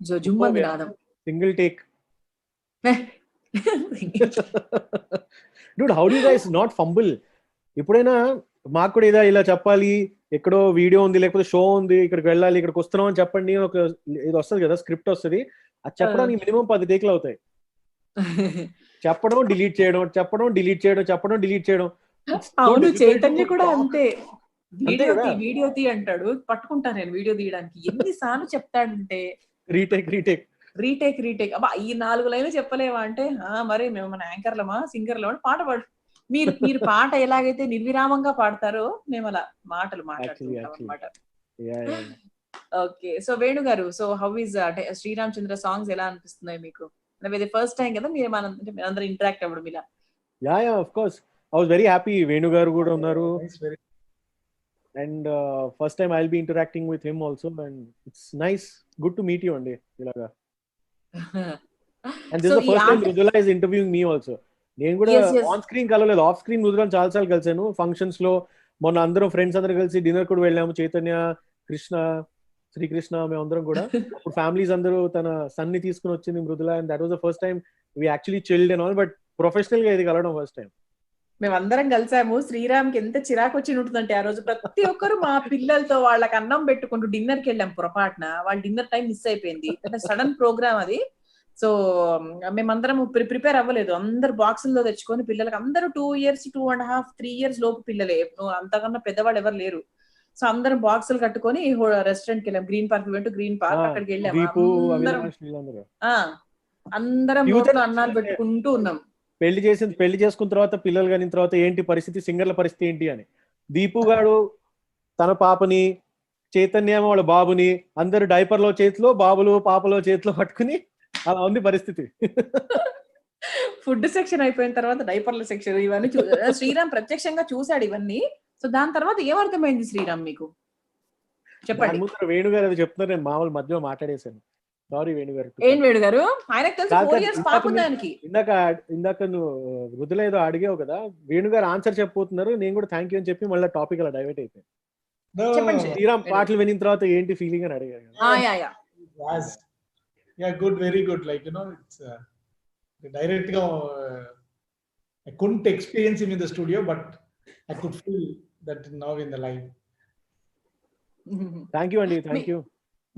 so Jhummandi Naadam single take. Dude, how do you guys not fumble? ఎప్పుడైనా మాకు కూడా ఇలా చెప్పాలి, ఎక్కడో వీడియో ఉంది లేకపోతే షో ఉంది, ఇక్కడికి వెళ్ళాలి, ఇక్కడికి వస్తున్నాం అని చెప్పండి, ఒక ఇది వస్తుంది కదా, స్క్రిప్ట్ వస్తుంది, అది చెప్పడానికి మినిమం 10 టేక్లు అవుతాయి. చెప్పడం డిలీట్ చేయడం, చెప్పడం డిలీట్ చేయడం, చెప్పడం డిలీట్ చేయడం. అవును, చైతన్య కూడా అంతే. వీడియో తీ అంటాడు, పట్టుకుంటా నేను వీడియో తీయడానికి. ఎన్నిసార్లు చెప్తాడంటే రీటేక్ రీటేక్ రీటేక్ రీటేక్. అబ్బా ఈ 4 లైన్లు చెప్పలేవా అంటే, మరి మేము మన యాంకర్లమా సింగర్లమా పాట పాడు. మీరు పాట ఎలాగైతే నిర్విరామంగా పాడతారో మేము అలా మాటలు మాట్లాడుతుంటాం అన్నమాట. ఓకే, సో వేణు గారు, సో హౌ ఇస్ అంటే శ్రీరామ్ చంద్ర సాంగ్స్ ఎలా అనిపిస్తున్నాయి మీకు? అంటే ఫస్ట్ టైం కదా మీరు అందరూ ఇంటరాక్ట్ అవ్వడం ఇలా. Yeah of course, I was very happy. Venu garu కూడా ఉన్నారు, and first time I will be interacting with him also, and it's nice, good to meet you అండి ఇలాగా. And this is the first time Mrudula is interviewing me also. నేను కూడా on screen కలవలేదు, off screen మృదులను చాలా సార్లు కలిసాను functions లో. మొన్న అందరం ఫ్రెండ్స్ అందరూ కలిసి డిన్నర్ కూడా వెళ్ళాము, చైతన్య, కృష్ణ, శ్రీకృష్ణ, మేమందరం కూడా. అప్పుడు ఫ్యామిలీస్ అందరూ తన సన్ని తీసుకుని వచ్చింది Mrudula, and that was the first time we actually chilled and all. But professional గా ఇది కలవడం ఫస్ట్ టైం. మేమందరం కలిసాము. శ్రీరామ్కి ఎంత చిరాకు వచ్చి ఉంటుందంటే ఆ రోజు ప్రతి ఒక్కరు మా పిల్లలతో వాళ్ళకి అన్నం పెట్టుకుంటూ డిన్నర్ కి వెళ్ళాం. పొరపాటున వాళ్ళ డిన్నర్ టైం మిస్ అయిపోయింది, అంటే సడన్ ప్రోగ్రామ్ అది. సో మేమందరం ప్రిపేర్ అవ్వలేదు, అందరు బాక్సుల్లో తెచ్చుకొని పిల్లలకి, అందరూ 2 years, 2.5, 3 years లోపు పిల్లలే, అంతకన్నా పెద్దవాళ్ళు ఎవరు లేరు. సో అందరం బాక్సులు కట్టుకొని రెస్టారెంట్ కి వెళ్ళాం, గ్రీన్ పార్క్ వెంట గ్రీన్ పార్క్, అక్కడికి వెళ్ళాము. అందరం నోట్లో అన్నాలు పెట్టుకుంటూ ఉన్నాం. పెళ్లి చేసుకున్న తర్వాత పిల్లలు కలిగిన తర్వాత ఏంటి పరిస్థితి, సింగర్ల పరిస్థితి ఏంటి అని. దీపు గాడు తన పాపని, చైతన్య వాళ్ళ బాబుని అందరు డైపర్లో చేతిలో, బాబులు పాపలో చేతిలో పట్టుకుని అలా ఉంది పరిస్థితి. ఫుడ్ సెక్షన్ అయిపోయిన తర్వాత డైపర్ల సెక్షన్, ఇవన్నీ శ్రీరామ్ ప్రత్యక్షంగా చూసాడు ఇవన్నీ. సో దాని తర్వాత ఏమర్థమైంది శ్రీరామ్ మీకు, చెప్పండి. వేణు గారు అది చెప్తున్నారు, నేను మామూలు మధ్యలో మాట్లాడేశాను, సారీ వేణు గారు. ఏం వేణు గారు, ఆయనకు తెలుసు 4 years పాప ఉంది ఆయనకి. ఇందాక నువ్వు మృదుల ఏదో అడిగావు కదా, వేణు గారు ఆన్సర్ చెప్పబోతున్నారు, నేను కూడా థ్యాంక్ యూ అని చెప్పి మళ్ళీ టాపిక్ అలా డైవర్ట్ అయిపోయింది. శ్రీరామ్ పాటలు వినిన తర్వాత ఏంటి ఫీలింగ్ అని అడిగారు. Yeah, good, very good. Like, it's direct ga I couldn't experience him in the studio, but I could feel that now in the live. Thank you Andy, thank you.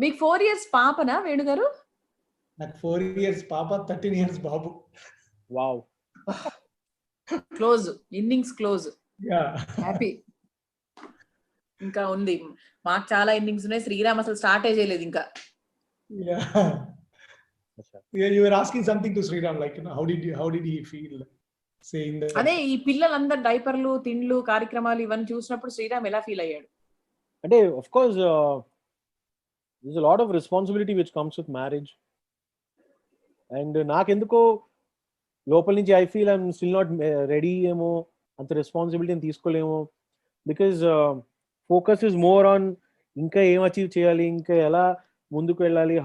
మీకు 4 years పాపనా Venu గారు? నాకు 4 years పాప, 13 years బాబు. Wow, close, innings close. Yeah, happy. ఇంకా ఉంది, మాకు చాలా innings ఉన్నాయి. శ్రీరామ్ అసలు స్టార్ట్ చేయలేదు ఇంకా. Yeah, you were asking something to Sriram, like, how did he feel saying that? అదే ఈ పిల్లలందరూ డైపర్లు, తిండ్లు, కార్యక్రమాలు ఇవన్నీ చూసినప్పుడు శ్రీరామ్ ఎలా ఫీల్ అయ్యాడు? అంటే of course there's a lot of responsibility which comes with marriage, and నాకెందుకో లోపల నుంచి I feel I'm still not ready ఏమో, అంత రెస్పాన్సిబిలిటీని తీసుకోలేమో, because focus is more on ఇంకా ఏం అచీవ్ చేయాలి, ఇంకా ఎలా ముందుకు వెళ్ళాలి,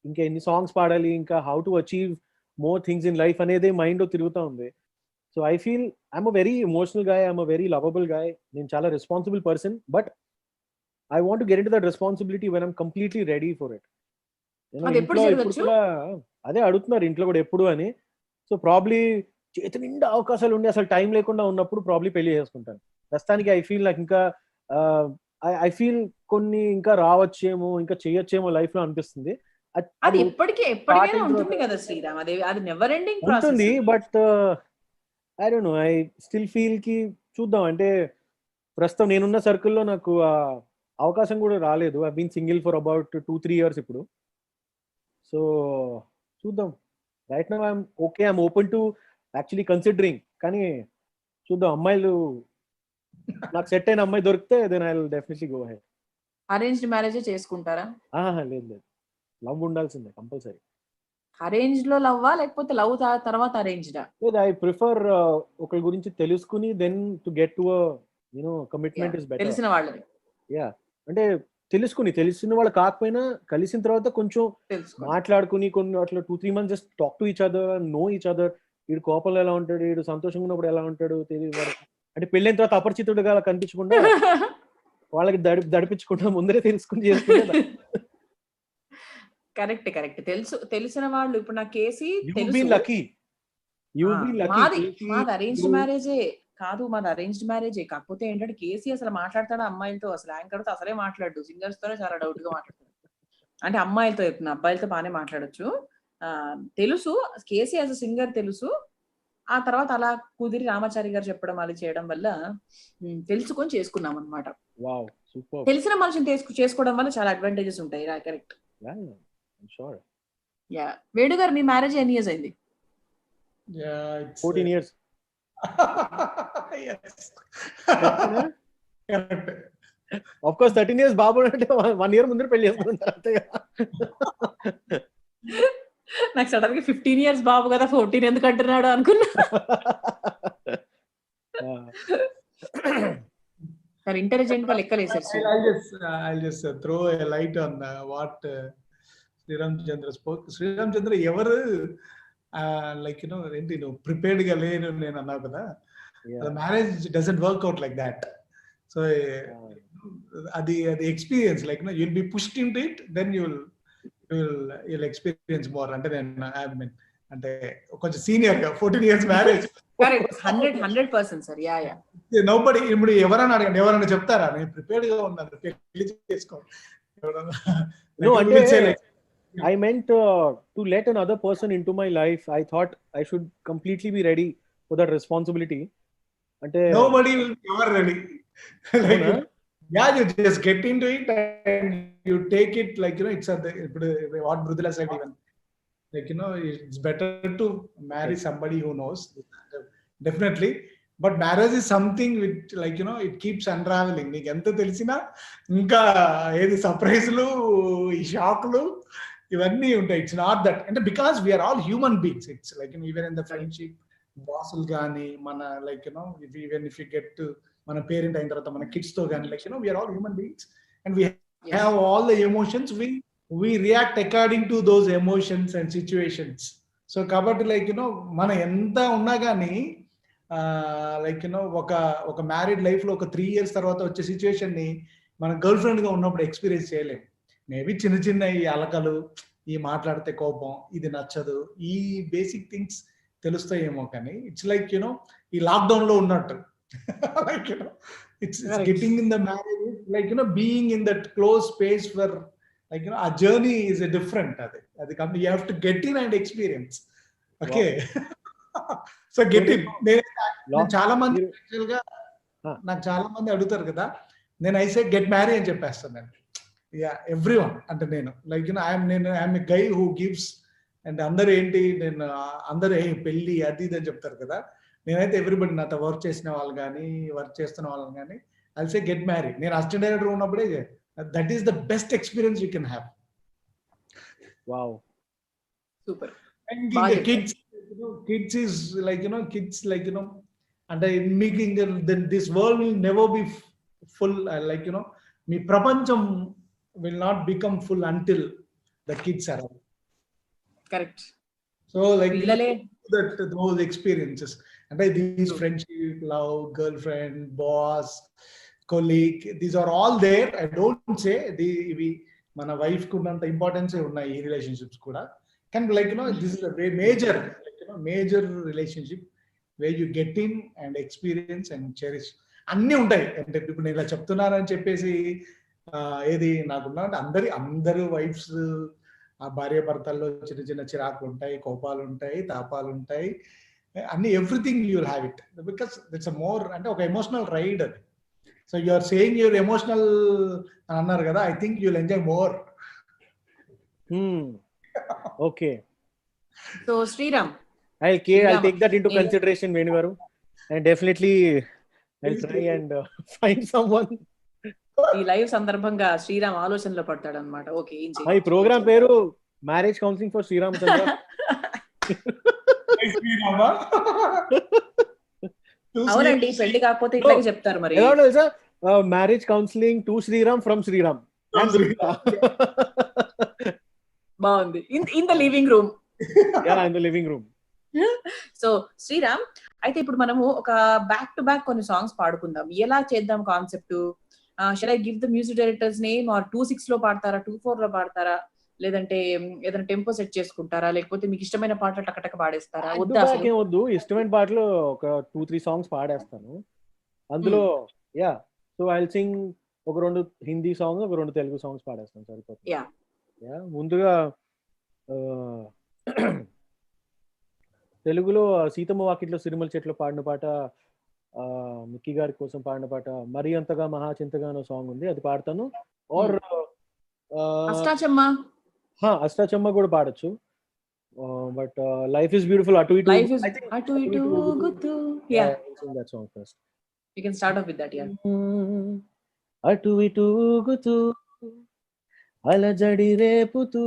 ఇంకా ఎన్ని సాంగ్స్ పాడాలి, ఇంకా how to achieve more things in life అనేది మైండ్లో తిరుగుతూ ఉంది. So I feel I'm a very emotional guy, I'm a very lovable guy. నేను చాలా responsible person, but I want to get in to that responsibility when I'm completely ready for it. ఇంట్లో ఇప్పుడు కూడా అదే అడుగుతున్నారు ఇంట్లో కూడా ఎప్పుడు అని. సో ప్రాబ్లీ చేతి నిండా అవకాశాలు ఉండి అసలు టైం లేకుండా ఉన్నప్పుడు ప్రాబ్లీ పెళ్లి చేసుకుంటాను. ప్రస్తుతానికి ఐ ఫీల్ నాకు ఇంకా ఐ ఫీల్ కొన్ని ఇంకా రావచ్చేమో, ఇంకా చేయొచ్చేమో లైఫ్ లో అనిపిస్తుంది. అది ఎప్పటికైనా ఉంటుంది కదా శ్రీరామ్, అది నెవర్ ఎండింగ్ ప్రాసెస్ ఉంటుంది. But I don't no, I still feel కి చూద్దాం. అంటే ప్రస్తుతం నేనున్న సర్కిల్లో నాకు అవకాశం కూడా రాలేదు. I been single for about 2-3 years ఇప్పుడు. సో చూద్దాం. Right now I'm okay, I'm open to actually considering. కానీ చూద్దాం, అమ్మాయిలు నాకు సెట్ అయిన అమ్మాయి దొరికితే then I will definitely go ahead. Arranged marriage చేసుకుంటారా? లేదు, లవ్ ఉండాల్సిందే కంపల్సరీ. అరేంజ్ లో లవ్వా లేకపోతే లవ్ తర్వాత అరేంజ్డా? లేదు, ఐ ప్రిఫర్ ఒకరి గురించి తెలుసుకుని then to get to commitment is better. తెలిసిన వాళ్ళని, యా, అంటే తెలిసిన వాళ్ళు కాకపోయినా కలిసిన తర్వాత కొంచెం మాట్లాడుకుని కొన్ని అట్లా 2-3 months just talk to each other, know each other. వీడు కోపంలో ఎలా ఉంటాడు, వీడు సంతోషంగా ఉన్నప్పుడు ఎలా ఉంటాడు తెలియదు. అంటే పెళ్ళైన తర్వాత అపరిచితుడుగా కనిపించకుండా వాళ్ళకి దడిపించకుండా ముందరే తెలుసుకుని చేసుకుంటే. కరెక్ట్. తెలిసిన వాళ్ళు ఇప్పుడు నా కేసీ మాది అరేంజ్డ్ మ్యారేజే కాదు, మాది అరేంజ్డ్ మ్యారేజే. కాకపోతే ఏంటంటే కేసీ అసలు మాట్లాడతాడు అమ్మాయిలతో, అసలు యాంకర్ తో అసలే మాట్లాడు, సింగర్స్ తోనే చాలా డౌట్ గా మాట్లాడతాడు. అంటే అమ్మాయిలతో చెప్తున్నా, అబ్బాయిలతో బాగానే మాట్లాడొచ్చు. తెలుసు కేసీ యాజ్ అ సింగర్ తెలుసు. ఆ తర్వాత అలా కుదిరి రామాచారి గారు చెప్పడం అది చేయడం వల్ల తెలుసుకొని చేసుకున్నాం అనమాట. తెలిసిన మనిషిని చేసుకోవడం వల్ల చాలా అడ్వాంటేజెస్ ఉంటాయి. కరెక్ట్. యా, వేణు గారు మీ మ్యారేజ్ ఎన్ని ఇయర్స్ అయింది? 14 years. Of course 13 years బాబు అంటే 1 year ముందు పెళ్లి చేసుకుంటారు అంతే. నాకు సడన్ గా 15 years బాబు కదా 14 ఎందుకు అంటున్నాడు అనుకున్నా. ఇంటెలిజెంట్ గా లెక్కలేసారు. I'll just throw a light on what Sriram Chandra spoke. Sriram చంద్ర ఎవరు లైక్ ఏంటి నువ్వు ప్రిపేర్డ్ గా లేను నేను అన్నావు కదా, marriage doesn't work out like that. So అది experience, like you'll be pushed into it, then you'll experience more. అంటే నేను అంటే కొంచెం సీనియర్ గా 14 years marriage. 100% sir. Yeah nobody ఇప్పుడు ఎవరైనా అడగండి, ఎవరైనా చెప్తారా నేను ప్రిపేర్డ్ గా ఉన్నాను పెళ్లి చేసుకో? I meant to let another person into my life. I thought I should completely be ready for that responsibility. Ante nobody will be ever ready. Like, yeah, you just get into it and you take it like it's what Mrudula said even. Like it's better to marry somebody who knows. Definitely. But marriage is something which like it keeps unraveling. నీకు ఎంత తెలిసినా ఇంకా ఏది సర్ప్రైజ్లు, ఈ షాక్లు ఇవన్నీ ఉంటాయి. It's not that, అంటే because we're all human beings. It's like even in the friendship, బాసులు కానీ మన like even if you get మన పేరెంట్ అయిన తర్వాత మన కిడ్స్ తో కానీ like we're all human beings and we have all the emotions. we react according to those emotions and situations. So కాబట్టి లైక్ మన ఎంత ఉన్నా కానీ లైక్ ఒక మ్యారీడ్ లైఫ్ లో ఒక 3 years తర్వాత వచ్చే సిచ్యువేషన్ ని మన గర్ల్ ఫ్రెండ్ గా ఉన్నప్పుడు ఎక్స్పీరియన్స్ చేయలేము. మేబీ చిన్న ఈ అలకలు, ఈ మాట్లాడితే కోపం, ఇది నచ్చదు, ఈ బేసిక్ థింగ్స్ తెలుస్తాయేమో. కానీ ఇట్స్ లైక్ ఈ లాక్డౌన్ లో ఉన్నట్టు like it's getting in the marriage, like being in that close space for like a journey is a different adi come you have to get in and experience. Okay. Wow. So get in. నేను చాలా మంది actual గా నాకు చాలా మంది అడుగుతారు కదా, నేను I say get married అని చెప్పేస్తాను నేను. యా ఎవ్రీవన్ అంటే నేను like I'm a guy who gives and అందరూ ఏంటి నేను అందరూ పెళ్లి అది ఇది అని చెప్తారు కదా. నేనైతే ఎవ్రీబడి నాతో వర్క్ చేసిన వాళ్ళు కానీ వర్క్ చేస్తున్న వాళ్ళని కానీ I say get married. నేను అసిస్టెంట్ డైరెక్టర్ ఉన్నప్పుడే that is the best experience you can have. Wow, super. And the kids is like kids like and making this world will never be full like మీ ప్రపంచం will not become full until the kids are around. Correct. So like పిల్లలే those experiences, and these friendship, love, girlfriend, boss, colleague, these are all there. I don't say ఇవి మన wife కు ఉన్నంత importance ఉన్నాయి ఈ relationships కూడా. కానీ like this is a very major, major relationship where you get in and experience and cherish. అన్నీ ఉంటాయి. అంటే ఇప్పుడు నేను ఇలా చెప్తున్నానని చెప్పేసి ఏది నాకున్నా అంటే అందరు వైఫ్స్ ఆ భార్య భర్తల్లో చిన్న చిన్న చిరాకులు ఉంటాయి, కోపాలు ఉంటాయి, తాపాలు ఉంటాయి, అన్ని everything you will have it because it's a more అంటే ఒక ఎమోషనల్ రైడ్ అది. So you are saying your emotional అని అన్నారు కదా, I think you will enjoy more. Okay, so Sriram, I'll take that into consideration, Venu garu, and definitely I'll try and find someone. ఈ live సందర్భంగా శ్రీరామ్ ఆలోచనలో పడతాడు అనమాట. Okay, ఈ ప్రోగ్రామ్ పేరు marriage counselling for Sriram Chandra. అవునండి, పెళ్లి కాకపోతే ఇట్లాగే చెప్తారు. మరి ఎలా తెలుసా, marriage counselling to Sriram from Sriram. బాగుంది. In the living room. In the living room. So Sriram, అయితే ఇప్పుడు మనము ఒక బ్యాక్ టు బ్యాక్ కొన్ని సాంగ్స్ పాడుకుందాం. ఎలా చేద్దాం concept? Shall I give the music directors name? Or 2/6 లో పాడతారా, 2/4 లో పాడతారా, లేదంటే ఏదైనా టెంపో సెట్ చేసుకుంటారా, లేకపోతే మీకు ఇష్టమైన పాటలు టకటక పాడేస్తారా? వద్దు, ఇష్టమైన పాటలు ఒక 2-3 సాంగ్స్ పాడేస్తాను అందులో. సో ఐ విల్ సింగ్ ఒక 2 హిందీ సాంగ్స్, ఒక 2 తెలుగు సాంగ్స్ పాడేస్తాను, సరిపోతుంది. ముందుగా తెలుగులో సీతమ్మ వాకిట్లో సిరిమల చెట్లు పాడిన పాట, మిక్కీ గారి కోసం పాడిన పాట మరి అంతగా మహాచింతగా అనే సాంగ్ ఉంది, అది పాడతాను. ఆర్ అష్టాచమ్మ కూడా పాడొచ్చు. బట్ లైఫ్ ఇస్ బ్యూటిఫుల్, అటు ఇటు గుతు. that song first. You can start off with that. అటు ఇటు గుతు అలజడి రేపుతూ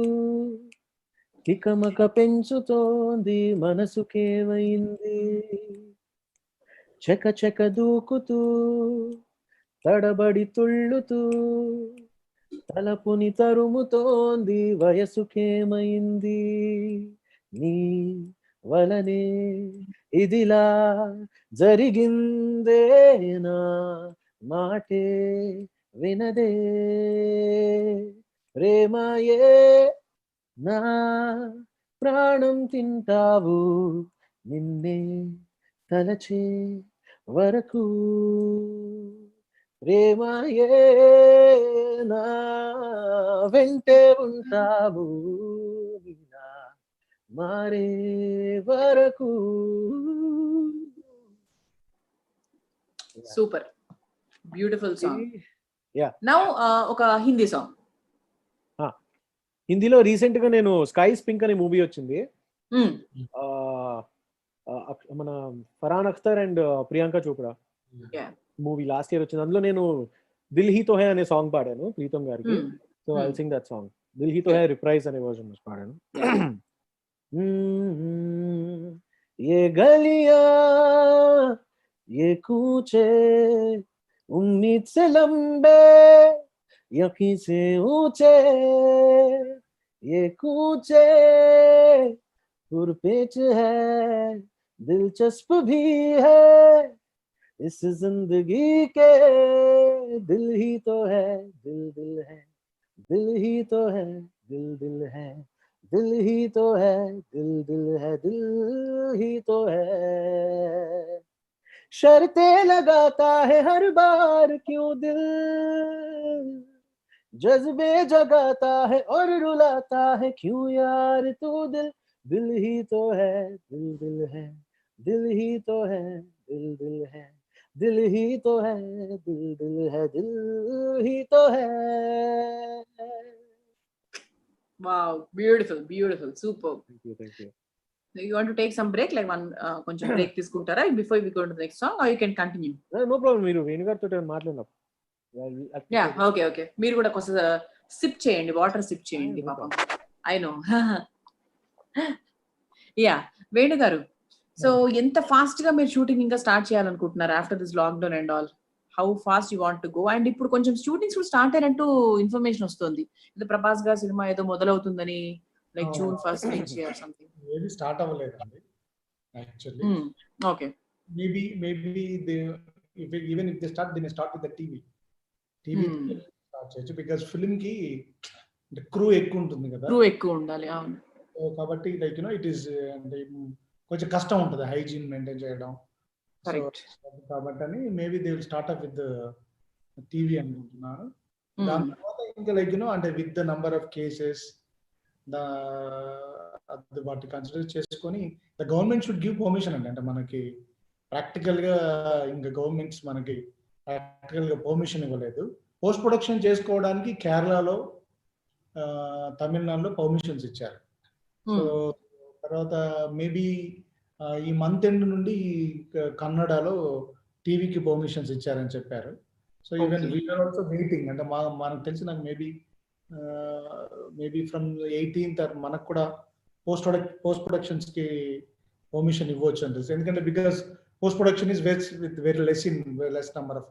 కికమక పెంచుతోంది మనసుకేమైంది, చెక చెక దూకుతూ తడబడి తుళ్ళుతూ తలపుని తరుముతోంది వయసుకేమైంది, నీ వలనే ఇదిలా జరిగిందేనా మాటే వినదే ప్రేమయే నా ప్రాణం తింటావు నిన్నే తలచే వరకు, ప్రేమయే నా వెంటే ఉంటావు మారే వరకు. Super, beautiful song. నౌ ఒక హిందీ సాంగ్. హిందీలో రీసెంట్ గా నేను స్కైస్ పింక్ అనే మూవీ వచ్చింది, మన Farhan Akhtar and Priyanka Chopra movie last year వచ్చింది. అందులో నేను దిల్ హీ తో హై అనే సాంగ్ పాడాను ప్రీతం గారికి. So I will sing that song. Dil Hi To Hai reprise అనే వర్జన్ పాడాను. ये गलियां ये कूचे उम्मीद से लंबे यकीन से ऊंचे, ये कूचे पुरपेच है दिलचस्प भी है इस जिंदगी के, दिल ही तो है दिल दिल है, दिल ही तो है दिल दिल है, दिल ही तो है दिल दिल है, दिल ही तो है, शर्तें लगाता है हर बार क्यों दिल, जज्बे जगाता है और रुलाता है क्यों यार तू दिल, दिल ही तो है दिल दिल है, दिल ही तो है दिल दिल है, दिल ही तो है दिल दिल है, दिल ही तो है. Wow, beautiful, beautiful, super. Thank you. So you want to take some break, like one కొంచెం break తీసుకుంటారా before we go to the next song, or you can continue? No problem, మీరు వేణుగారితో మాట్లాడినప్పుడు. ఓకే, మీరు కూడా కొంచెం సిప్ చేయండి, water SIP చేయండి పాపం. I know. వేణు గారు, సో ఎంత ఫాస్ట్ గా మీరు షూటింగ్ ఇంకా స్టార్ట్ చేయాలనుకుంటున్నారు after this lockdown and all? How fast you want to go. And ఇప్పుడు కొంచెం షూటింగ్స్ కూడా స్టార్ట్ అయినట్టు ఇన్ఫర్మేషన్ వస్తుంది. ఇది ప్రభాస్ గారి సినిమా ఏదో మొదలవుతుందని, లైక్ June 1st నుంచి ఆర్ సంథింగ్. ఏది స్టార్ట్ అవ్వలేదండి actually. Okay. Maybe they even if they start with the TV start చేయొచ్చు. బికాస్ ఫిల్మ్ కి క్రూ ఎక్కువ ఉంటుంది కదా, క్రూ ఎక్కువ ఉండాలి. అవును. కాబట్టి లైక్ ఇట్ ఈస్ అంటే కొంచెం కష్టం ఉంటుంది హైజీన్ మెయింటైన్ చేయడం. కాబట్టి అని maybe they will start up with TV అనుకుంటున్నాను. దాని తర్వాత ఇంకా లైక్ అంటే with the number of cases వాటి కన్సిడర్ చేసుకొని the government should give permission అండి. అంటే మనకి ప్రాక్టికల్ గా ఇంకా గవర్నమెంట్స్ మనకి ప్రాక్టికల్ గా పర్మిషన్ ఇవ్వలేదు. పోస్ట్ ప్రొడక్షన్ చేసుకోవడానికి కేరళలో, తమిళనాడులో పర్మిషన్స్ ఇచ్చారు. సో తర్వాత మేబీ ఈ మంత్ ఎండ్ నుండి కన్నడలో టీవీకి పర్మిషన్స్ ఇచ్చారని చెప్పారు. So even we are also waiting. అంటే మనకు తెలిసి నాకు మేబీ ఫ్రమ్ 18th మనకు కూడా పోస్ట్ ప్రొడక్షన్స్ కి పర్మిషన్ ఇవ్వచ్చు అని తెలుసు. ఎందుకంటే because post production is with very less number of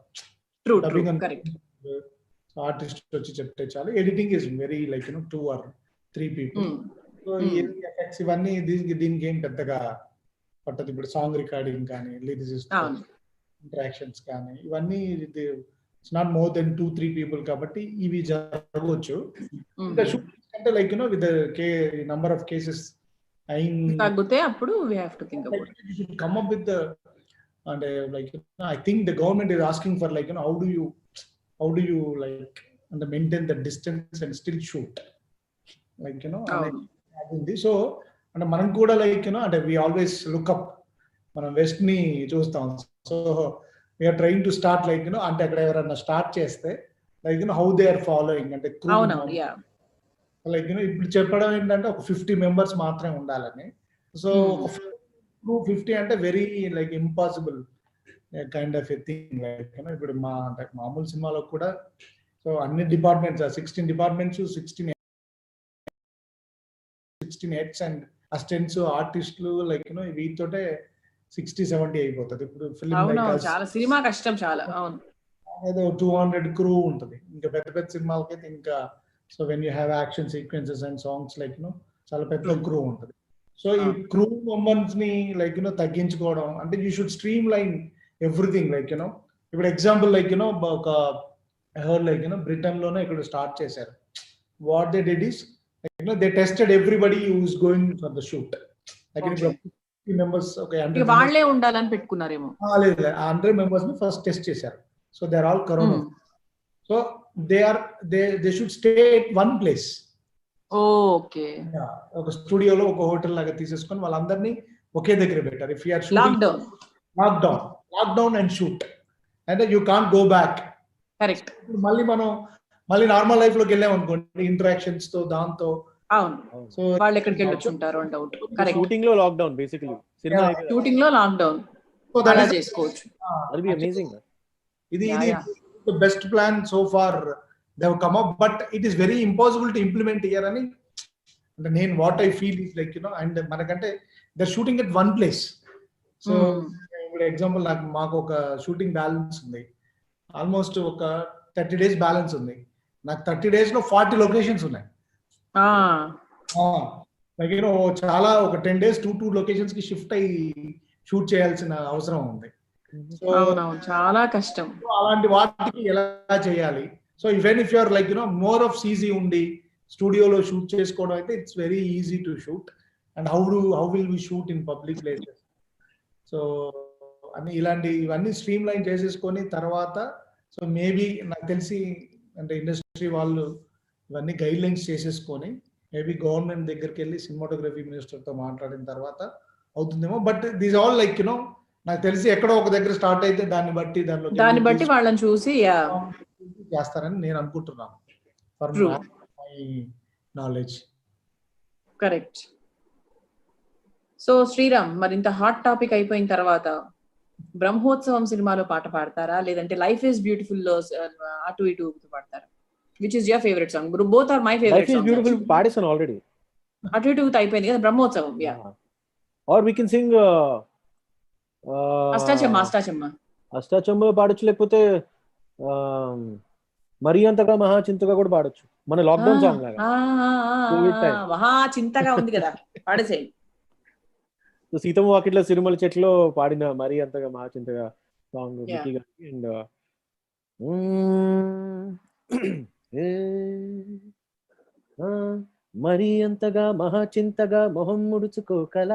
artist వచ్చి చెప్తే చాలు. Editing is very like 2 or 3 people. So effects ఇవన్నీ దీనికి ఏం పెద్దగా పట్టదు. ఇప్పుడు సాంగ్ రికార్డింగ్ కానీ, లిరిసిస్ట్ ఇంటరాక్షన్స్ కానీ ఇవన్నీ it's not more than 2-3 people కాబట్టి ఇవి జరగవచ్చు. ఇంకా షూటింగ్ అంటే like with number of cases తగ్గితే అప్పుడు we have to think about it. You should come up with the and like I think the government is asking for like how do you like and maintain the distance and still shoot like so అంటే మనం కూడా like అంటే we always look up, మనం west ని చూస్తాం. So we are trying to start like అంటే అక్కడ ఎవరైనా స్టార్ట్ చేస్తే like how they are following అంటే లైక్ ఇప్పుడు చెప్పడం ఏంటంటే ఒక 50 members మాత్రమే ఉండాలని. సో 50 అంటే very like impossible kind of a thing. Like ఇప్పుడు మామూలు సినిమాలో కూడా సో అన్ని departments 16 departments 16 heads and assistants ఆర్టిస్టులు లైక్ వీటితోటే 60-70 అయిపోతుంది. ఇప్పుడు ఫిల్మ్ చాలా సినిమా కష్టం చాలా. అవును, ఏదో 200 crew ఉంటుంది. ఇంకా పెద్ద సినిమాలకైతే ఇంకా so when you have action sequences and songs like చాలా పెద్ద క్రూ ఉంటుంది. సో ఈ క్రూ మెంబర్స్ ని లైక్ తగ్గించుకోవడం అంటే you should streamline everything. Like ఇప్పుడు ఎగ్జాంపుల్ లైక్ ఒక లైక్ బ్రిటన్ లోనే ఇక్కడ స్టార్ట్ చేశారు. What they did is they tested everybody who is going for the shoot. Like 50 members వాళ్ళే ఉండాలని పెట్టుకున్నారేమో. లేదు, 100 members ని ఫస్ట్ టెస్ట్ చేశారు. So they are all corona. సో they should stay at one place. Okay. ఒక స్టూడియోలో ఒక హోటల్ లాగా తీసేసుకొని వాళ్ళందరినీ ఒకే దగ్గర పెట్టారు. If you are shooting lockdown and shoot అంటే you can't go back. Correct. మళ్ళీ నార్మల్ లైఫ్ లోకి వెళ్ళాం అనుకోండి ఇంటరాక్షన్స్ తో దాంతో. అవును. సో వాళ్ళు ఎక్కడికి వెళ్ళొచ్చుంటారు అంటే కరెక్ట్. షూటింగ్ లో లాక్డౌన్ బేసికల్లీ సినిమా షూటింగ్ లో లాక్డౌన్ సో దట్ ఇస్ చేసుకోవచ్చు. That be amazing. ఇది the best plan so far they have come up, but it is very impossible to implement here ani and then what I feel is like and manakante they're shooting at one place. So for example like maaku oka shooting balance undi, almost oka 30 days balance undi. నాకు 30 days లో 40 locations ఉన్నాయి. like చాలా ఒక 10 days 2 locations కి shift అయ్యి shoot చేయాల్సిన అవసరం ఉంది. చాలా కష్టం. అలాంటి వాటికి ఎలా చేయాలి? So even if you are like more of CG ఉండి స్టూడియోలో షూట్ చేసుకోవడం అయితే it's very easy to shoot. And how will we shoot in public places? So అని ఇవన్నీ స్ట్రీమ్ లైన్ చేసేసుకొని తర్వాత సో మేబీ నాకు తెలిసి అంటే ఇండస్ట్రీ వాళ్ళు ఇవన్నీ గైడ్ లైన్స్ చేసేసుకొని మేబీ గవర్నమెంట్ దగ్గరికి వెళ్ళి సినిమాటోగ్రఫీ మినిస్టర్తో మాట్లాడిన తర్వాత అవుతుందేమో. బట్ దీస్ ఆల్ లైక్ నాకు తెలిసి ఎక్కడో ఒక దగ్గర స్టార్ట్ అయితే దాన్ని బట్టి వాళ్ళని చూసి చేస్తారని నేను అనుకుంటున్నాను. For my knowledge. Correct. So Sriram, మరి ఇంత హాట్ టాపిక్ అయిపోయిన తర్వాత బ్రహ్మోత్సవం సినిమాలో పాట పాడతారా, లేదంటే లైఫ్ ఈజ్ బ్యూటిఫుల్ లో అటు ఇటు పాడతారా? Which is your favourite song? Both are my favourite. Life is beautiful పాడేసాను ఆల్రెడీ. అటు ఇటు అయిపోయింది కదా Brahmotsavam. Yeah. Or we can sing Ashtachamma పాడొచ్చు, లేకపోతే మరీ అంతగా మహా చింతగా కూడా పాడొచ్చు, మన లాక్డౌన్ సాంగ్ లాగా. మహా చింతగా ఉంది కదా, పాడేసేయి. సీతమ్మ వాకిట్లో సిరిమల చెట్లో పాడిన మరీ అంతగా మహా చింతగా సాంగ్ మిక్కీ గారి. అండ్ మరీ అంతగా మహా చింతగా మొహం ముడుచుకోకల,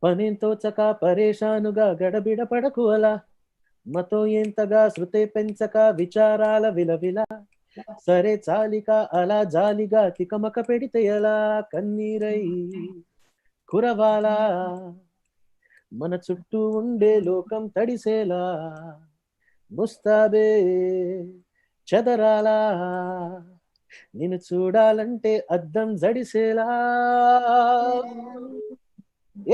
పనేంతో చక పరేషానుగా గడబిడ పడకు అలా, మతో ఎంతగా శృతే పెంచక విచారాల విలవిల, సరే చాలిక అలా జాలిగా తికమక పెడితే ఎలా, కన్నీరై కురవాలా మన చుట్టూ ఉండే లోకం తడిసేలా, ముస్తాబే చెదరాలా నిన్ను చూడాలంటే అద్దం జడిసేలా,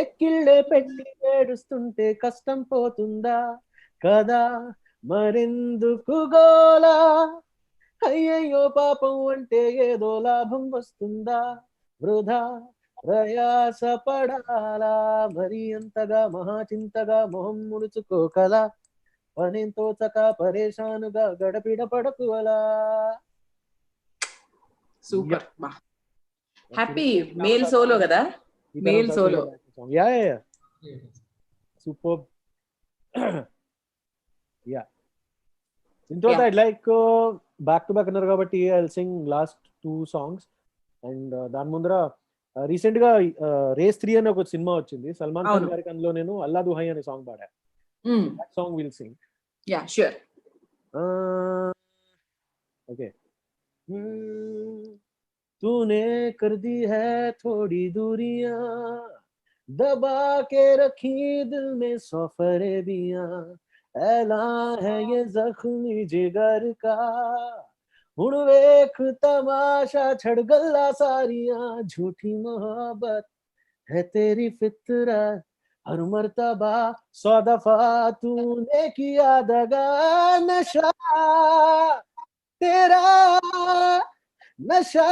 ఎక్కిళ్ళే పెట్టి ఏడుస్తుంటే కష్టం పోతుందా కదా, మరెందుకు గోలా, అయ్యయ్యో పాపం అంటే ఏదో లాభం వస్తుందా, వృధా ప్రయాస పడాలా, మరి అంతగా మహా చింతగా మొహం ముడుచుకోకలా, పనేంతో చక పరేషానుగా గడబిడ పడకు అలా. సూపర్. హ్యాపీ మేల్ సోలో కదా, male solo. Yeah yeah super. Yeah ఇంట్లో I'd like back to back అన్నారు కాబట్టి I'll sing last 2 songs. And దాని ముందర రీసెంట్ గా రేస్ 3 అనే ఒక సినిమా వచ్చింది, సల్మాన్ ఖాన్ గారికి. అందులో నేను అల్లా దుహై అనే సాంగ్ పాడా. Song will sing. Yeah sure. Okay. तूने कर दी है थोड़ी दूरियां, दबा के रखी दिल में 100 फरेबियां, ऐलान है ये जख्मी जिगर का, हुण वेख तमाशा छड़ गल्ला सारियां, झूठी मोहब्बत है तेरी फितरत, हर मर्तबा 100 दफा तूने किया दगा, नशा तेरा नशा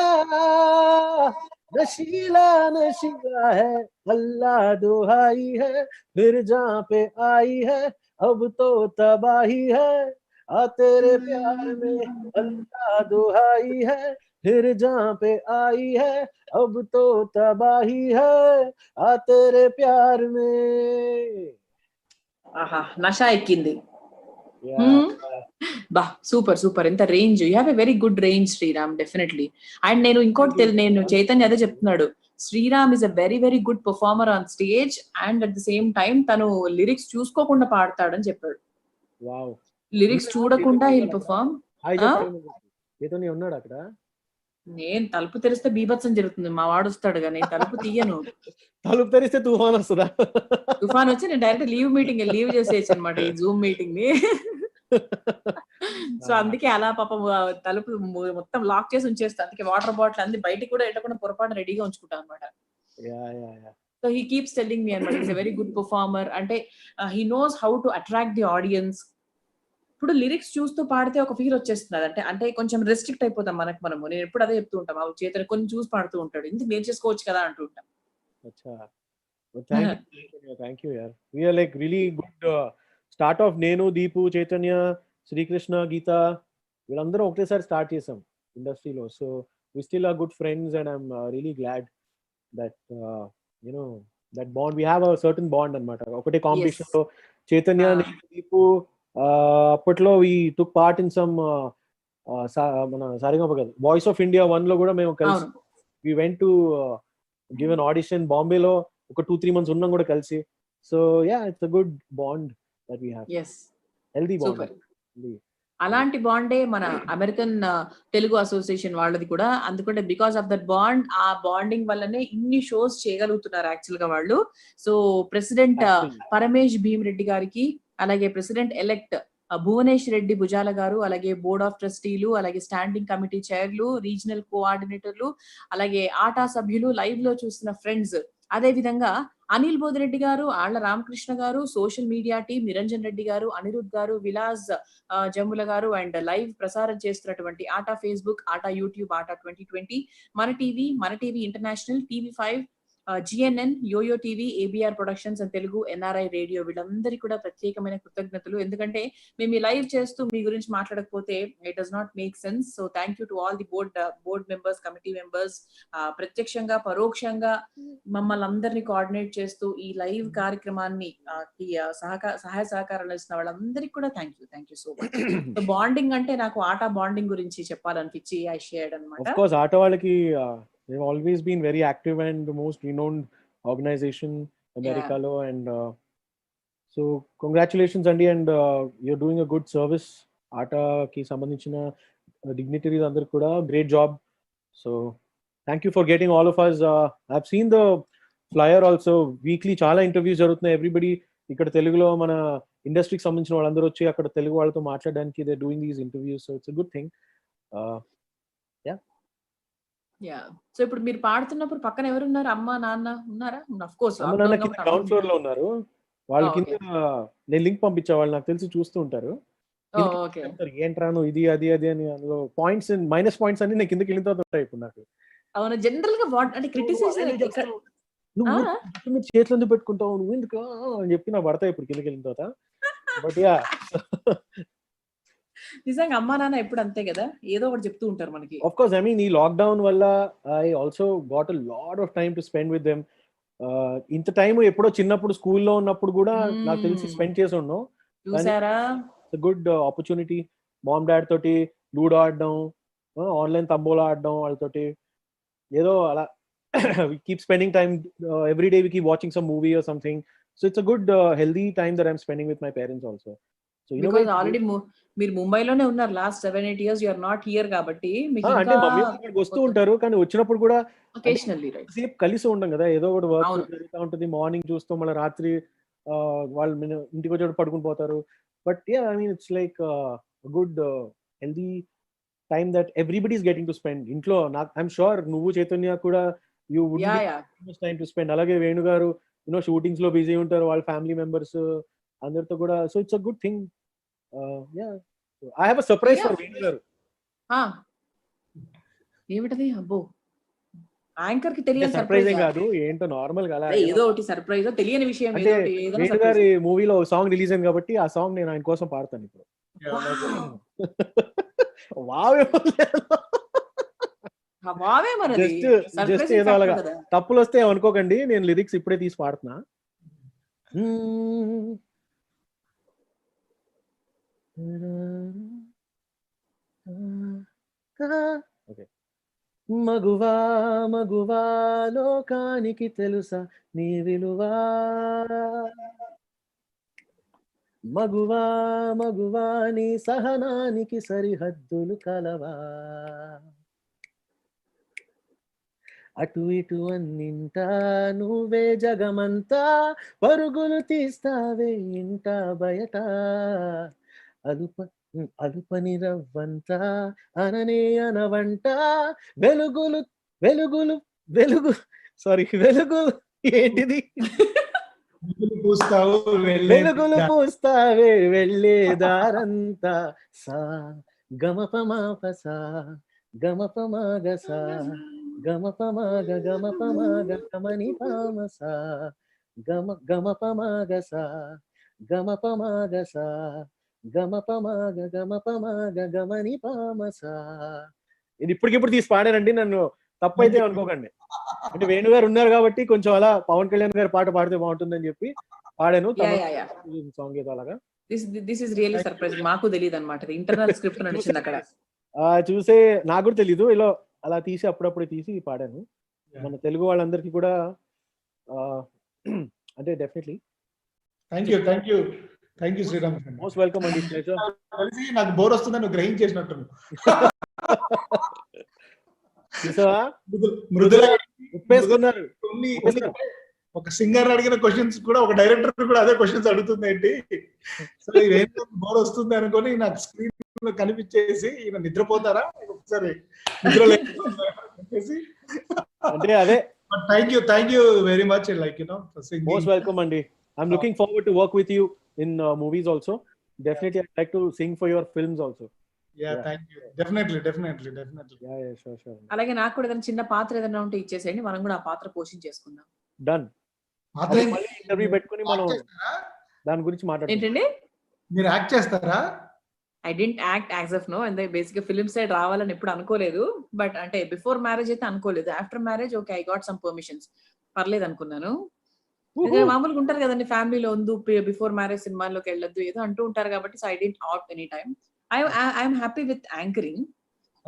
नशीला नशीला है, अल्लाह दुहाई है, फिर जहाँ पे आई है अब तो तबाही है, आ तेरे प्यार में अल्लाह दुहाई है, फिर जहाँ पे आई है अब तो तबाही है, आ तेरे प्यार में. ఆహా, నషా ఎక్కింది. బా సూపర్ సూపర్. ఎంత range, you have a very good range Sriram, definitely. And నేను ఇంకోటి నేను చైతన్య అదే చెప్తున్నాడు, Sriram is a very very good performer on stage and at the same time తను లిరిక్స్ చూసుకోకుండా పాడతాడని చెప్పాడు. లిరిక్స్ చూడకుండా హిల్ పర్ఫార్మ్. ఉన్నాడు అక్కడ. నేను తలుపు తెరిస్తే బీభత్సం జరుగుతుంది, మా వాడు వస్తాడు కానీ తలుపు తీయను. తలుపు తెరిస్తే తుఫాన్ వస్తుందా? తుఫాన్ వచ్చి నేను డైరెక్ట్ లీవ్ చేసేయచ్చు అనమాట ఈ జూమ్ మీటింగ్ ని. సో అందుకే అలా పాపం తలుపు మొత్తం లాక్ చేసి ఉంచేస్తా. అందుకే వాటర్ బాటిల్ అన్ని బయటికి కూడా ఎట్టకుండా పొరపాటు రెడీగా ఉంచుకుంటా అనమాట. So he keeps telling me అనమాట, is a very good performer. అంటే he knows how to attract the audience. ఇప్పుడు లిరిక్స్ చూస్తూ పాడితే ఒక ఫీల్ వచ్చేస్తున్నది, అంటే కొంచెం రెస్ట్రిక్ట్ అయిపోతాం మనము. నేను ఎప్పుడు అదే చెప్తూ ఉంటాం, ఆ చేతులు కొన్ని చూసి పాడుతూ ఉంటాడు, ఇందుకు నేర్చేసుకోవచ్చు కదా అంటూ ఉంటాం. Thank you yaar. We are like really good start of నేను, దీపు, చైతన్య, శ్రీకృష్ణ, గీత వీళ్ళందరూ ఒకటేసారి స్టార్ట్ చేసాం ఇండస్ట్రీలో. So we still are good friends and I'm really glad that you know that bond, we have a certain bond అన్నమాట. ఒకటే competition లో చైతన్య, దీపు అప్పట్లో we took part in some మన సారిగమప కాదు, వాయిస్ ఆఫ్ ఇండియా 1 లో కూడా మేము కలిసి we went to give an audition బాంబేలో. ఒక 2-3 months ఉన్నాం కూడా కలిసి. So ya it's a good bond that we have. yes healthy bond. అలాంటి బాండే మన అమెరికన్ తెలుగు అసోసియేషన్ వాళ్ళది కూడా. అందుకంటే బికాస్ ఆఫ్ దట్ బాండ్, ఆ బాండింగ్ వల్లనే ఇన్ని షోస్ చేయగలుగుతున్నారు యాక్చువల్ గా వాళ్ళు. సో ప్రెసిడెంట్ పరమేష్ భీమిరెడ్డి గారికి, అలాగే ప్రెసిడెంట్ ఎలెక్ట్ భువనేష్ రెడ్డి భుజాల గారు, అలాగే బోర్డ్ ఆఫ్ ట్రస్టీలు, అలాగే స్టాండింగ్ కమిటీ చైర్లు, రీజనల్ కోఆర్డినేటర్లు, అలాగే ఆటా సభ్యులు, లైవ్ లో చూసిన ఫ్రెండ్స్, అదే విధంగా అనిల్ బోధిరెడ్డి గారు, ఆళ్ల రామకృష్ణ గారు, social media team Niranjan Reddy గారు, అనిరుద్ గారు, విలాస్ జమ్ముల గారు, అండ్ లైవ్ ప్రసారం చేస్తున్నటువంటి ఆటా ఫేస్బుక్, ఆటా యూట్యూబ్, ఆటా 2020, మన TV international, TV5, GNN, yoyo TV, ABR productions and Telugu NRI radio వీళ్ళందరికీ కూడా ప్రత్యేకమైన కృతజ్ఞతలు. ఎందుకంటే మేము ఈ లైవ్ చేస్తూ మీ గురించి మాట్లాడకపోతే it does not make sense. So thank you to all the board members, committee members, ప్రత్యక్షంగా పరోక్షంగా మమ్మల్ని అందరినీ కోఆర్డినేట్ చేస్తూ ఈ లైవ్ కార్యక్రమాన్ని సహాయ సహకారాలు ఇస్తున్న వాళ్ళందరికీ కూడా thank you so much. So bonding అంటే నాకు ఆట బాండింగ్ గురించి చెప్పాలనిపించి ఐ షేర్డ్ అన్నమాట. Of course, ఆట వాళ్ళకి they've always been very active and the most renowned organization America lo, and so congratulations Andy, and you're doing a good service. ఆట కి సంబంధించిన dignitaries అందరూ కూడా great job. So thank you for getting all of us. I've seen the flyer also. Weekly చాలా interviews జరుగుతున్నాయి. Everybody ఇక్కడ తెలుగులో మన ఇండస్ట్రీకి సంబంధించిన వాళ్ళందరూ వచ్చి అక్కడ తెలుగు వాళ్ళతో మాట్లాడడానికి they're doing these interviews, so it's a good thing. So ఇప్పుడు మీరు పాడుతున్నప్పుడు పక్కన ఎవరు ఉన్నారు? అమ్మ నాన్న ఉన్నారా? ఆఫ్ కోర్స్ అమ్మ నాన్న కింద గ్రౌండ్ ఫ్లోర్ లో ఉన్నారు. వాళ్ళ కింద నేను లింక్ పంపించా, వాళ్ళు నాకు తెలిసి చూస్తూ ఉంటారు. ఏంట్రా నువ్వు ఇది అది అది అని అందులో పాయింట్స్ మైనస్ పాయింట్స్ అన్ని నేను కిందకి వెళ్ళిన తర్వాత ఉంటాయి ఇప్పుడు నాకు. అవును, జనరల్ గా అంటే క్రిటిసిజం నువ్వు మీరు చేతులు ఎందుకు పెట్టుకుంటావు, నువ్వు ఎందుకు అని చెప్పి నాకు పడతాయి ఇప్పుడు కిందకి వెళ్ళిన తర్వాత. బట్ యా నిజంగా అమ్మా నాన్న ఎప్పుడు అంతే కదా, ఏదో ఒకటి చెప్తూ ఉంటారు మనకి. ఆఫ్ కోర్స్, ఐ మీన్ ఈ లాక్డౌన్ వల్ల I also got a lot of time to spend with them. ఇంత టైం ఎప్పుడో చిన్నప్పుడు స్కూల్లో ఉన్నప్పుడు కూడా నాకు తెలిసి స్పెండ్ చేసి ఉన్నాం. చూసారా, గుడ్ ఆపర్చునిటీ. మామ్ డాడ్ తోటి లూడో ఆడడం, ఆన్లైన్ తంబోలా ఆడడం వాళ్ళతోటి, ఏదో అలా we keep spending time every day, we keep watching some movie or something, so it's a good healthy time that I'm spending with my parents also. So you because already మీరు ముంబైలోనే ఉన్నారు last 7-8 years, you are not here కాబట్టి మీకు ఇంకా అంటే mummy ఇక్కడికి వస్తూ ఉంటారు, కానీ వచ్చినప్పుడు కూడా occasionally రైట్ సేపు కలిసి ఉండం కదా, ఏదో ఒకటి వర్క్ జరుగుతూ ఉంటుంది. మార్నింగ్ చూస్తాం, మళ్ళీ రాత్రి వాళ్ళు ఇంటికి వచ్చేటప్పుడు పడుకుని పోతారు. But yeah, I mean it's like good healthy time that everybody is getting to spend. ఇంట్లో నాకు ఐఎమ్ షూర్ నువ్వు చైతన్య కూడా you would have time to spend. Alage Venu garu shootings lo busy untaru, all family members andartho kuda, so it's a good thing. Yeah, so I have a surprise for Venu garu. ఏమిటది? అబ్బో, anchor కి తెలియని surprise కాదు, ఏంటో normal గా ఏదో ఒకటి surprise, తెలియని విషయం ఏదో ఒకటి. వేణు గారి మూవీలో ఒక సాంగ్ రిలీజ్ అయింది కాబట్టి ఆ సాంగ్ నేను ఆయన కోసం పాడతాను ఇప్పుడు. వావ్, తప్పులు వస్తే అనుకోకండి, నేను లిరిక్స్ ఇప్పుడే తీసి పాడుతున్నా. మగువా మగువా లోకానికి తెలుసా నీ విలువా, మగువా మగువా నీ సహనానికి సరిహద్దులు కలవా, అటు ఇటు అన్నింటా నువ్వే జగమంతా, పరుగులు తీస్తావే ఇంట బయట, అలుపని రవ్వంతా అననే అనవంట, వెలుగులు వెలుగులు వెలుగు సారీ వెలుగులు ఏంటిది, వెలుగులు పూస్తావే వెళ్ళే దారంతా, సా గమపమాపసా గమపమాగసా గమపమాగ గమపమాగ గమని పామసా గమపమాగసా గమపమాగసా గమపమాగ గమపమాగ గమని పామసా. ఇది ఇప్పటికిప్పుడు తీసి పాడానండి, నన్ను తప్పైతే అనుకోకండి. అంటే వేణు గారు ఉన్నారు కాబట్టి కొంచెం అలా పవన్ కళ్యాణ్ గారి పాట పాడితే బాగుంటుందని చెప్పి పాడాను సాంగ్ ఏదో అలాగా. దిస్ ఇస్ రియల్లీ సర్ప్రైజ్, మాకు తెలియదు అన్నమాట, ఇంటర్నల్ స్క్రిప్ట్ నడిచింది అక్కడ. చూసే నాకు కూడా తెలీదు, ఇలా అలా తీసి అప్పుడప్పుడు తీసి పాడాను. మన తెలుగు వాళ్ళందరికీ కూడా అంటే definitely thank you Sriram, most welcome అండి. కలిసి నాకు బోర్ వస్తుందని గ్రహించేసినట్టు మృదులా ఉప్పేసుకున్నారు. ఒక సింగర్ అడిగిన క్వశ్చన్స్ కూడా ఒక డైరెక్టర్ కూడా అదే క్వశ్చన్స్ అడుగుతుంది ఏంటి, సో బోర్ వస్తుంది అనుకొని నాకు స్క్రీన్ లో కనిపించేసి ఈయన నిద్రపోతారా ఒకసారి నిద్ర చెప్పేసి అంటే అదే. Thank you very much, like most welcome అండి. I'm looking forward to work with you in movies also. Definitely I'd like to sing for your films also. Thank you. Definitely. Sure. అలాగే నాకు కూడా ఏదైనా చిన్న పాత్ర ఏదైనా ఉంటే ఇచ్చేసేయండి, మనం కూడా ఆ పాత్ర పోషించేసుకుందాం. డన్. మళ్ళీ ఇంటర్వ్యూ పెట్టుకుని మనం దాని గురించి మాట్లాడుకుందాం. ఏంటండి? మీరు యాక్ట్ చేస్తారా? I didn't act as of now, అంటే బేసిక్ గా ఫిల్మ్ సైడ్ రావాలని ఎప్పుడు అనుకోలేదు. బట్ అంటే బిఫోర్ మ్యారేజ్ అయితే అనుకోలేదు. After marriage okay, I got some permissions, పర్లేదు అనుకున్నాను. మామూలుగా ఉంటారు కదండి ఫ్యామిలీలో, ఉంది బిఫోర్ మ్యారేజ్ సినిమాల్లోకి వెళ్ళొద్దు ఏదో అంటూ ఉంటారు కాబట్టి. So I didn't opt any time. I'm happy with anchoring.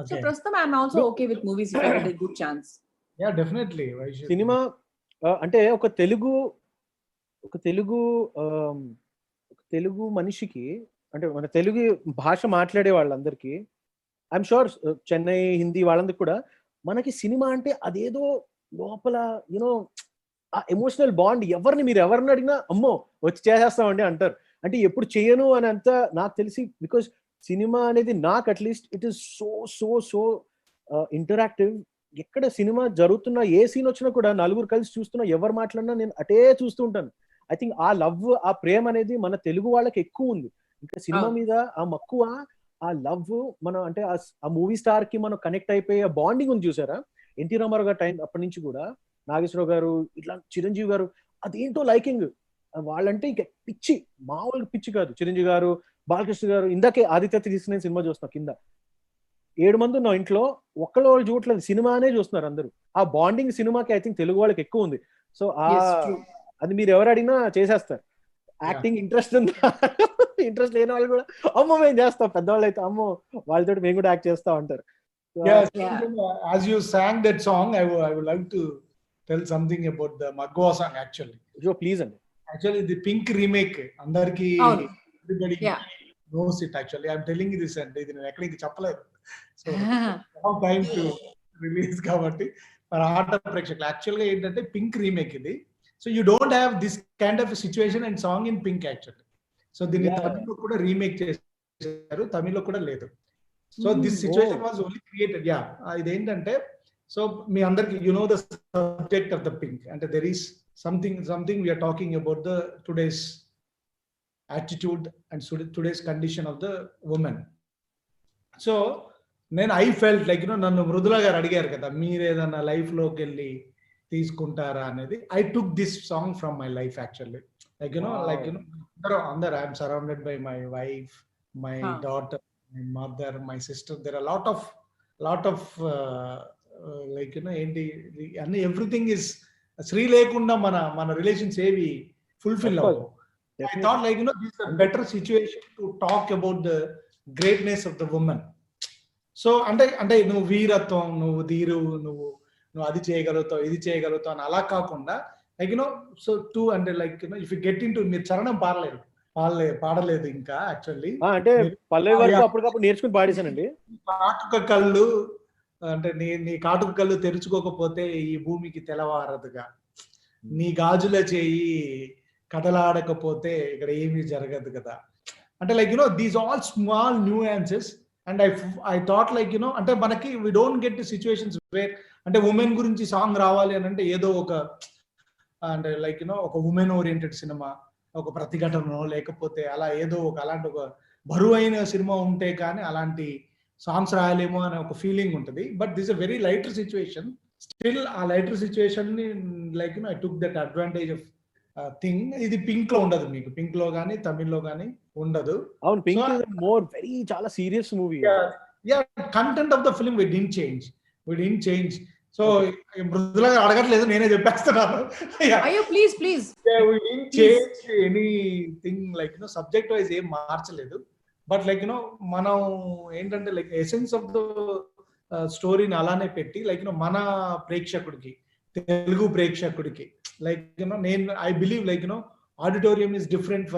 So ప్రస్తుతం I'm also okay with movies if I get a good chance. Yeah definitely. సినిమా అంటే ఒక తెలుగు మనిషికి, అంటే మన తెలుగు భాష మాట్లాడే వాళ్ళందరికీ, ఐఎమ్ షూర్ చెన్నై హిందీ వాళ్ళందరికీ కూడా, మనకి సినిమా అంటే అదేదో లోపల యూనో ఆ ఎమోషనల్ బాండ్. మీరు ఎవరిని అడిగినా అమ్మో వచ్చి చేసేస్తామండి అంటారు. అంటే ఎప్పుడు చేయను అని అంత నాకు తెలిసి, బికాస్ సినిమా అనేది నాకు at least it is so so so interactive. ఎక్కడ సినిమా జరుగుతున్నా, ఏ సీన్ వచ్చినా కూడా నలుగురు కలిసి చూస్తున్నా, ఎవరు మాట్లాడినా నేను అటే చూస్తూ ఉంటాను. ఐ థింక్ ఆ లవ్, ఆ ప్రేమ అనేది మన తెలుగు వాళ్ళకి ఎక్కువ ఉంది. ఇంకా సినిమా మీద ఆ మక్కువ, ఆ లవ్, మనం అంటే ఆ మూవీ స్టార్ కి మనం కనెక్ట్ అయిపోయే బాండింగ్ ఉంది చూసారా. ఎన్టీ రామారావు గారు టైం అప్పటి నుంచి కూడా, నాగేశ్వరరావు గారు, ఇట్లా చిరంజీవి గారు, అదేంటో లైకింగ్. వాళ్ళంటే ఇంకా పిచ్చి, మామూలుగా పిచ్చి కాదు. చిరంజీవి గారు, బాలకృష్ణ గారు, ఇందాకే ఆదిత్య తీసుకునే సినిమా చూస్తున్నా, కింద 7 మంది ఉన్నాం ఇంట్లో, ఒక్కళ్ళు వాళ్ళు చూడట్లేదు, సినిమానే చూస్తున్నారు అందరూ. ఆ బాండింగ్ సినిమాకి ఐ థింక్ తెలుగు వాళ్ళకి ఎక్కువ ఉంది. సో అది మీరు ఎవరు అడిగినా చేసేస్తారు. యాక్టింగ్ ఇంట్రెస్ట్ ఉందా, ఇంట్రెస్ట్ లేని వాళ్ళు కూడా అమ్మో మేము చేస్తాం, పెద్దవాళ్ళు అయితే అమ్మో వాళ్ళతో మేము కూడా యాక్ట్ చేస్తా ఉంటారు. As you sang that song, I would like to tell something about the Magwa song actually. Please అండి. Actually the Pink remake andarki everybody knows it actually. I'm telling you this and ఇది నేను ఎక్కడికి చెప్పలేదు. So long time to release కాబట్టి మన ఆట ప్రేక్షకులు యాక్చువల్గా ఏంటంటే పింక్ రీమేక్ ఇది. So you don't have this kind of situation and song in Pink actually. So దీన్ని తమిళ్లో కూడా రీమేక్ చేశారు, తమిళ్లో కూడా లేదు. So this situation was only created. ఇదేంటంటే, సో మీ అందరికి you know the subject of the Pink, అంటే there is something we're talking about the today's attitude and today's condition of the women. So I felt like నన్ను మృదుల గారు అడిగారు కదా, మీరు ఏదన్నా లైఫ్ లోకి వెళ్ళి తీసుకుంటారా అనేది. I took this song from my life actually. అందరూ I'm surrounded by my wife, my daughter, my mother, my sister. There are lot of ఏంటి అన్ని ఎవ్రీథింగ్ ఇస్ శ్రీ లేకుండా మన రిలేషన్స్ ఏవి ఫుల్ఫిల్ అవ్వవు. I thought this is a better situation to talk about the greatness of the woman. So అంటే నువ్వు వీరత్వం, నువ్వు ధీరు, నువ్వు అది చేయగలుగుతావు, ఇది చేయగలుగుతావు అని అలా కాకుండా సో టు అంటే if you get in to, మీరు చరణం పాడలేదు ఇంకా యాక్చువల్లీ, అంటే పల్లవి వరకు అప్పటికప్పుడు నేర్చుకుని పాడేశానండి. కాటుక కళ్ళు అంటే నీ కాటుక కళ్ళు తెరుచుకోకపోతే ఈ భూమికి తెలవారదుగా, నీ గాజుల చేయి కదలాడకపోతే ఇక్కడ ఏమీ జరగదు కదా. అంటే these all small nuances. And I thought అంటే మనకి we don't get to situations where అంటే ఉమెన్ గురించి సాంగ్ రావాలి అని అంటే ఏదో ఒక అంటే ఒక ఉమెన్ ఓరియంటెడ్ సినిమా, ఒక ప్రతిఘటనో లేకపోతే అలా ఏదో అలాంటి ఒక బరువైన సినిమా ఉంటే కానీ అలాంటి సాంగ్స్ రాయలేమో అనే ఒక ఫీలింగ్ ఉంటుంది. But this a very lighter situation. Still ఆ లైటర్ సిచ్యువేషన్ ని I took that advantage of thing. ఇది పింక్ లో ఉండదు, మీకు పింక్ లో గానీ తమిళ్లో గానీ ఉండదు. అవును, పింక్ ఇస్ మోర్ వెరీ చాలా serious movie. Content of the film we didn't change. So Mrudula అడగట్లేదు, నేనే చెప్పేస్తున్నాను. ప్లీజ్ ఎనీథింగ్ సబ్జెక్ట్ వైజ్ ఏం మార్చలేదు. బట్ మనం ఏంటంటే ఎసెన్స్ ఆఫ్ ద స్టోరీని అలానే పెట్టి మన ప్రేక్షకుడికి, తెలుగు ప్రేక్షకుడికి నేను I believe auditorium is different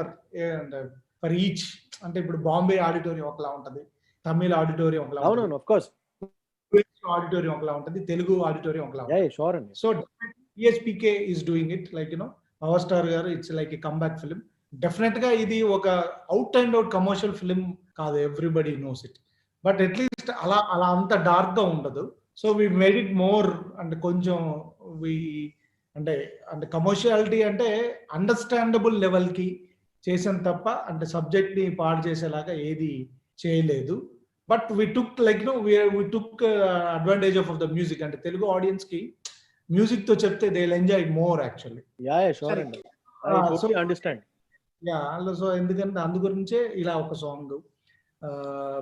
for each. అంటే ఇప్పుడు బాంబే ఆడిటోరియం ఒకలా ఉంటది, తమిళ ఆడిటోరియం ఒకలా ఉంటది, ఆడిటోరియం ఒకలా ఉంటది, తెలుగు ఆడిటోరియం ఒకలా ఉంటది. So ESPK is doing it, power star గారు, it's like a comeback film. Definite గా ఇది ఒక out and out commercial film కాదు, everybody knows it. But at least అలా అంత డార్క్ గా ఉండదు. So we made it more అంటే కొంచెం అంటే కమర్షియాలిటీ అంటే అండర్స్టాండబుల్ లెవెల్ కి చేసాం తప్ప అంటే సబ్జెక్ట్ ని పాడు చేసేలాగా ఏది చేయలేదు. But we took like we took advantage of the music. అంటే తెలుగు ఆడియన్స్ కి మ్యూజిక్ తో చెప్తే they will enjoy more actually. Yeah sure అండి, I totally understand. Yeah so ఎందుకంటే అందు గురించే ఇలా ఒక సాంగ్,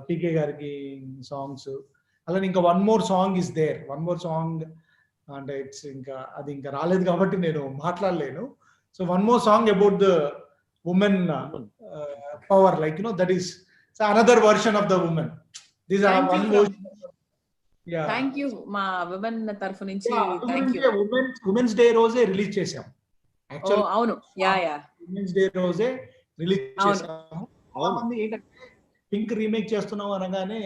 పీకే గారికి సాంగ్స్, అలానే ఇంకా one more song is there. One more song అంటే ఇట్స్ ఇంకా అది ఇంకా రాలేదు కాబట్టి నేను మాట్లాడలేను. So one more song about the women power, like that is another version of the women. This are one more. Thank you మా women తరఫు నుంచి. ఉమెన్స్ డే రోజే రిలీజ్ చేసాం యాక్చువల్లీ. అవును, యా ఉమెన్స్ డే రోజే రిలీజ్ చేసాము. చాలా మంది ఏంటంటే పింక్ రీమేక్ చేస్తున్నాం అనగానే,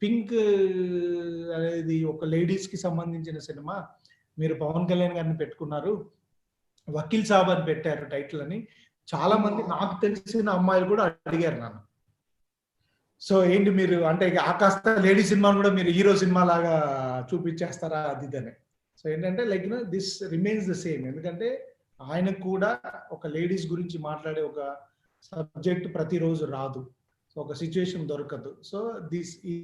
పింక్ అనేది ఒక లేడీస్ కి సంబంధించిన సినిమా, మీరు పవన్ కళ్యాణ్ గారిని పెట్టుకున్నారు, వకీల్ సాబ్ అని పెట్టారు టైటిల్ అని చాలా మంది నాకు తెలిసిన అమ్మాయిలు కూడా అడిగారు నన్ను. సో ఏంటి మీరు అంటే ఆ కాస్త లేడీ సినిమాను కూడా మీరు హీరో సినిమా లాగా చూపించేస్తారా అది ఇదని. సో ఏంటంటే like this remains the same. ఎందుకంటే ఆయనకు కూడా ఒక లేడీస్ గురించి మాట్లాడే ఒక సబ్జెక్ట్ ప్రతిరోజు రాదు, ఒక సిచ్యువేషన్ దొరకదు. సో ఈ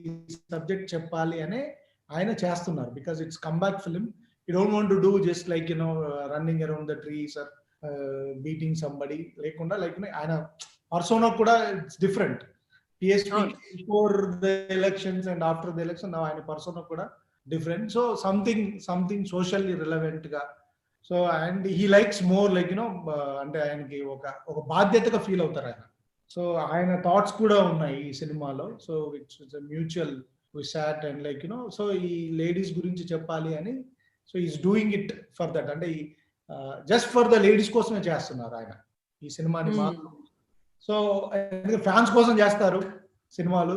సబ్జెక్ట్ చెప్పాలి అనే ఆయన చేస్తున్నారు. Because it's comeback film. You don't want to do just like running around the trees or beating somebody లేకుండా, లైక్ ఆయన పర్సోనా కూడా it's different. PSP before the elections and after the election ఆయన persona కూడా different. So something socially relevant గా. So and he likes more like అంటే ఆయనకి ఒక బాధ్యతగా ఫీల్ అవుతారు ఆయన. సో ఆయన థాట్స్ కూడా ఉన్నాయి ఈ సినిమాలో. So it's mutual we sat and like so ఈ లేడీస్ గురించి చెప్పాలి అని. So is doing it for that, అంటే జస్ట్ ఫర్ ద లేడీస్ కోసమే చేస్తున్నారు ఆయన ఈ సినిమాని. సో ఫ్యాన్స్ కోసం చేస్తారు సినిమాలు,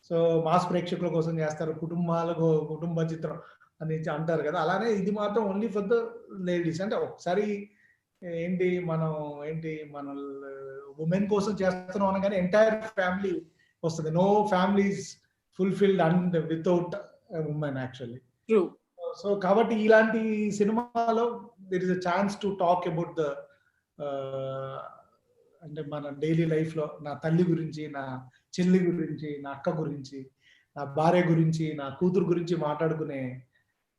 సో మాస్ ప్రేక్షకుల కోసం చేస్తారు, కుటుంబ చిత్రం అని అంటారు కదా, అలానే ఇది మాత్రం ఓన్లీ ఫర్ ద లేడీస్. అంటే ఒకసారి మన ఉమెన్ కోసం చేస్తున్నాం అనగానే ఎంటైర్ ఫ్యామిలీ వస్తుంది. No families fulfilled and without women actually. So కాబట్టి ఇలాంటి సినిమాలో there is a chance to talk about the అంటే మన డైలీ లైఫ్ లో నా తల్లి గురించి, నా చెల్లి గురించి, నా అక్క గురించి, నా భార్య గురించి, నా కూతురు గురించి మాట్లాడుకునే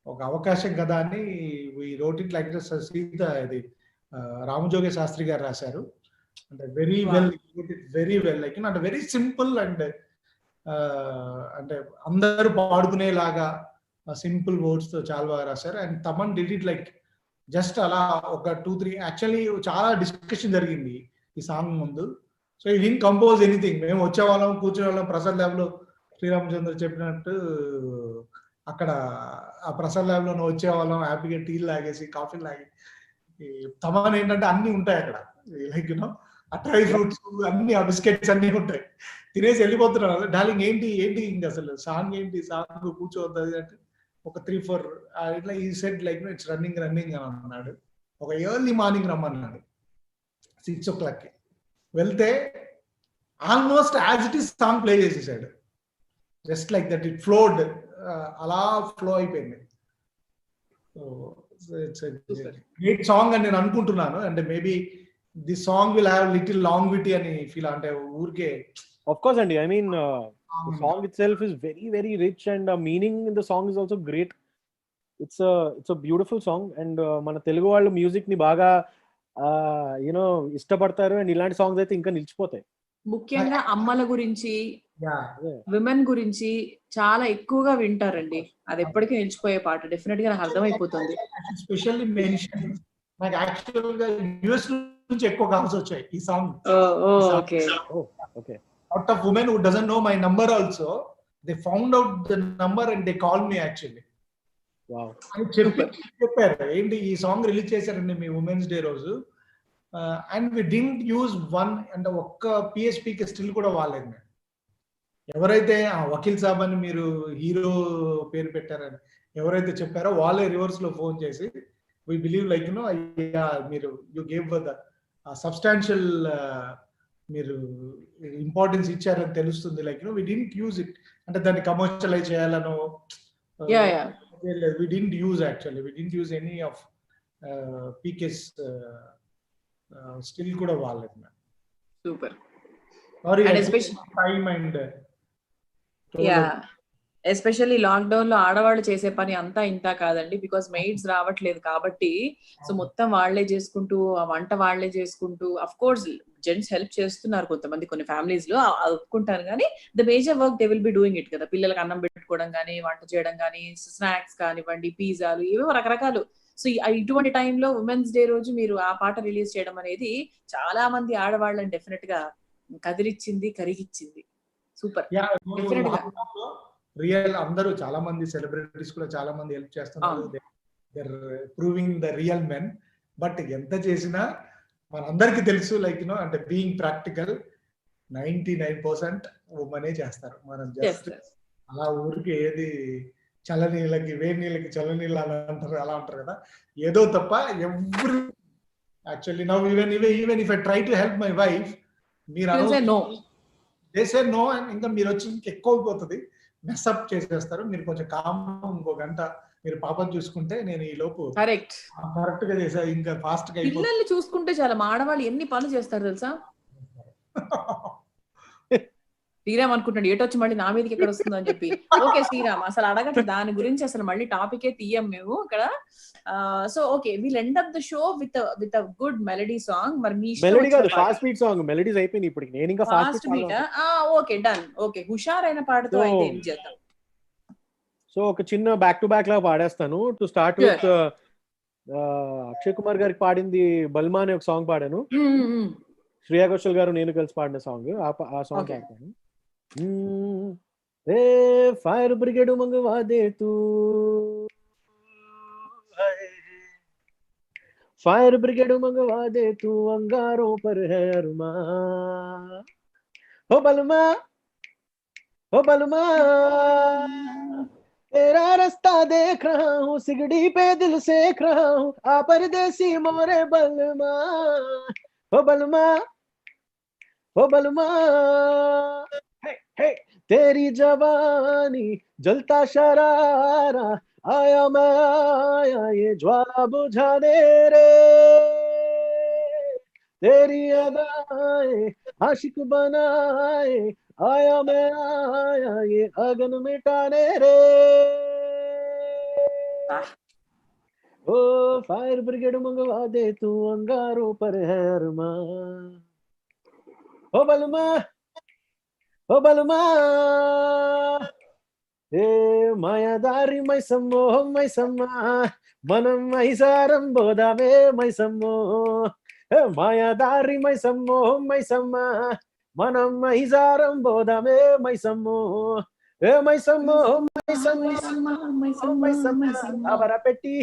ఒక అవకాశం కదా అని we wrote it like Sita ఇది రామజోగే శాస్త్రి గారు రాశారు. అంటే వెరీ వెల్ లైక్ అంటే వెరీ సింపుల్ అండ్ అంటే అందరూ పాడుకునేలాగా సింపుల్ వర్డ్స్ తో చాలా బాగా రాశారు. And Thaman did it like just అలా ఒక 2-3 యాక్చువల్లీ చాలా డిస్కషన్ జరిగింది ఈ సాంగ్ ముందు. సో ఈ డిడ్ంట్ కంపోజ్ ఎనీథింగ్. మేము వచ్చేవాళ్ళం, కూర్చునే వాళ్ళం. ప్రసాద్ ల్యాబ్ లో శ్రీరామచంద్ర చెప్పినట్టు అక్కడ ఆ ప్రసాద్ ల్యాబ్ లో వచ్చేవాళ్ళం, హ్యాపీగా టీలు లాగేసి కాఫీలు లాగి. తమన్ ఏంటంటే అన్ని ఉంటాయి అక్కడ, లైక్ ఆ డ్రై ఫ్రూట్స్ అన్ని, ఆ బిస్కెట్స్ అన్ని ఉంటాయి, తినేసి వెళ్ళిపోతున్నారు. డార్లింగ్ ఏంటి ఇంక అసలు సాంగ్ ఏంటి, సాంగ్ కూర్చోవద్దు అంటే ఒక 3-4 ఇట్లా ఈ సెట్ లైక్ ఇట్స్ రన్నింగ్ అని అన్నాడు. ఒక ఎర్లీ మార్నింగ్ రమ్మన్నాడు 6 o'clock. వెళ్తే almost as it is song play చేసేసాడు. Just like that it flowed, అలా ఫ్లో అయిపోయింది. గ్రేట్ సాంగ్ అని నేను అనుకుంటున్నాను. అంటే maybe this song will have little longevity అని ఫీల్, అంటే ఊరికే. Of course, Andy. I mean, the song itself is very, very rich, and meaning in the song is also great. It's a beautiful song, and మన తెలుగు వాళ్ళు music ని బాగా ఇష్టపడతారు. And ఇలాంటి songs అయితే ఇంకా నిలిచిపోతాయి. ముఖ్యంగా అమ్మల గురించి, విమెన్ గురించి చాలా ఎక్కువగా వింటారండి. అది ఎప్పటికీ నిలిచిపోయే పాట. డెఫినెట్ గా నాకు అర్థమైపోతుంది. స్పెషల్లీ మెన్షన్ నాకు యాక్చువల్ గా యుఎస్ నుంచి ఎక్కువ కాల్స్ వచ్చాయి ఈ song. Okay. Lot of women who doesn't know my number also, they found out the number and they called me actually. Wow. అని చెప్పారు ఏంటి ఈ సాంగ్ రిలీజ్ చేశారండి మీ ఉమెన్స్ డే రోజు. And we didn't use one అంటే ఒక్క పిఎస్పీకి still కూడా వాడలేదు. ఎవరైతే వకీల్ సాబ్ అని మీరు హీరో పేరు పెట్టారని ఎవరైతే చెప్పారో వాళ్ళే రివర్స్ లో ఫోన్ చేసి వి బిలీవ్ లైక్ మీరు యూ గేవ్ ద సబ్స్టాన్షియల్ మీరు ఇంపార్టెన్స్ ఇచ్చారని తెలుస్తుంది. Like we didn't use it అంటే దాన్ని కమర్షియలైజ్ చేయాలనో we didn't use actually we didn't use any of PK's still కూడా వాళ్ళది. Super. Sorry time and yeah especially lockdown లో ఆడవాళ్ళు చేసే పని అంతా ఇంత కాదండి, బికాస్ మెయిడ్స్ రావట్లేదు కాబట్టి. సో మొత్తం వాళ్లే చేసుకుంటూ, ఆ వంట వాళ్లే చేసుకుంటూ, అఫ్ కోర్స్ జెంట్స్ హెల్ప్ చేస్తున్నారు కొంతమంది కొన్ని ఫ్యామిలీస్ లో, ఒప్పుకుంటాను. కానీ the major work they will be doing it కదా. పిల్లలకు అన్నం పెట్టుకోవడం కానీ, వంట చేయడం కానీ, స్నాక్స్ కానివ్వండి, పిజ్జాలు, ఏవో రకరకాలు. సో ఇటువంటి టైంలో ఉమెన్స్ డే రోజు మీరు ఆ పాట రిలీజ్ చేయడం అనేది చాలా మంది ఆడవాళ్ళని డెఫినెట్ గా కదిలిచ్చింది, కరిగిచ్చింది. సూపర్. డెఫినెట్ గా రియల్ అందరూ చాలా మంది సెలబ్రిటీస్ కూడా చాలా మంది హెల్ప్ చేస్తున్నారు. They're proving the real men. But ఎంత చేసినా మనందరికీ తెలుసు, లైక్ అంటే బీయింగ్ ప్రాక్టికల్ 99% ఉమెనే చేస్తారు. మనం జస్ట్ అలా ఊరికి ఏది చల్లనీళ్ళకి వేడి నీళ్ళకి చల్లనీళ్ళు అలా అంటారు కదా, ఏదో తప్ప every actually now even if I try to help my wife, మీరు దే సే నో, అండ్ ఇంకా మీరు వచ్చి ఎక్కువ అయిపోతుంది, మెస్అప్ చేసేస్తారు. మీరు కొంచెం కామ్ ఇంకో గంట మీరు పాపను చూసుకుంటే నేను ఈ లోపు కరెక్ట్ గా చేసా, ఇంకా ఫాస్ట్ గా పిల్లల్ని చూసుకుంటే చాలా. మా ఆడవాళ్ళు ఎన్ని పనులు చేస్తారు తెలుసా. శ్రీరామ్ అనుకుంటాడు ఏటొచ్చి మళ్ళీ నా మీదకి ఎక్కడ వస్తుందో అని చెప్పి. ఓకే శ్రీరామ్, అసలు అడగండి దాని గురించి, అసలు మళ్ళీ టాపికే తీయం మేము ఇక్కడ. So okay, will end up the show with a good melody song. మరి మీ మెలడీ కాదు, ఫాస్ట్ బీట్ సాంగ్. మెలడీస్ అయిపోయింది ఇప్పుడు, నేను ఇంకా fast beat. Okay done. Okay, హుషారైన పాటతో అయితే ఏం చేద్దాం. సో ఒక చిన్న బ్యాక్ టు బ్యాక్ లా పాడేస్తాను. To start with Akshay Kumar గారికి పాడింది బల్మా అనే ఒక సాంగ్ పాడాను. శ్రేయా ఘోషల్ గారు నేను కలిసి పాడిన సాంగ్, ఆ సాంగ్ పాడతాను. ఏ ఫైర్ బ్రిగేడ్ మంగవా దే తూ, फायर ब्रिगेड मंगवा दे तू, अंगारों पर है अरमा, हो बलमा, हो बलमा, तेरा रास्ता देख रहा हूँ, सिगड़ी पे दिल सेक रहा हूँ, आ परदेसी मोरे बलमा, हो बलमा, हो बलमा, हे हे तेरी जवानी जलता शरारा, आया मैं आया ये ज्वाला बुझाने रे, तेरी अदाएं आशिक बनाए, आया मैं आया ये अगन मिटाने रे, ओ फायर ब्रिगेड मंगवा दे तू, अंगारों पर है अरमा, ओ बलमा, ओ बलमा, ఏ మాయదారి మైసమ్మో మైసమ్మ, మనం మైసారం బోదామే మైసమ్మో, మాయదారి మైసమ్మో మైసమ్మ, మనం మైసారం బోదామే మైసమ్మో, ఏ మైసమ్మో మైసమ్మ, గాబర పెట్టి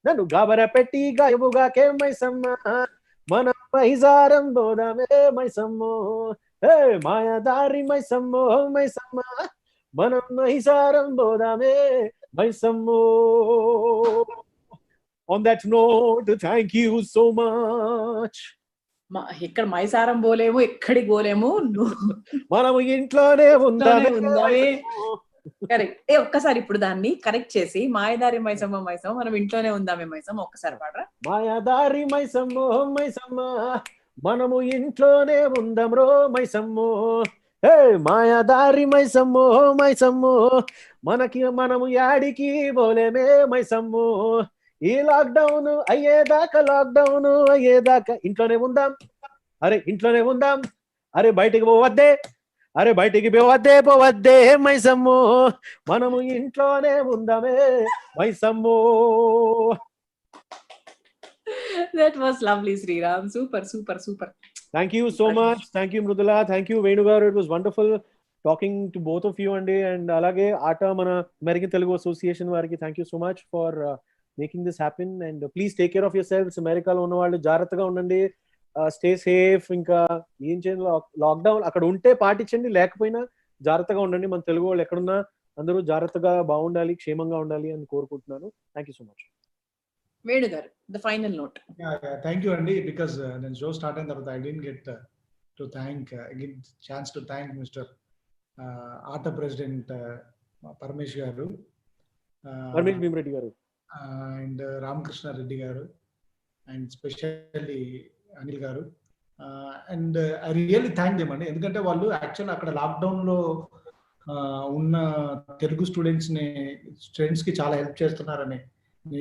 నన్ను గాబర పెట్టి గాయముగాకే మైసమ్మ, మనం మైసారం బోదామే మైసమ్మో, ఏ మాయదారి మైసమ్మో మైసమ్మ, మనం మైసారం బోదామే మైసమ్మో. On that note, thank you so much. ఇక్కడ మైసారం పోలేము, ఎక్కడికి పోలేము, మనము ఇంట్లోనే ఉందామే. కరెక్ట్. ఒక్కసారి ఇప్పుడు దాన్ని కరెక్ట్ చేసి, మాయదారి మైసమ్మ మైసమ్మ, మనం ఇంట్లోనే ఉందామే మైసమ్మ, ఒక్కసారి పాడరా. మాయదారి మైసమ్మో మైసమ్మ, మనము ఇంట్లోనే ఉందాం రో మైసమ్మో, హే మాయాదారి మైసమ్మో మైసమ్మో, మనము యాడికి పోలేమే మైసమ్మో, ఈ లాక్డౌన్ అయ్యేదాకా ఇంట్లోనే ఉందాం, అరే ఇంట్లోనే ఉందాం, అరే బయటికి పోవద్దే, అరే బయటికి పోవద్దే మైసమ్మో, మనము ఇంట్లోనే ఉందామే మైసమ్మో. That was lovely, Sriram. Super, super, super. Thank you so much. Thank you, Mrudula. Thank you, Venu garu. It was wonderful talking to both of you. And alage Aata mana American Telugu Association variki thank you so much for making this happen. And please take care of yourselves. America lo unna vallu jarathga undandi. Stay safe. Inka em cheyallo lockdown akkada unte paatichandi, lekapojina jarathga undandi. Man Telugu vallu ekkadunna andaru jarathga baagundali, క్షేమంగా ఉండాలి అని కోరుకుంటున్నాను. Thank you so much. Venu garu, the final note. Yeah, thank you Andy, because then show start అయిన తర్వాత I didn't get to thank chance to thank Mr. Aata President Parmesh garu, Parmesh Bhimreddy garu, and Ramakrishna Reddy garu, and especially Anil garu, and I really thank them అండి. ఎందుకంటే వాళ్ళు actual అక్కడ lockdown లో ఉన్న Telugu students కి చాలా help చేస్తున్నారని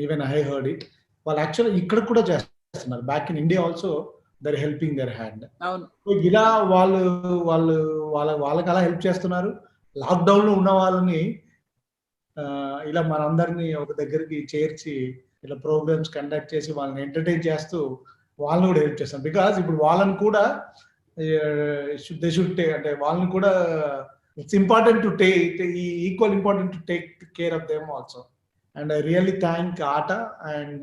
even I heard it. వాళ్ళు యాక్చువల్లీ ఇక్కడ కూడా చేస్తున్నారు, back in India also they're helping their hand. ఇలా వాళ్ళకి అలా హెల్ప్ చేస్తున్నారు. లాక్డౌన్ లో ఉన్న వాళ్ళని ఇలా మనందరినీ ఒక దగ్గరికి చేర్చి ఇలా ప్రోగ్రామ్స్ కండక్ట్ చేసి వాళ్ళని ఎంటర్టైన్ చేస్తూ వాళ్ళని కూడా హెల్ప్ చేస్తాం. బికాస్ ఇప్పుడు వాళ్ళని కూడా దే షుడ్ అంటే వాళ్ళని కూడా it's important to take equal important to take care of them also. And I really thank Aata, and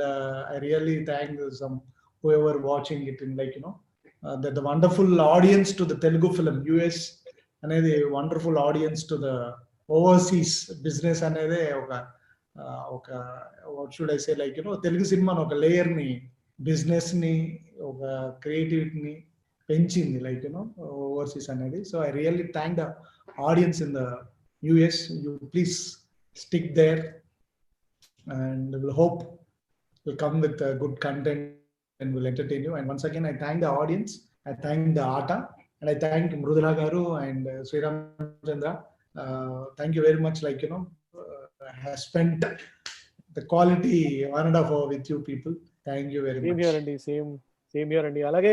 I really thank some whoever watching it in, like, the wonderful audience to the Telugu film US, anedi wonderful audience to the overseas business anede oka what should I say, like, Telugu cinema oka layer ni, business ni, oka creativity ni penchindi, like, overseas anedi. So I really thank the audience in the US. You please stick there, and we'll hope we'll come with good content and will entertain you. And once again, I thank the audience, I thank the Aata, and I thank Mrudula Garu and Sriram Chandra. Thank you very much. Like, I have spent the quality 1.5 hour with you people. Thank you very much. Same here, Andy. Same here, Andy. Alage